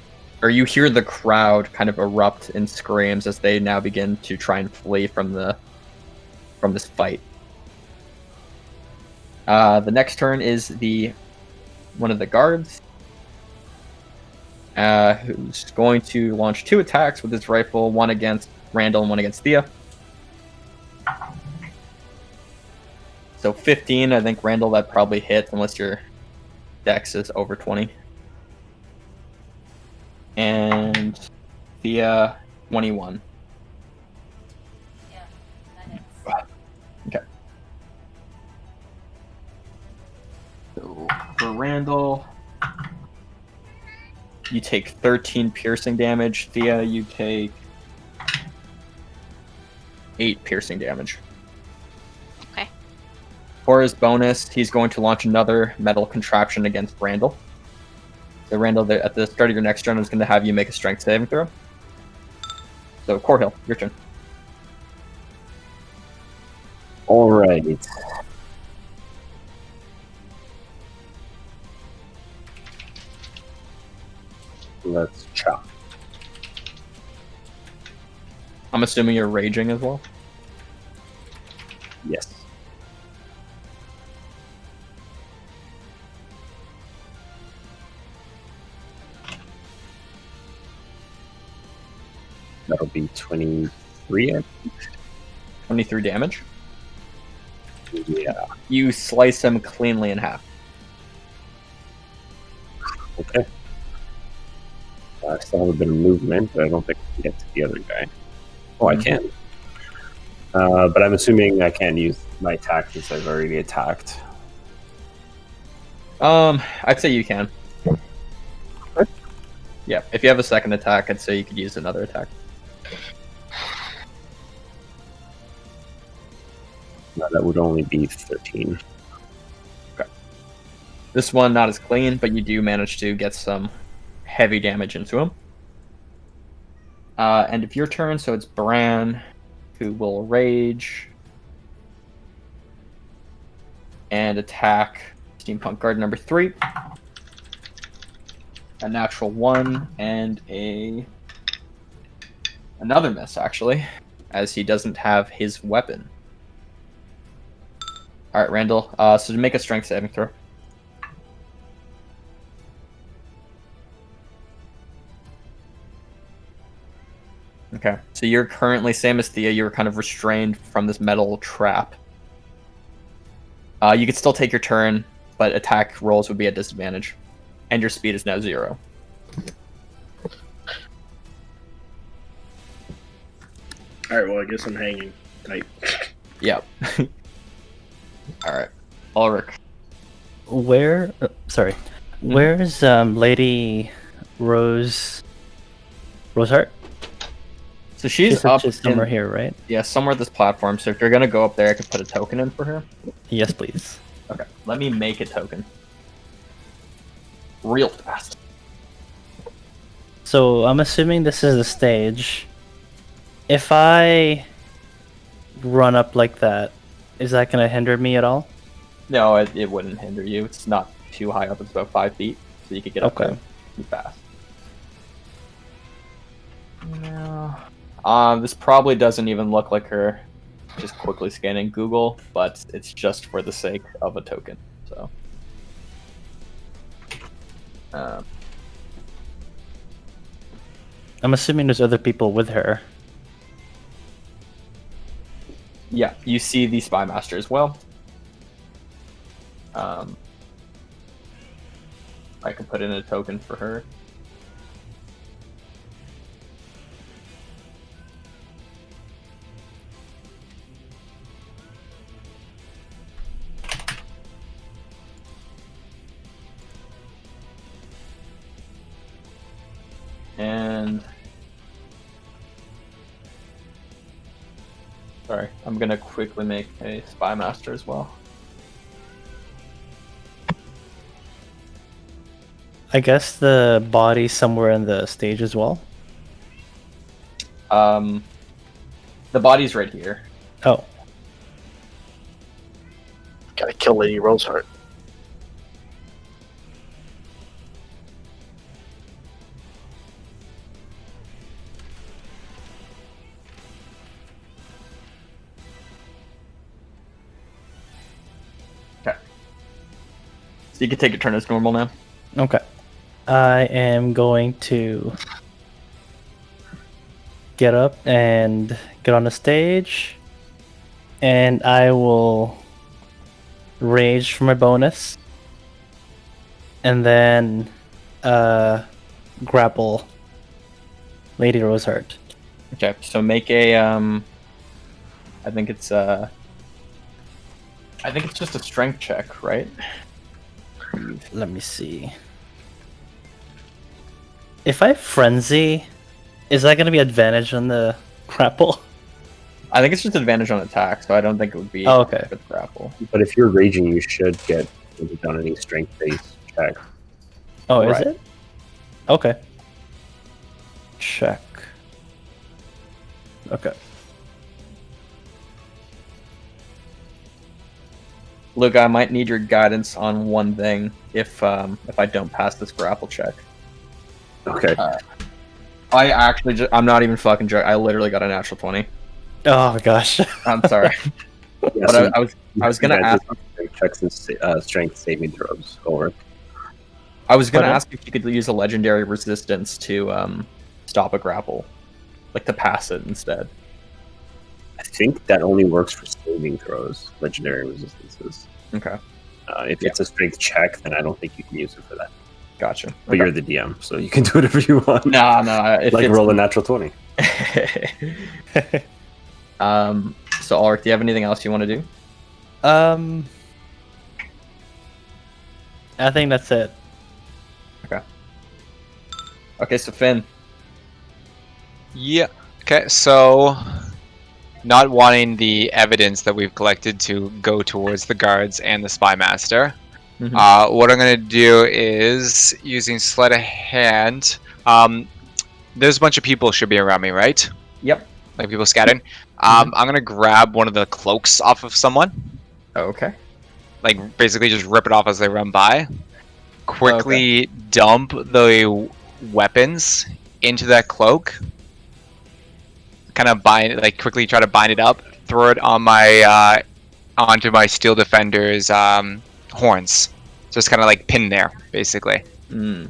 or you hear the crowd kind of erupt in screams as they now begin to try and flee from this fight. The next turn is one of the guards, who's going to launch 2 attacks with his rifle, one against Randall and one against Thea. So 15, I think Randall, that probably hits unless your dex is over 20. And Thea, 21. Okay. So for Randall, you take 13 piercing damage. Thea, you take 8 piercing damage. Okay. For his bonus, he's going to launch another metal contraption against Randall. So Randall, at the start of your next turn, is going to have you make a strength saving throw. So, Corhill, your turn. All right. Let's chop. I'm assuming you're raging as well. Yes. That'll be 23. 23 damage. Yeah. You slice him cleanly in half. Okay. I still have a bit of movement, but I don't think I can get to the other guy. Oh, I can. But I'm assuming I can't use my attack since I've already attacked. I'd say you can. What? Yeah, if you have a second attack, I'd say you could use another attack. No, that would only be 13. Okay. This one not as clean, but you do manage to get some heavy damage into him. End of your turn, so it's Bran who will rage and attack Steampunk Guard number 3. A natural 1 and another miss, actually, as he doesn't have his weapon. All right, Randall. So to make a strength saving throw. Okay, so you're currently, same as Thea, you're kind of restrained from this metal trap. You could still take your turn, but attack rolls would be at disadvantage. And your speed is now 0. Alright, well, I guess I'm hanging tight. Yep. Alright. Ulrich. Where? Sorry. Where's Lady Rosehart? So she's up just somewhere here, right? Yeah, somewhere at this platform. So if you're gonna go up there, I could put a token in for her. Yes, please. Okay, let me make a token. Real fast. So I'm assuming this is the stage. If I run up like that, is that gonna hinder me at all? No, it wouldn't hinder you. It's not too high up. It's about 5 feet, so you could get up there pretty fast. No. This probably doesn't even look like her. Just quickly scanning Google, but it's just for the sake of a token. So, I'm assuming there's other people with her. yeah, you see the Spymaster as well. I can put in a token for her. And sorry, I'm gonna quickly make a Spymaster as well. I guess the body's somewhere in the stage as well. The body's right here. Oh, Gotta kill Lady Rosehart. Okay. So you can take your turn as normal now. okay. I am going to get up and get on the stage, and I will rage for my bonus, and then grapple Lady Rosehart. Okay, so make a I think it's just a strength check, right? Let me see. If I frenzy, is that going to be advantage on the grapple? I think it's just advantage on attack, so I don't think it would be Oh, okay. with grapple. But if you're raging, you should get on any strength-based check. Oh, Right. is it? Okay. Check. Okay. Luke, I might need your guidance on one thing if I don't pass this grapple check. Okay. I actually I'm not even fucking joking. I literally got a natural 20. Oh my gosh. I'm sorry. Yeah, But so I was gonna ask. checks and strength saving throws. Over. I was gonna Pardon? ask if you could use a legendary resistance to stop a grapple, like to pass it instead. I think that only works for saving throws, legendary resistances. Okay, If it's a strength check, then I don't think you can use it for that. gotcha. But you're the DM, so you can do whatever you want. No. If Like it's... roll a natural 20. So Ulrich, do you have anything else you want to do? I think that's it. Okay, so Finn. Yeah. Okay, so not wanting the evidence that we've collected to go towards the guards and the Spymaster, what I'm going to do is, using sleight of hand, there's a bunch of people should be around me, right? Yep. Like people scattered. I'm going to grab one of the cloaks off of someone. Okay. Like, basically just rip it off as they run by. Quickly dump the weapons into that cloak. Kind of quickly try to bind it up. Throw it on my onto my steel defender's horns. Just kind of like pinned there, basically. So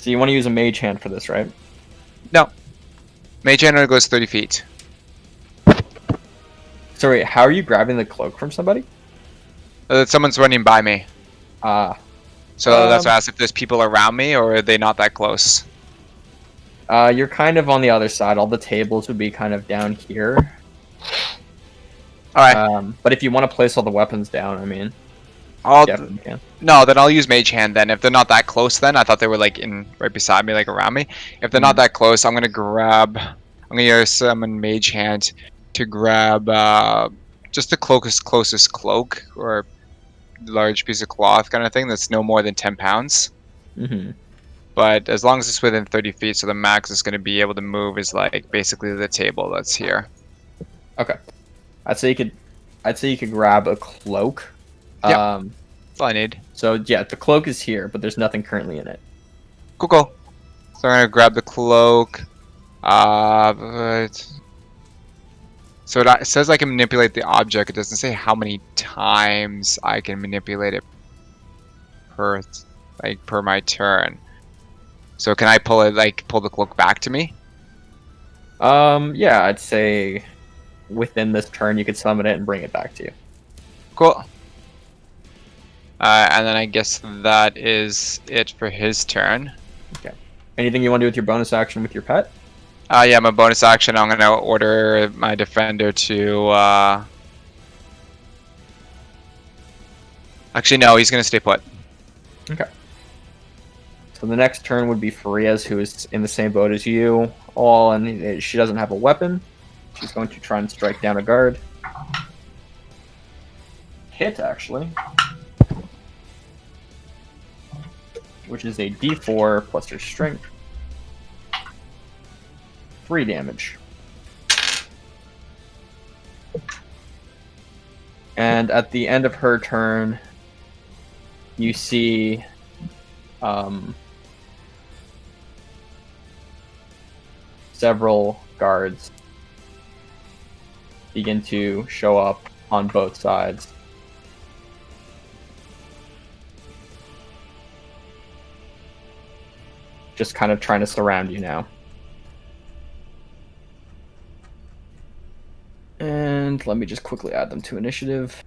you want to use a mage hand for this, right? No. Mage hand only goes 30 feet. So wait, how are you grabbing the cloak from somebody? Someone's running by me. So that's why I asked if there's people around me, or are they not that close? You're kind of on the other side. All the tables would be kind of down here. Alright. But if you want to place all the weapons down, I mean, definitely can. No, then I'll use mage hand then. If they're not that close then, I thought they were like right beside me, like around me. If they're not that close, I'm gonna use summon mage hand to grab just the closest cloak, or large piece of cloth kind of thing that's no more than 10 pounds. But as long as it's within 30 feet, so the max it's going to be able to move is like basically the table that's here. Okay. I'd say you could grab a cloak. Yeah. That's all I need. So yeah, the cloak is here, but there's nothing currently in it. Cool. So I'm gonna grab the cloak. So it says I can manipulate the object. It doesn't say how many times I can manipulate it per my turn. So can I pull the cloak back to me? Yeah, I'd say within this turn you could summon it and bring it back to you. Cool. And then I guess that is it for his turn. Okay. Anything you want to do with your bonus action with your pet? Yeah, my bonus action, I'm gonna order my defender to actually no, he's gonna stay put. Okay. So the next turn would be Farias, who is in the same boat as you all, and she doesn't have a weapon. She's going to try and strike down a guard. Hit, actually. Which is a d4 plus her strength. 3 damage. And at the end of her turn, you see several guards begin to show up on both sides. Just kind of trying to surround you now. And let me just quickly add them to initiative.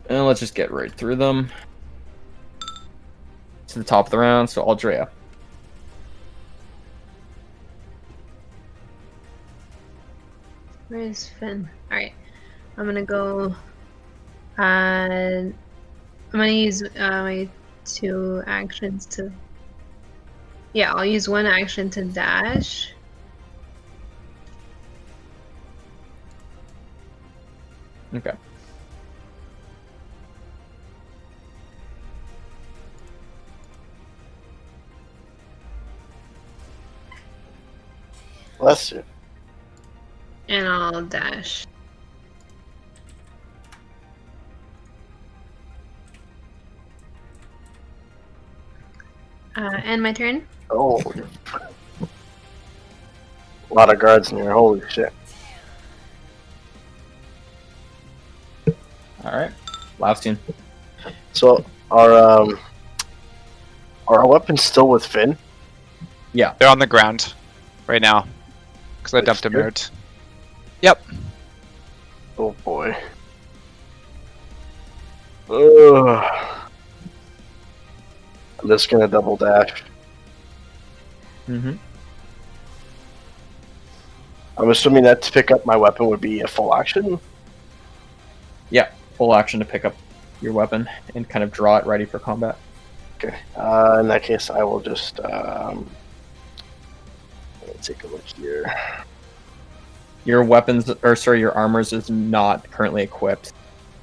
And let's just get right through them. To the top of the round, so Aldrea. Where's Finn? Alright. I'm gonna go. I'm gonna use my 2 actions to. Yeah, I'll use 1 action to dash. Okay. Bless you. And I'll dash. And my turn. Oh. A lot of guards in here. Holy shit. Alright. Laustian. So, are our weapons still with Finn? They're on the ground right now because I dumped them Sure? out. Yep. Oh boy. Ugh. I'm just gonna double dash. Mm-hmm. I'm assuming that to pick up my weapon would be a full action. Yeah, full action to pick up your weapon and kind of draw it ready for combat. Okay. In that case, I will just let me take a look here. Your weapons, or sorry, your armors is not currently equipped.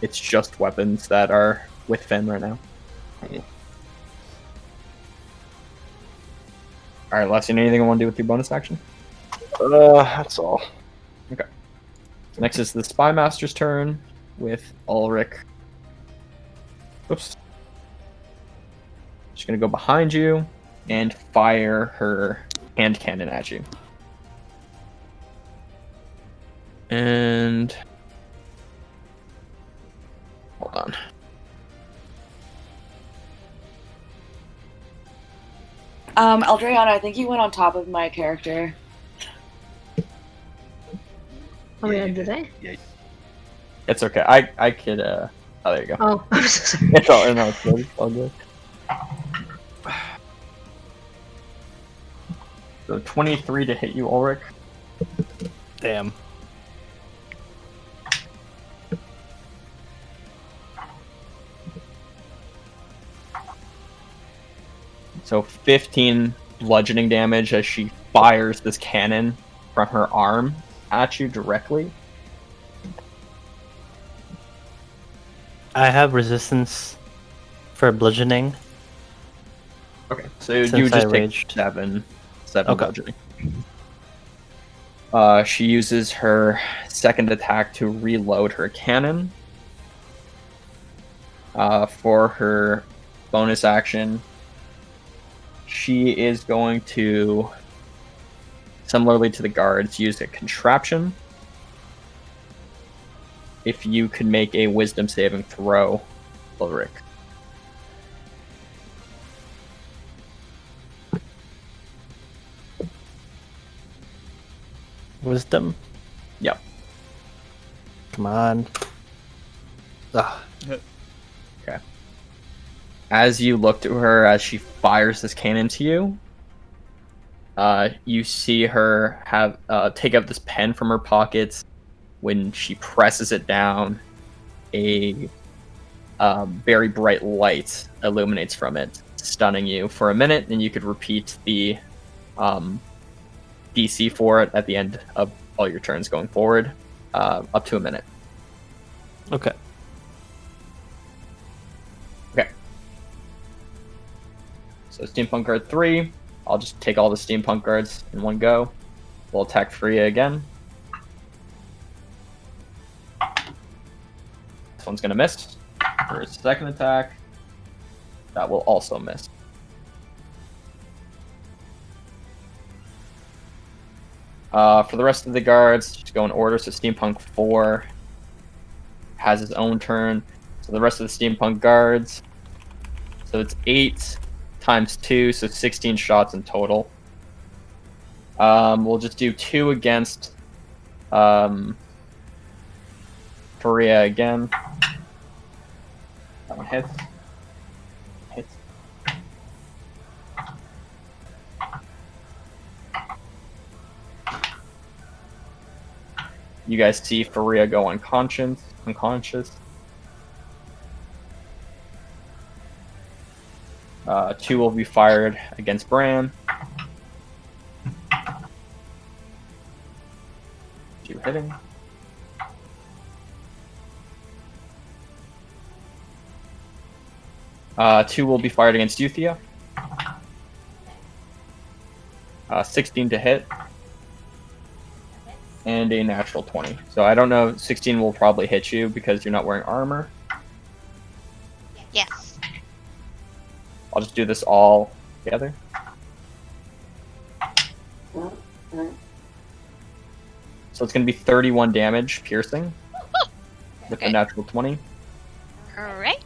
It's just weapons that are with Finn right now. Alright, Laustian, anything you want to do with your bonus action? That's all. Okay. Next is the Spymaster's turn with Ulrich. Oops. She's going to go behind you and fire her hand cannon at you. And... hold on. Eldriana, I think you went on top of my character. Oh yeah, did I? It's okay. I could, oh, there you go. Oh, I'm so sorry. It's all, no, it's good. It's all good. So 23 to hit you, Ulrich. Damn. So 15 bludgeoning damage as she fires this cannon from her arm at you directly. I have resistance for bludgeoning. Okay, so you Since just I take raged. seven Okay. bludgeoning. She uses her second attack to reload her cannon. For her bonus action, she is going to, similarly to the guards, use a contraption. If you could make a wisdom saving throw, Ulrich. Wisdom. Yep. Come on. Ugh. Okay. As you look to her, as she fires this cannon to you, you see her have take out this pen from her pockets. When she presses it down, a very bright light illuminates from it, stunning you for a minute, and you could repeat the DC for it at the end of all your turns going forward, up to a minute. Okay. Okay. So Steampunk Guard 3, I'll just take all the Steampunk Guards in one go. We'll attack Freya again. This one's going to miss. For his second attack, that will also miss. For the rest of the guards, just go in order. So Steampunk 4 has his own turn. So the rest of the Steampunk guards, so it's 8 times 2, so 16 shots in total. We'll just do 2 against Faria again. That one hits. Hits. You guys see Faria go unconscious. 2 will be fired against Bran. 2 hitting. Two will be fired against Euthia. 16 to hit. and a natural 20. So I don't know, 16 will probably hit you because you're not wearing armor. Yes. I'll just do this all together. So it's going to be 31 damage piercing with Okay. the natural 20. Alright.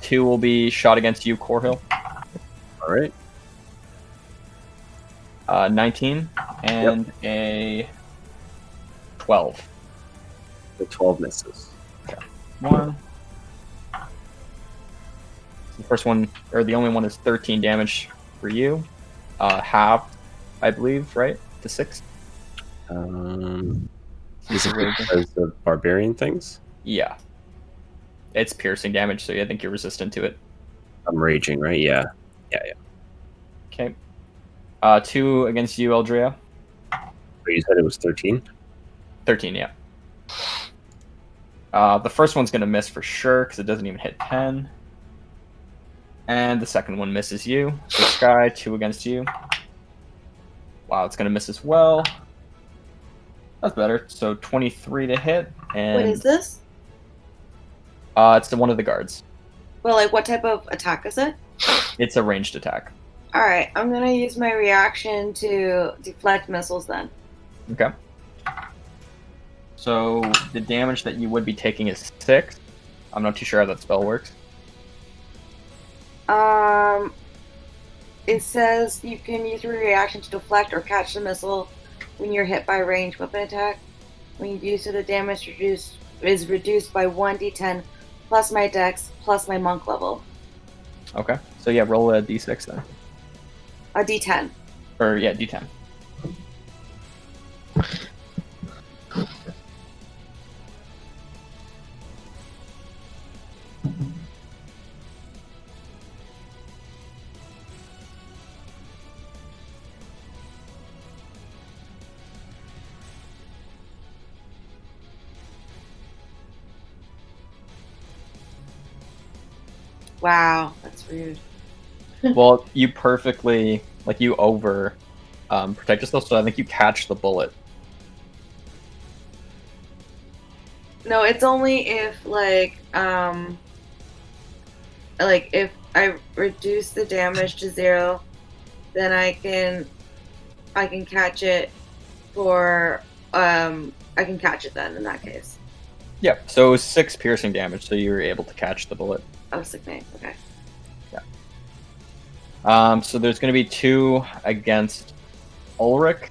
2 will be shot against you, Corhill. All right. 19 and a 12. The 12 misses. One. The first one, or the only one, is 13 damage for you. Half, I believe, right? To 6. Is it because of barbarian things? Yeah. It's piercing damage, so I think you're resistant to it. I'm raging, right? Yeah. Okay. 2 against you, Eldrea. But you said it was 13? 13, yeah. The first one's going to miss for sure, because it doesn't even hit 10. And the second one misses you. So Sky, 2 against you. Wow, it's going to miss as well. That's better. So 23 to hit. And What is this? it's one of the guards. Well, like, what type of attack is it? It's a ranged attack. Alright, I'm gonna use my reaction to deflect missiles then. Okay. So the damage that you would be taking is 6. I'm not too sure how that spell works. It says you can use your reaction to deflect or catch the missile when you're hit by a ranged weapon attack. When you do so, the damage is reduced by 1d10 plus my dex plus my monk level. Okay. So yeah, roll a d6 then. A d10. Or yeah, d10. Wow, that's rude. Well, you perfectly, like, you over protect yourself, so I think you catch the bullet. No, it's only if if I reduce the damage to 0, then I can catch it for I can catch it then in that case. Yeah, so it was 6 piercing damage, so you were able to catch the bullet. Oh, sick name. Okay. So there's going to be 2 against Ulrich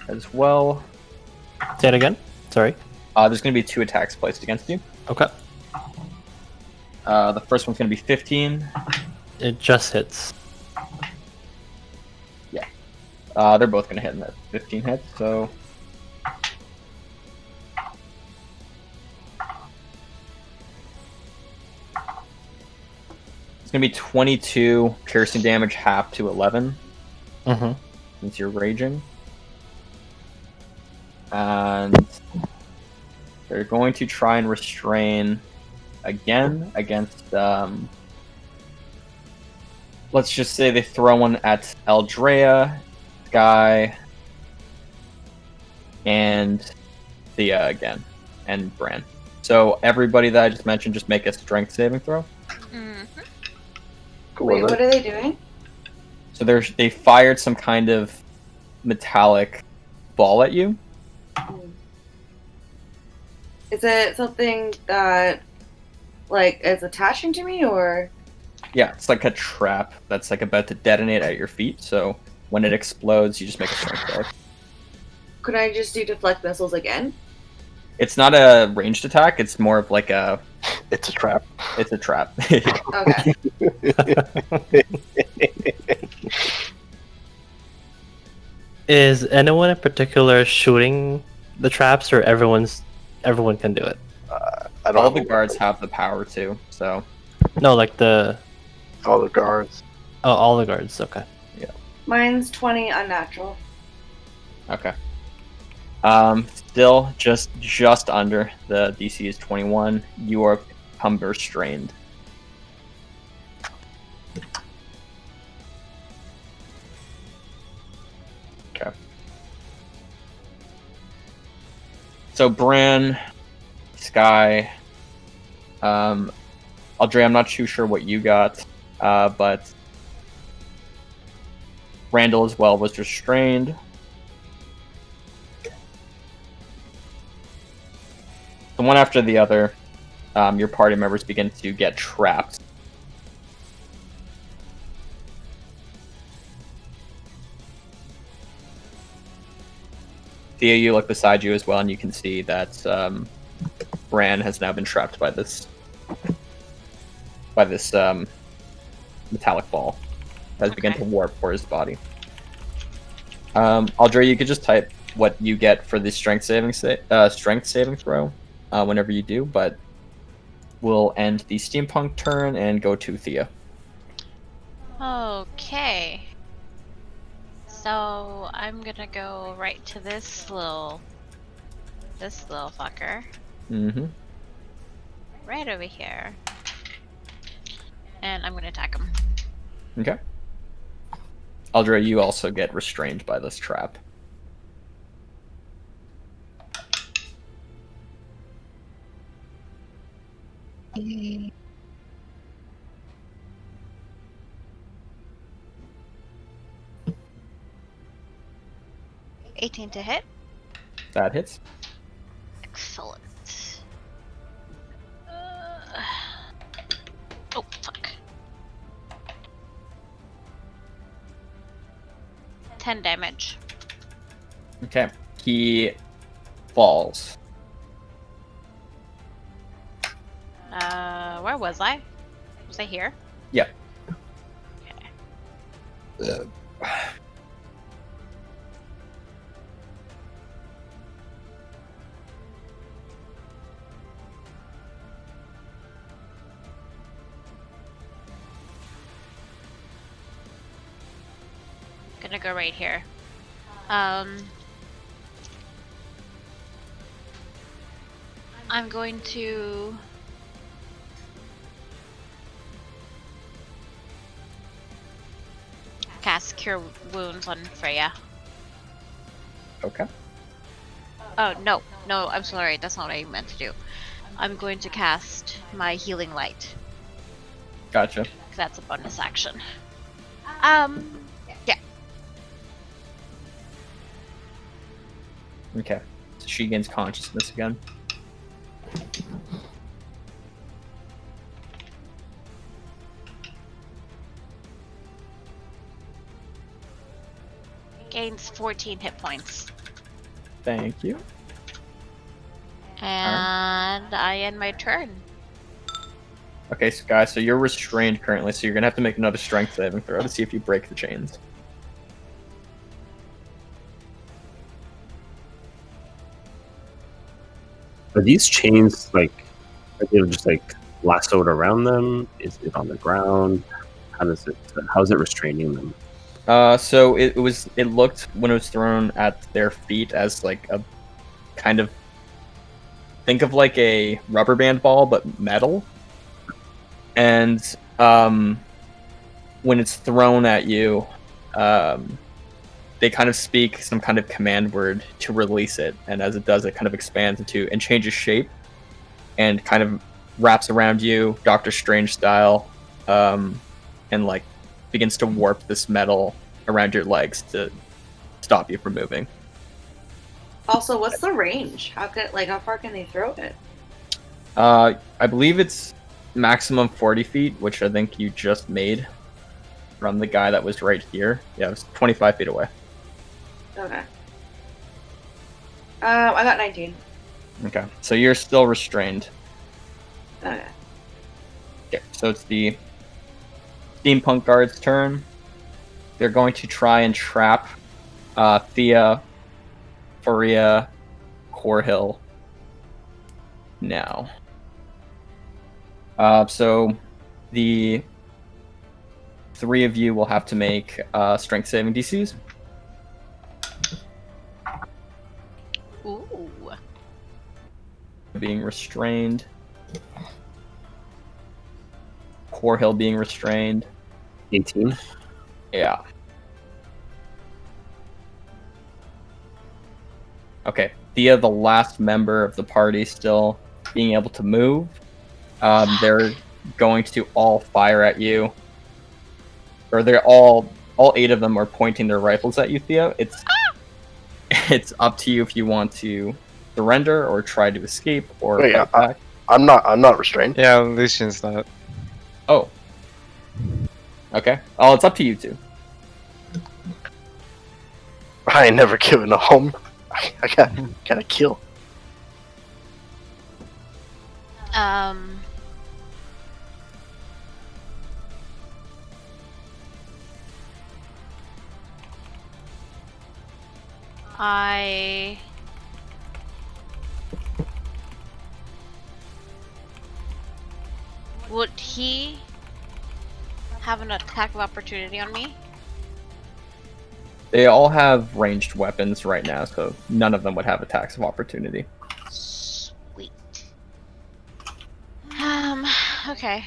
as well. Say it again. Sorry. There's going to be 2 attacks placed against you. Okay. The first one's going to be 15. It just hits. Yeah. They're both going to hit in that 15 hit, so... It's going to be 22 piercing damage, half to 11. Mm-hmm. Since you're raging. And they're going to try and restrain again against, let's just say they throw one at Eldrea, Sky, and Thea again, and Bran. So everybody that I just mentioned, just make a strength saving throw. Mm-hmm. Wait, what are they doing? So they fired some kind of metallic ball at you. Is it something that is attaching to me, or? Yeah, it's like a trap that's like about to detonate at your feet. So when it explodes, you just make a strength save. Could I just do deflect missiles again? It's not a ranged attack. It's more of like a. It's a trap. It's a trap. Okay. Is anyone in particular shooting the traps, or everyone can do it? I don't All have the a guards weapon. have the power to. So No, like the All the guards. all the guards. Okay. Mine's 20 unnatural. okay. Still just under. The DC is 21. You are become restrained. Okay. So Bran, Sky, Aldrea, I'm not too sure what you got, but Randall as well was restrained. The one after the other, your party members begin to get trapped. Thea, you look beside you as well, and you can see that Bran has now been trapped by this metallic ball that has begun to warp for his body. Aldrea, you could just type what you get for the strength saving throw whenever you do, but we'll end the steampunk turn and go to Thea. Okay. So I'm gonna go right to this little fucker. Mm-hmm. Right over here. And I'm gonna attack him. Okay. Aldrea, you also get restrained by this trap. Okay. 18 to hit. That hits. Excellent. Oh, fuck. 10 damage. Okay. He falls. Where was I? Was I here? Yeah. Okay. Gonna go right here. I'm going to cast Cure Wounds on Freya. Okay. Oh, no, I'm sorry, that's not what I meant to do. I'm going to cast my Healing Light. Gotcha. That's a bonus action. Yeah. Okay. So she gains consciousness again. Gains 14 hit points. Thank you. And I end my turn. Okay, so guys, so you're restrained currently, so you're gonna have to make another strength saving throw to see if you break the chains. Are these chains like, are they just like lassoed around them? Is it on the ground? How's it restraining them? So it looked when it was thrown at their feet as like a kind of, think of like a rubber band ball but metal, and when it's thrown at you, they kind of speak some kind of command word to release it, and as it does, it kind of expands and changes shape and kind of wraps around you, Doctor Strange style, and like begins to warp this metal around your legs to stop you from moving. Also, what's the range? How far can they throw it? I believe it's maximum 40 feet, which I think you just made from the guy that was right here. Yeah, it was 25 feet away. Okay. I got 19. Okay, so you're still restrained. Okay. Okay, so it's the steampunk guard's turn. They're going to try and trap Thea, Faria, Corhill now. So the three of you will have to make strength saving DCs. Ooh. Being restrained. Corhill being restrained. 18. Yeah. Okay. Thea, the last member of the party, still being able to move. They're going to all fire at you, or they're all 8 of them are pointing their rifles at you, Thea. It's up to you if you want to surrender or try to escape or Wait, fight back. I'm not restrained. Yeah, Lucian's not. Oh. Okay. Oh, it's up to you two. I ain't never given a home. I gotta kill. Would he have an attack of opportunity on me? They all have ranged weapons right now, so none of them would have attacks of opportunity. Sweet. Okay.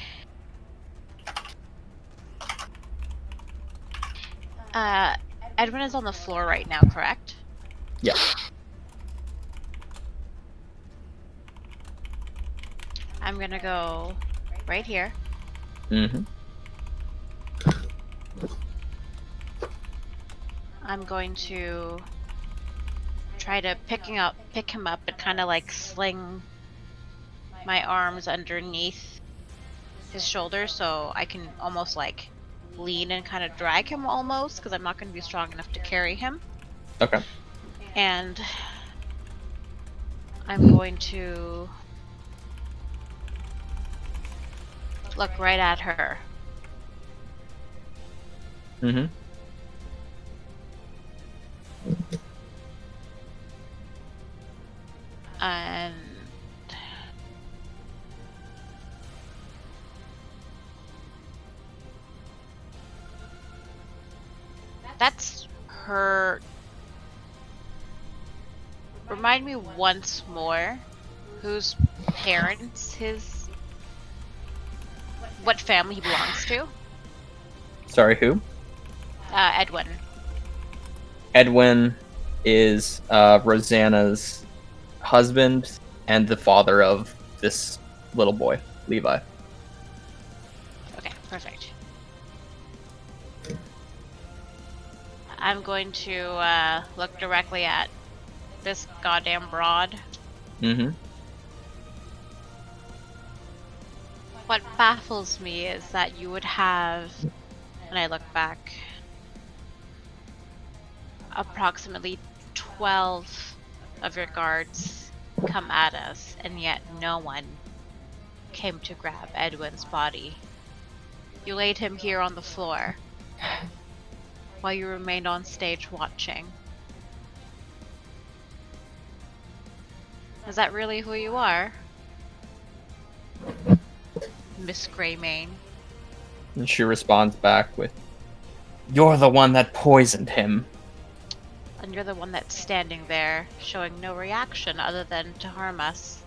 Edwin is on the floor right now, correct? Yeah. I'm gonna go right here. Mm-hmm. I'm going to try to pick him up and kind of like sling my arms underneath his shoulders so I can almost like lean and kind of drag him almost, because I'm not going to be strong enough to carry him. Okay. And I'm going to look right at her. Mm-hmm. And that's her. Remind me once more whose parents what family he belongs to. Sorry, who? Edwin. Edwin is Rosanna's husband and the father of this little boy, Levi. Okay, perfect. I'm going to look directly at this goddamn broad. Mm-hmm. What baffles me is that you would have, when I look back, approximately 12 of your guards come at us, and yet no one came to grab Edwin's body. You laid him here on the floor while you remained on stage watching. Is that really who you are? Miss Greymane? And she responds back with, "You're the one that poisoned him." And you're the one that's standing there, showing no reaction other than to harm us.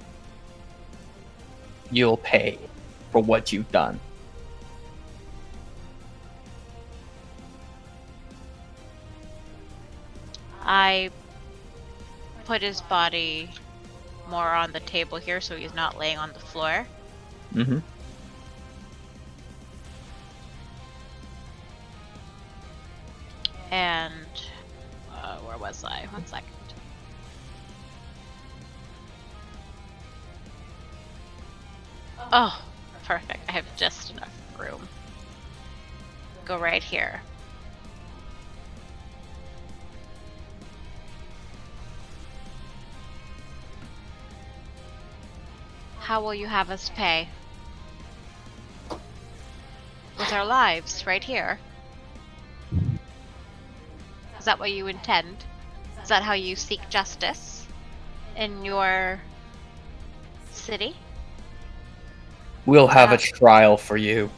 You'll pay for what you've done. I put his body more on the table here so he's not laying on the floor. Mm-hmm. And where was I? 1 second. Oh, perfect. I have just enough room. Go right here. How will you have us pay? With our lives, right here. Is that what you intend? Is that how you seek justice in your city? We'll have a trial for you.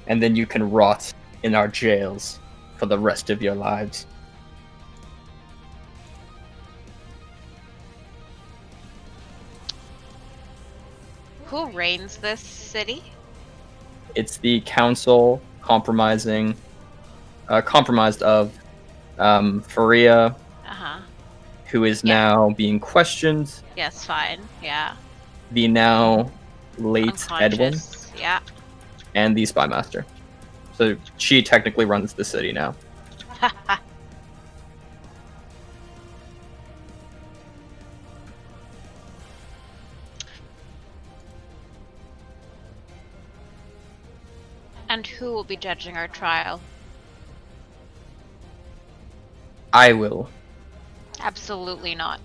And then you can rot in our jails for the rest of your lives. Who reigns this city? It's the council compromised of Faria, Uh-huh. who is Yeah. now being questioned, Yes, fine. Yeah. the now late Edwin, Unconscious. Yeah. and the Spymaster. So she technically runs the city now. And who will be judging our trial? I will. Absolutely not.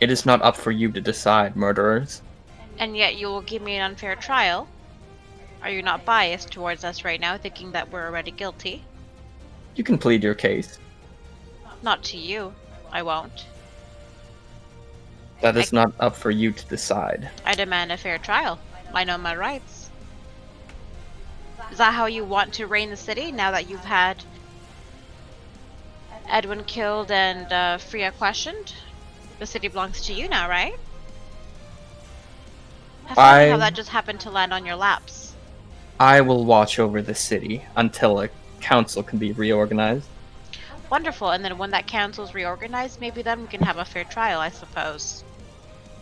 It is not up for you to decide, murderers. And yet you will give me an unfair trial? Are you not biased towards us right now, thinking that we're already guilty? You can plead your case. Not to you. I won't. That is not up for you to decide. I demand a fair trial. I know my rights. Is that how you want to reign the city, now that you've had Edwin killed and Freya questioned? The city belongs to you now, right? Funny how that just happened to land on your laps. I will watch over the city until a council can be reorganized. Wonderful, and then when that council's reorganized, maybe then we can have a fair trial, I suppose.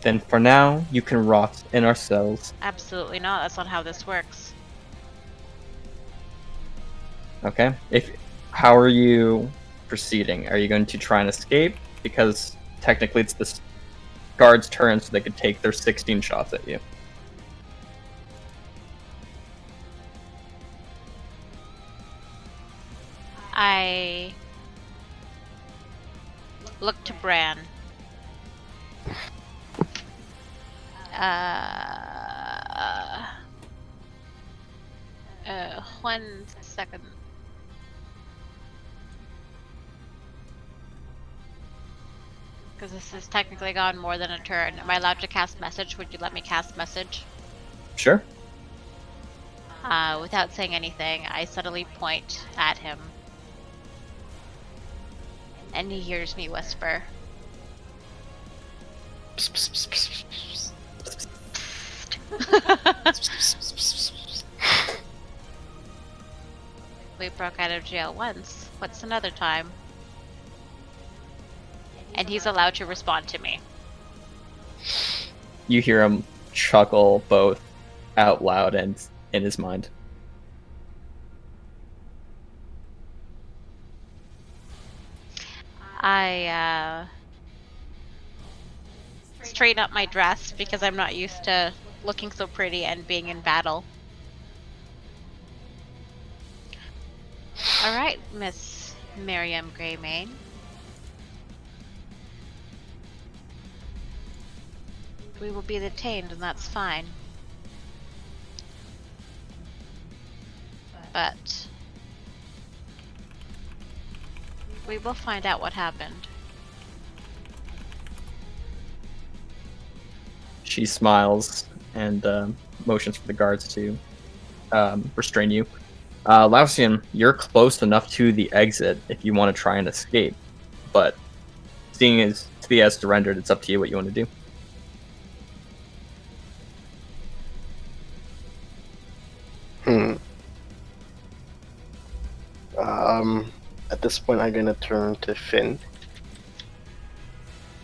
Then for now, you can rot in our cells. Absolutely not, that's not how this works. Okay? How are you proceeding? Are you going to try and escape? Because technically it's the guards' turn, so they could take their 16 shots at you. I look to Bran. 1 second. Because this has technically gone more than a turn. Am I allowed to cast message? Would you let me cast message? Sure. Without saying anything, I subtly point at him. And he hears me whisper. We broke out of jail once. What's another time? And he's allowed to respond to me. You hear him chuckle both out loud and in his mind. I straighten up my dress because I'm not used to looking so pretty and being in battle. Alright, Miss Miriam Greymane. We will be detained, and that's fine. But we will find out what happened. She smiles and motions for the guards to restrain you. Lausian, you're close enough to the exit if you want to try and escape, but seeing as Thea has surrendered, it's up to you what you want to do. At this point, I'm gonna turn to Finn.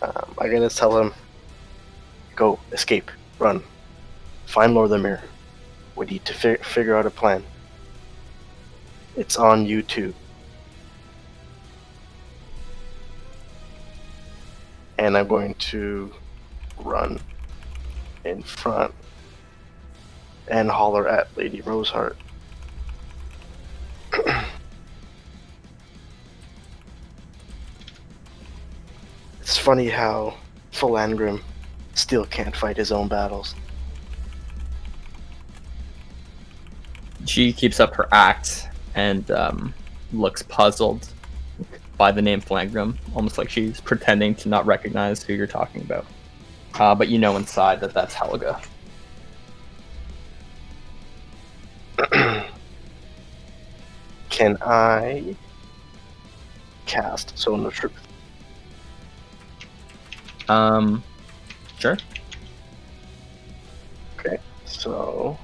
I'm gonna tell him, go, escape, run, find Lord Lemire. We need to figure out a plan. It's on you too. And I'm going to run in front and holler at Lady Roseheart. It's funny how Philandrim still can't fight his own battles. She keeps up her act and looks puzzled by the name Philangrim, almost like she's pretending to not recognize who you're talking about. But you know inside that that's Helga. Can I cast Zone of Truth? Sure. Okay, so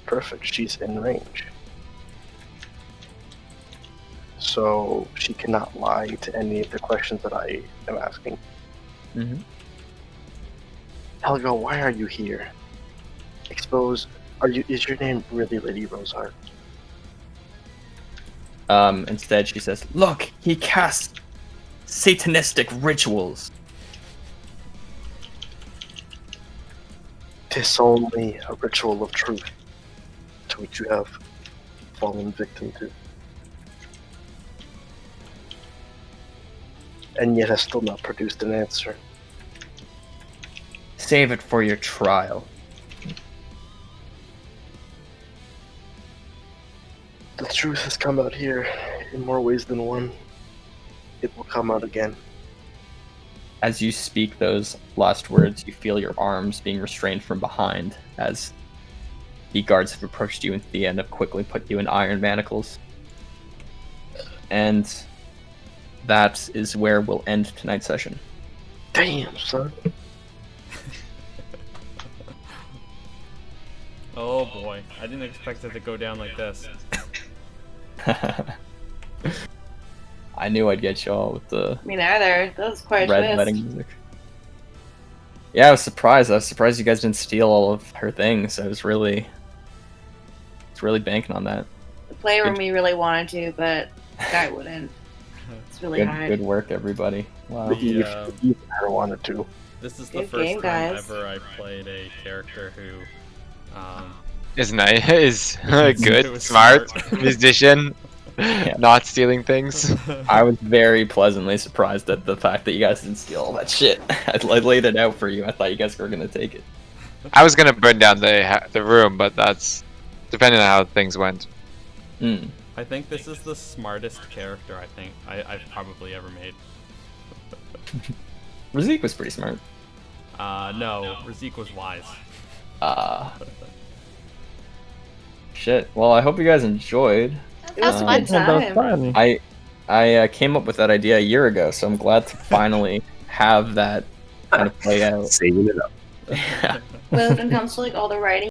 perfect. She's in range. so she cannot lie to any of the questions that I am asking. Mhm. Helga, why are you here? Is your name really Lady Roseheart? Instead, she says, "Look, he casts satanistic rituals." Tis only a ritual of truth to which you have fallen victim to. And yet has still not produced an answer. Save it for your trial. The truth has come out here in more ways than one. It will come out again. As you speak those last words, you feel your arms being restrained from behind as the guards have approached you at the end have quickly put you in iron manacles. And that is where we'll end tonight's session. Damn, son. Oh boy, I didn't expect it to go down like this. I knew I'd get you all with the Me neither. That was quite a red twist. wedding music. Yeah, I was surprised. I was surprised you guys didn't steal all of her things. I was really banking on that. The player Good. me really wanted to, but Guy wouldn't. It's really hard. Good work, everybody. Wow. The, Eve never wanted to. This is the Good first game, time guys. ever I played a character who Is nice. Is It good, was smart, smart. musician, Yeah. not stealing things. I was very pleasantly surprised at the fact that you guys didn't steal all that shit. I laid it out for you. I thought you guys were gonna take it. I was gonna burn down the room, but that's depending on how things went. Mm. I think this is the smartest character I've probably ever made. Razik was pretty smart. No, Razik was wise. Shit. Well, I hope you guys enjoyed. It was a Um, good That was time. fun. I came up with that idea a year ago, so I'm glad to finally have that kind of play out. Saving it up. Yeah. When it comes to like all the writing